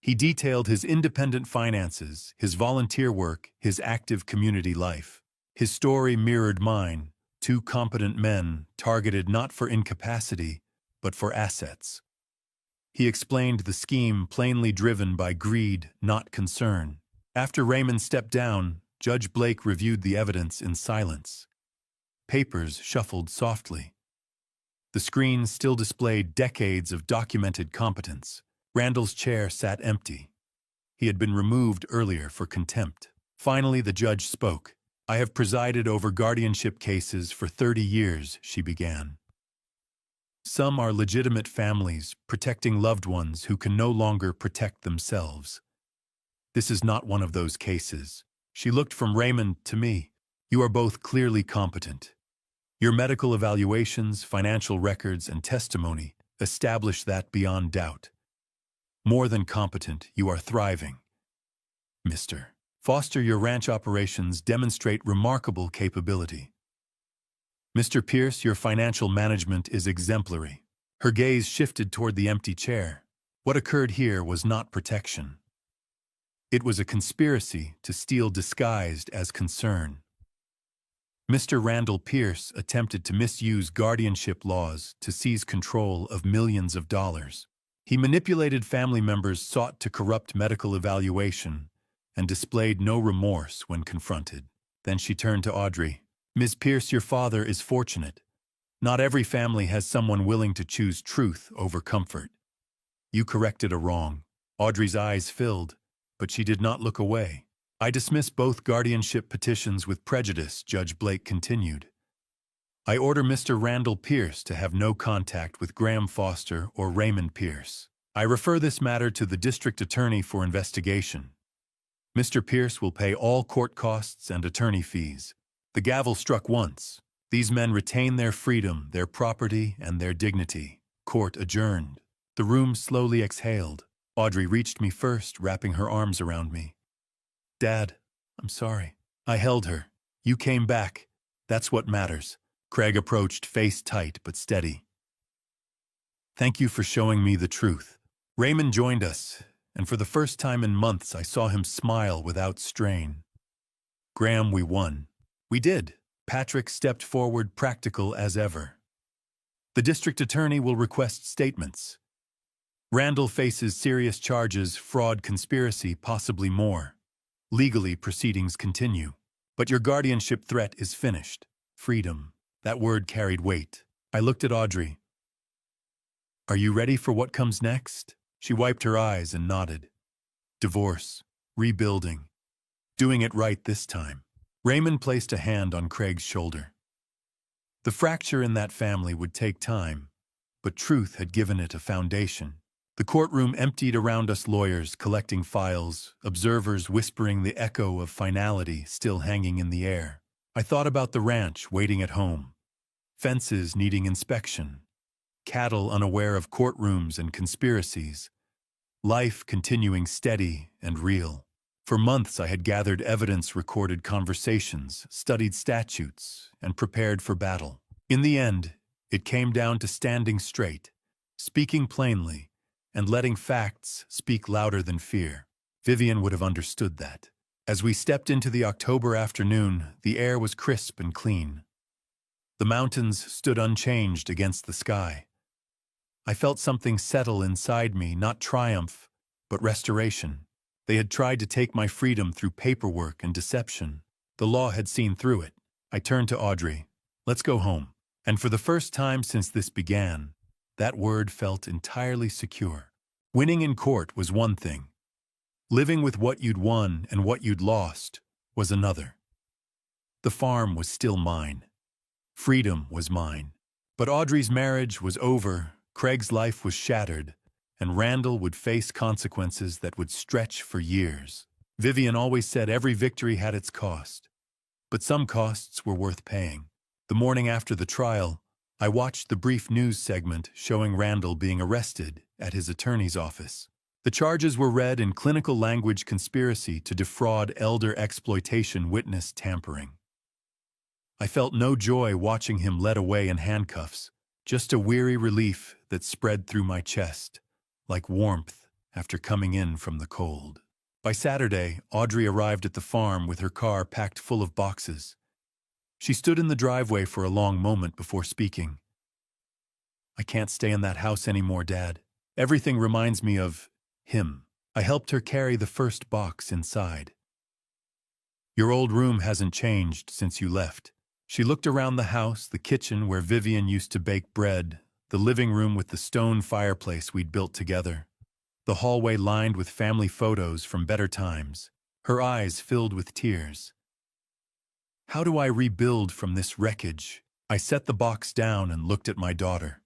Speaker 1: He detailed his independent finances, his volunteer work, his active community life. His story mirrored mine, two competent men targeted not for incapacity, but for assets. He explained the scheme plainly driven by greed, not concern. After Raymond stepped down, Judge Blake reviewed the evidence in silence. Papers shuffled softly. The screen still displayed decades of documented competence. Randall's chair sat empty. He had been removed earlier for contempt. Finally, the judge spoke. I have presided over guardianship cases for 30 years, she began. Some are legitimate families protecting loved ones who can no longer protect themselves. This is not one of those cases. She looked from Raymond to me. You are both clearly competent. Your medical evaluations, financial records, and testimony establish that beyond doubt. More than competent, you are thriving. Mr. Foster, your ranch operations demonstrate remarkable capability. Mr. Pierce, your financial management is exemplary. Her gaze shifted toward the empty chair. What occurred here was not protection. It was a conspiracy to steal disguised as concern. Mr. Randall Pierce attempted to misuse guardianship laws to seize control of millions of dollars. He manipulated family members, sought to corrupt medical evaluation, and displayed no remorse when confronted. Then she turned to Audrey. Ms. Pierce, your father is fortunate. Not every family has someone willing to choose truth over comfort. You corrected a wrong. Audrey's eyes filled, but she did not look away. I dismiss both guardianship petitions with prejudice, Judge Blake continued. I order Mr. Randall Pierce to have no contact with Graham Foster or Raymond Pierce. I refer this matter to the district attorney for investigation. Mr. Pierce will pay all court costs and attorney fees. The gavel struck once. These men retain their freedom, their property, and their dignity. Court adjourned. The room slowly exhaled. Audrey reached me first, wrapping her arms around me. Dad, I'm sorry. I held her. You came back. That's what matters. Craig approached, face tight but steady. Thank you for showing me the truth. Raymond joined us, and for the first time in months I saw him smile without strain. Graham, we won. We did. Patrick stepped forward, practical as ever. The district attorney will request statements. Randall faces serious charges, fraud, conspiracy, possibly more. Legally, proceedings continue. But your guardianship threat is finished. Freedom. That word carried weight. I looked at Audrey. Are you ready for what comes next? She wiped her eyes and nodded. Divorce. Rebuilding. Doing it right this time. Raymond placed a hand on Craig's shoulder. The fracture in that family would take time, but truth had given it a foundation. The courtroom emptied around us, lawyers collecting files, observers whispering, the echo of finality still hanging in the air. I thought about the ranch waiting at home. Fences needing inspection. Cattle unaware of courtrooms and conspiracies. Life continuing steady and real. For months I had gathered evidence, recorded conversations, studied statutes, and prepared for battle. In the end, it came down to standing straight, speaking plainly, and letting facts speak louder than fear. Vivian would have understood that. As we stepped into the October afternoon, the air was crisp and clean. The mountains stood unchanged against the sky. I felt something settle inside me, not triumph, but restoration. They had tried to take my freedom through paperwork and deception. The law had seen through it. I turned to Audrey. Let's go home. And for the first time since this began, that word felt entirely secure. Winning in court was one thing. Living with what you'd won and what you'd lost was another. The farm was still mine. Freedom was mine. But Audrey's marriage was over, Craig's life was shattered, and Randall would face consequences that would stretch for years. Vivian always said every victory had its cost. But some costs were worth paying. The morning after the trial, I watched the brief news segment showing Randall being arrested at his attorney's office. The charges were read in clinical language: conspiracy to defraud, elder exploitation, witness tampering. I felt no joy watching him led away in handcuffs, just a weary relief that spread through my chest, like warmth after coming in from the cold. By Saturday, Audrey arrived at the farm with her car packed full of boxes. She stood in the driveway for a long moment before speaking. "I can't stay in that house anymore, Dad. Everything reminds me of him." I helped her carry the first box inside. "Your old room hasn't changed since you left." She looked around the house, the kitchen where Vivian used to bake bread, the living room with the stone fireplace we'd built together, the hallway lined with family photos from better times. Her eyes filled with tears. "How do I rebuild from this wreckage?" I set the box down and looked at my daughter.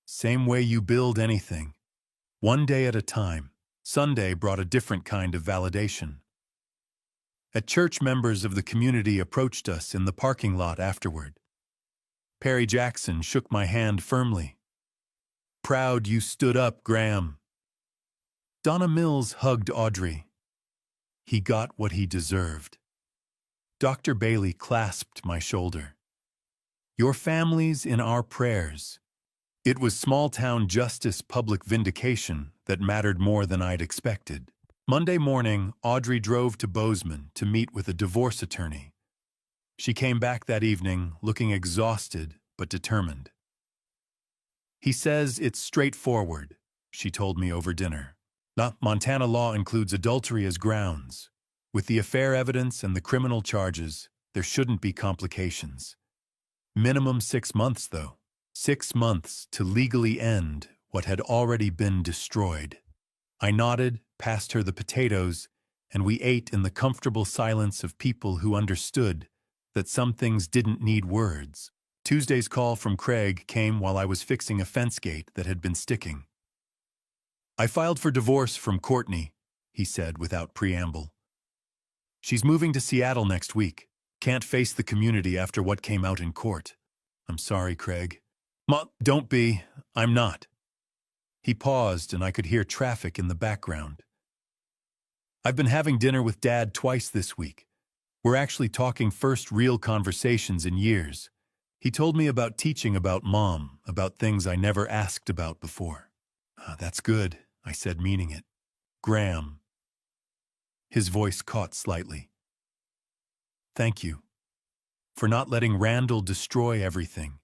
Speaker 1: "Same way you build anything. One day at a time." Sunday brought a different kind of validation. At church, members of the community approached us in the parking lot afterward. Perry Jackson shook my hand firmly. "Proud you stood up, Graham." Donna Mills hugged Audrey. "He got what he deserved." Dr. Bailey clasped my shoulder. "Your family's in our prayers." It was small-town justice, public vindication that mattered more than I'd expected. Monday morning, Audrey drove to Bozeman to meet with a divorce attorney. She came back that evening looking exhausted but determined. "He says it's straightforward," she told me over dinner. Montana law includes adultery as grounds. With the affair evidence and the criminal charges, there shouldn't be complications. Minimum 6 months, though. 6 months to legally end what had already been destroyed. I nodded, passed her the potatoes, and we ate in the comfortable silence of people who understood that some things didn't need words. Tuesday's call from Craig came while I was fixing a fence gate that had been sticking. "I filed for divorce from Courtney," he said without preamble. "She's moving to Seattle next week. Can't face the community after what came out in court." "I'm sorry, Craig." Don't be. I'm not." He paused and I could hear traffic in the background. "I've been having dinner with Dad twice this week. We're actually talking first real conversations in years. He told me about teaching about Mom, about things I never asked about before." That's good," I said, meaning it. "Graham." His voice caught slightly. "Thank you. For not letting Randall destroy everything.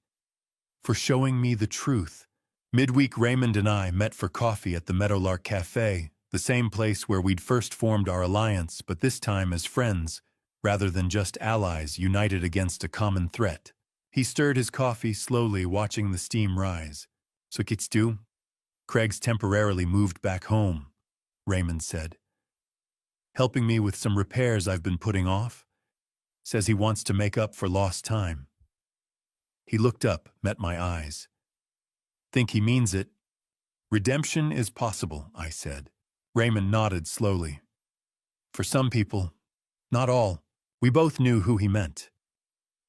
Speaker 1: For showing me the truth." Midweek, Raymond and I met for coffee at the Meadowlark Cafe, the same place where we'd first formed our alliance, but this time as friends, rather than just allies united against a common threat. He stirred his coffee slowly, watching the steam rise. "So kids do?" "Craig's temporarily moved back home," Raymond said. "Helping me with some repairs I've been putting off. Says he wants to make up for lost time." He looked up, met my eyes. "Think he means it?" "Redemption is possible," I said. Raymond nodded slowly. "For some people, not all." We both knew who he meant.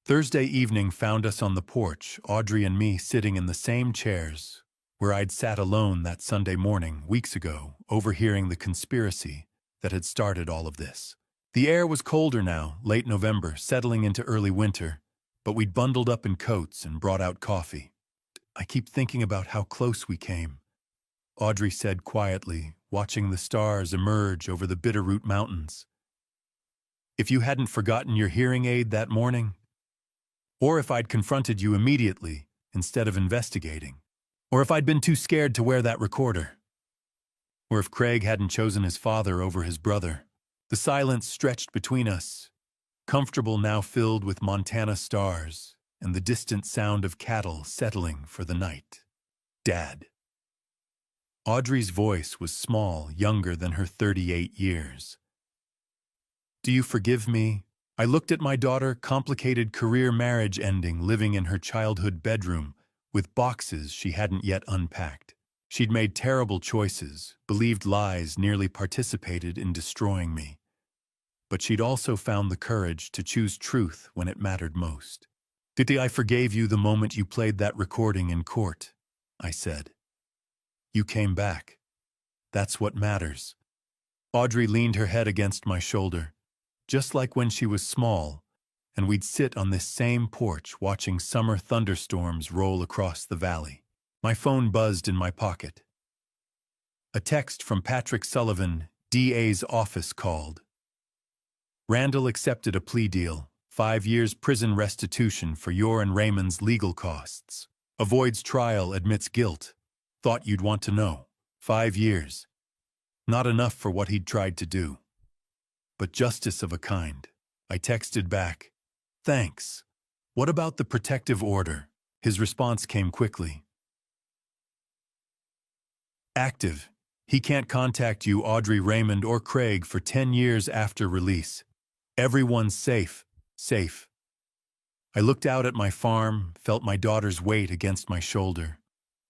Speaker 1: Thursday evening found us on the porch, Audrey and me sitting in the same chairs, where I'd sat alone that Sunday morning, weeks ago, overhearing the conspiracy that had started all of this. The air was colder now, late November, settling into early winter, but we'd bundled up in coats and brought out coffee. "I keep thinking about how close we came," Audrey said quietly, watching the stars emerge over the Bitterroot Mountains. "If you hadn't forgotten your hearing aid that morning, or if I'd confronted you immediately instead of investigating, or if I'd been too scared to wear that recorder, or if Craig hadn't chosen his father over his brother." The silence stretched between us, comfortable now, filled with Montana stars and the distant sound of cattle settling for the night. "Dad." Audrey's voice was small, younger than her 38 years. Do you forgive me? I looked at my daughter, complicated career marriage ending, living in her childhood bedroom, with boxes she hadn't yet unpacked. She'd made terrible choices, believed lies, nearly participated in destroying me. But she'd also found the courage to choose truth when it mattered most. Titi, I forgave you the moment you played that recording in court, I said. You came back. That's what matters. Audrey leaned her head against my shoulder, just like when she was small, and we'd sit on this same porch watching summer thunderstorms roll across the valley. My phone buzzed in my pocket. A text from Patrick Sullivan, DA's office, called. Randall accepted a plea deal, 5 years prison restitution for your and Raymond's legal costs. Avoids trial, admits guilt. Thought you'd want to know. 5 years. Not enough for what he'd tried to do. But justice of a kind. I texted back. Thanks. What about the protective order? His response came quickly. Active. He can't contact you, Audrey, Raymond, or Craig for 10 years after release. Everyone's safe. Safe. I looked out at my farm, felt my daughter's weight against my shoulder.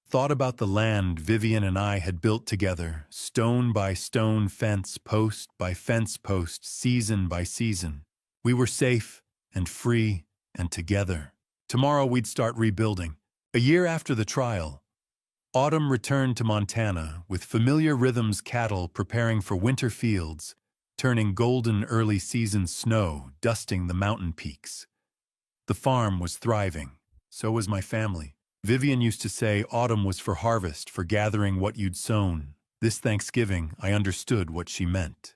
Speaker 1: Thought about the land Vivian and I had built together, stone by stone, fence post by fence post, season by season. We were safe and free and together. Tomorrow we'd start rebuilding. A year after the trial, autumn returned to Montana with familiar rhythms, cattle preparing for winter fields, turning golden early season snow, dusting the mountain peaks. The farm was thriving. So was my family. Vivian used to say autumn was for harvest, for gathering what you'd sown. This Thanksgiving, I understood what she meant.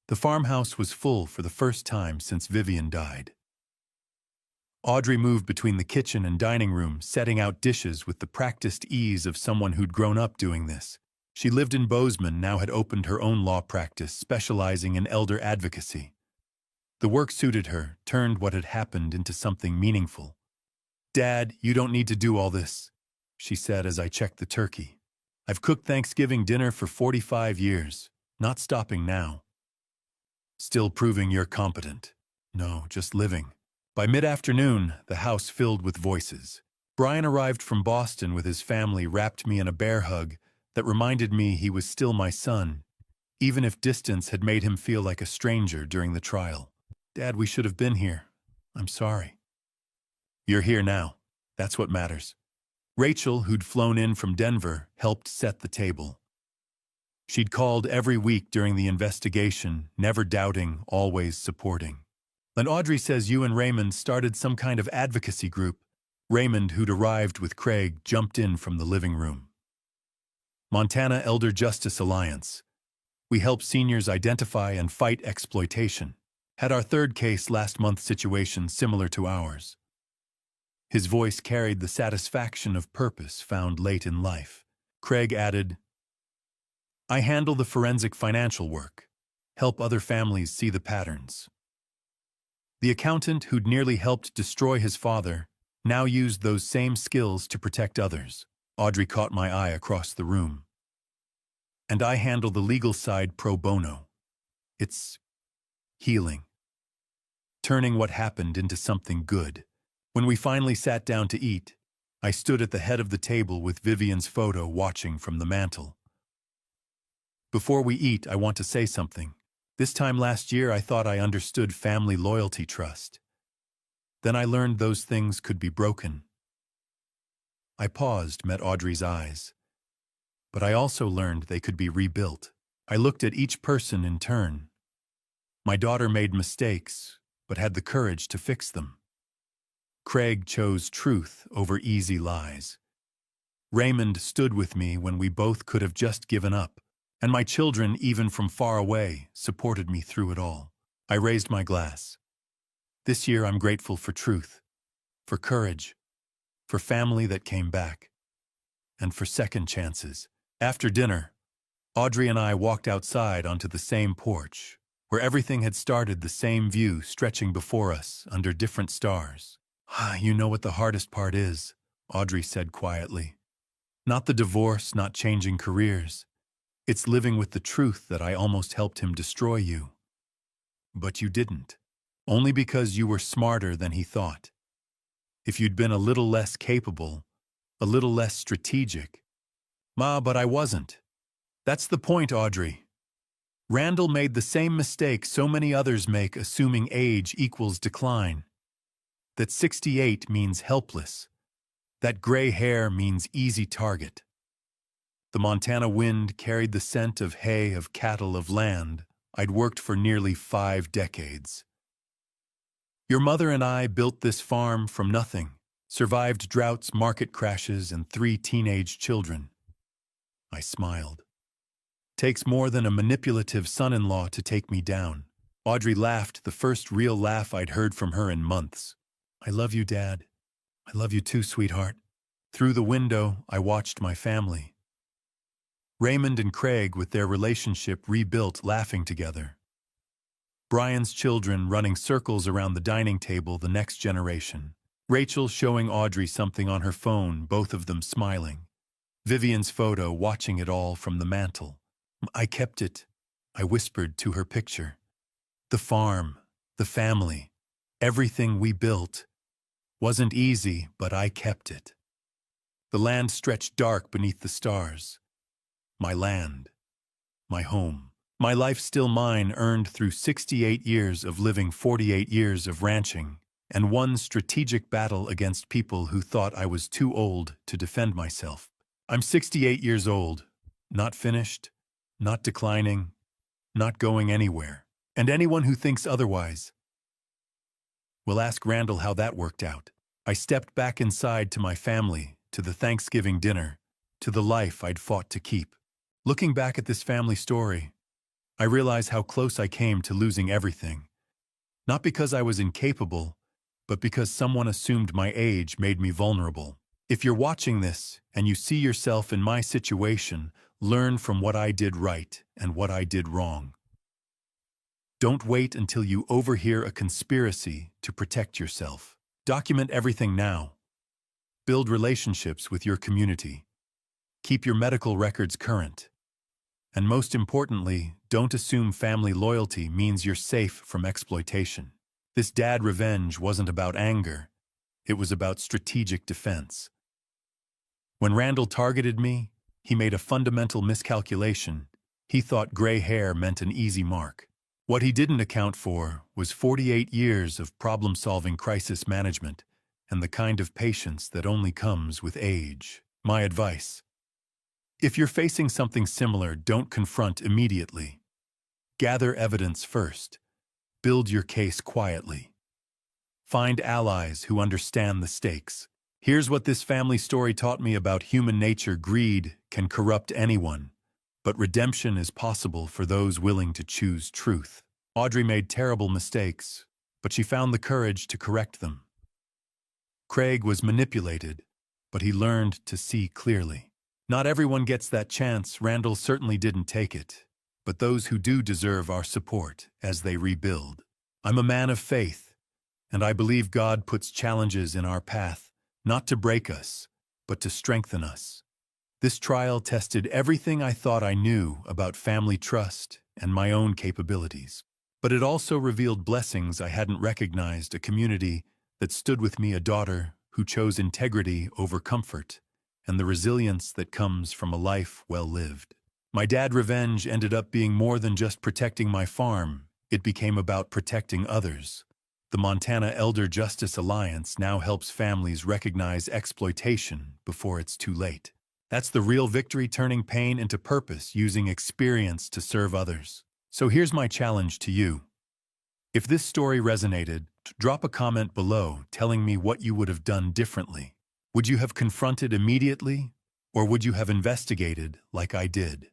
Speaker 1: The farmhouse was full for the first time since Vivian died. Audrey moved between the kitchen and dining room, setting out dishes with the practiced ease of someone who'd grown up doing this. She lived in Bozeman, now had opened her own law practice, specializing in elder advocacy. The work suited her, turned what had happened into something meaningful. Dad, you don't need to do all this, she said as I checked the turkey. I've cooked Thanksgiving dinner for 45 years, not stopping now. Still proving you're competent. No, just living. By mid-afternoon, the house filled with voices. Brian arrived from Boston with his family, wrapped me in a bear hug that reminded me he was still my son, even if distance had made him feel like a stranger during the trial. Dad, we should have been here. I'm sorry. You're here now. That's what matters. Rachel, who'd flown in from Denver, helped set the table. She'd called every week during the investigation, never doubting, always supporting. And Audrey says you and Raymond started some kind of advocacy group. Raymond, who'd arrived with Craig, jumped in from the living room. Montana Elder Justice Alliance. We help seniors identify and fight exploitation. Had our third case last month, situation similar to ours. His voice carried the satisfaction of purpose found late in life. Craig added, I handle the forensic financial work, help other families see the patterns. The accountant who'd nearly helped destroy his father now used those same skills to protect others. Audrey caught my eye across the room. And I handle the legal side pro bono. It's healing. Turning what happened into something good. When we finally sat down to eat, I stood at the head of the table with Vivian's photo watching from the mantel. Before we eat, I want to say something. This time last year, I thought I understood family loyalty, trust. Then I learned those things could be broken. I paused, met Audrey's eyes. But I also learned they could be rebuilt. I looked at each person in turn. My daughter made mistakes, but had the courage to fix them. Craig chose truth over easy lies. Raymond stood with me when we both could have just given up. And my children, even from far away, supported me through it all. I raised my glass. This year I'm grateful for truth, for courage, for family that came back, and for second chances. After dinner, Audrey and I walked outside onto the same porch, where everything had started, the same view stretching before us under different stars. You know what the hardest part is, Audrey said quietly. Not the divorce, not changing careers. It's living with the truth that I almost helped him destroy you. But you didn't. Only because you were smarter than he thought. If you'd been a little less capable, a little less strategic. But I wasn't. That's the point, Audrey. Randall made the same mistake so many others make, assuming age equals decline. That 68 means helpless. That gray hair means easy target. The Montana wind carried the scent of hay, of cattle, of land I'd worked for nearly 5 decades. Your mother and I built this farm from nothing, survived droughts, market crashes, and 3 teenage children. I smiled. Takes more than a manipulative son-in-law to take me down. Audrey laughed, the first real laugh I'd heard from her in months. I love you, Dad. I love you too, sweetheart. Through the window, I watched my family. Raymond and Craig, with their relationship rebuilt, laughing together. Brian's children running circles around the dining table, the next generation. Rachel showing Audrey something on her phone, both of them smiling. Vivian's photo, watching it all from the mantel. I kept it, I whispered to her picture. The farm, the family, everything we built. Wasn't easy, but I kept it. The land stretched dark beneath the stars. My land, my home, my life still mine, earned through 68 years of living, 48 years of ranching, and one strategic battle against people who thought I was too old to defend myself. I'm 68 years old, not finished, not declining, not going anywhere. And anyone who thinks otherwise will ask Randall how that worked out. I stepped back inside to my family, to the Thanksgiving dinner, to the life I'd fought to keep. Looking back at this family story, I realize how close I came to losing everything. Not because I was incapable, but because someone assumed my age made me vulnerable. If you're watching this and you see yourself in my situation, learn from what I did right and what I did wrong. Don't wait until you overhear a conspiracy to protect yourself. Document everything now. Build relationships with your community. Keep your medical records current. And most importantly, don't assume family loyalty means you're safe from exploitation. This dad revenge wasn't about anger. It was about strategic defense. When Randall targeted me, he made a fundamental miscalculation. He thought gray hair meant an easy mark. What he didn't account for was 48 years of problem-solving, crisis management, and the kind of patience that only comes with age. My advice: if you're facing something similar, don't confront immediately. Gather evidence first. Build your case quietly. Find allies who understand the stakes. Here's what this family story taught me about human nature: greed can corrupt anyone, but redemption is possible for those willing to choose truth. Audrey made terrible mistakes, but she found the courage to correct them. Craig was manipulated, but he learned to see clearly. Not everyone gets that chance. Randall certainly didn't take it, but those who do deserve our support as they rebuild. I'm a man of faith, and I believe God puts challenges in our path, not to break us, but to strengthen us. This trial tested everything I thought I knew about family trust and my own capabilities. But it also revealed blessings I hadn't recognized: a community that stood with me, a daughter who chose integrity over comfort, and the resilience that comes from a life well lived. My dad revenge ended up being more than just protecting my farm. It became about protecting others. The Montana Elder Justice Alliance now helps families recognize exploitation before it's too late. That's the real victory: turning pain into purpose, using experience to serve others. So here's my challenge to you. If this story resonated, drop a comment below telling me what you would have done differently. Would you have confronted immediately, or would you have investigated like I did?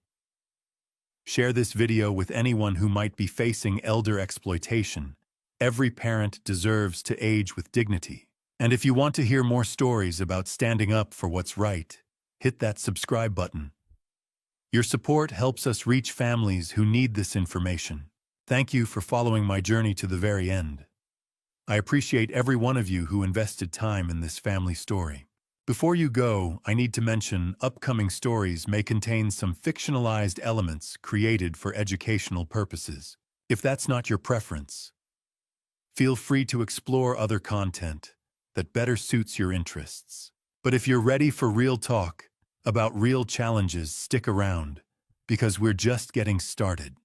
Speaker 1: Share this video with anyone who might be facing elder exploitation. Every parent deserves to age with dignity. And if you want to hear more stories about standing up for what's right, hit that subscribe button. Your support helps us reach families who need this information. Thank you for following my journey to the very end. I appreciate every one of you who invested time in this family story. Before you go, I need to mention upcoming stories may contain some fictionalized elements created for educational purposes. If that's not your preference, feel free to explore other content that better suits your interests. But if you're ready for real talk about real challenges, stick around, because we're just getting started.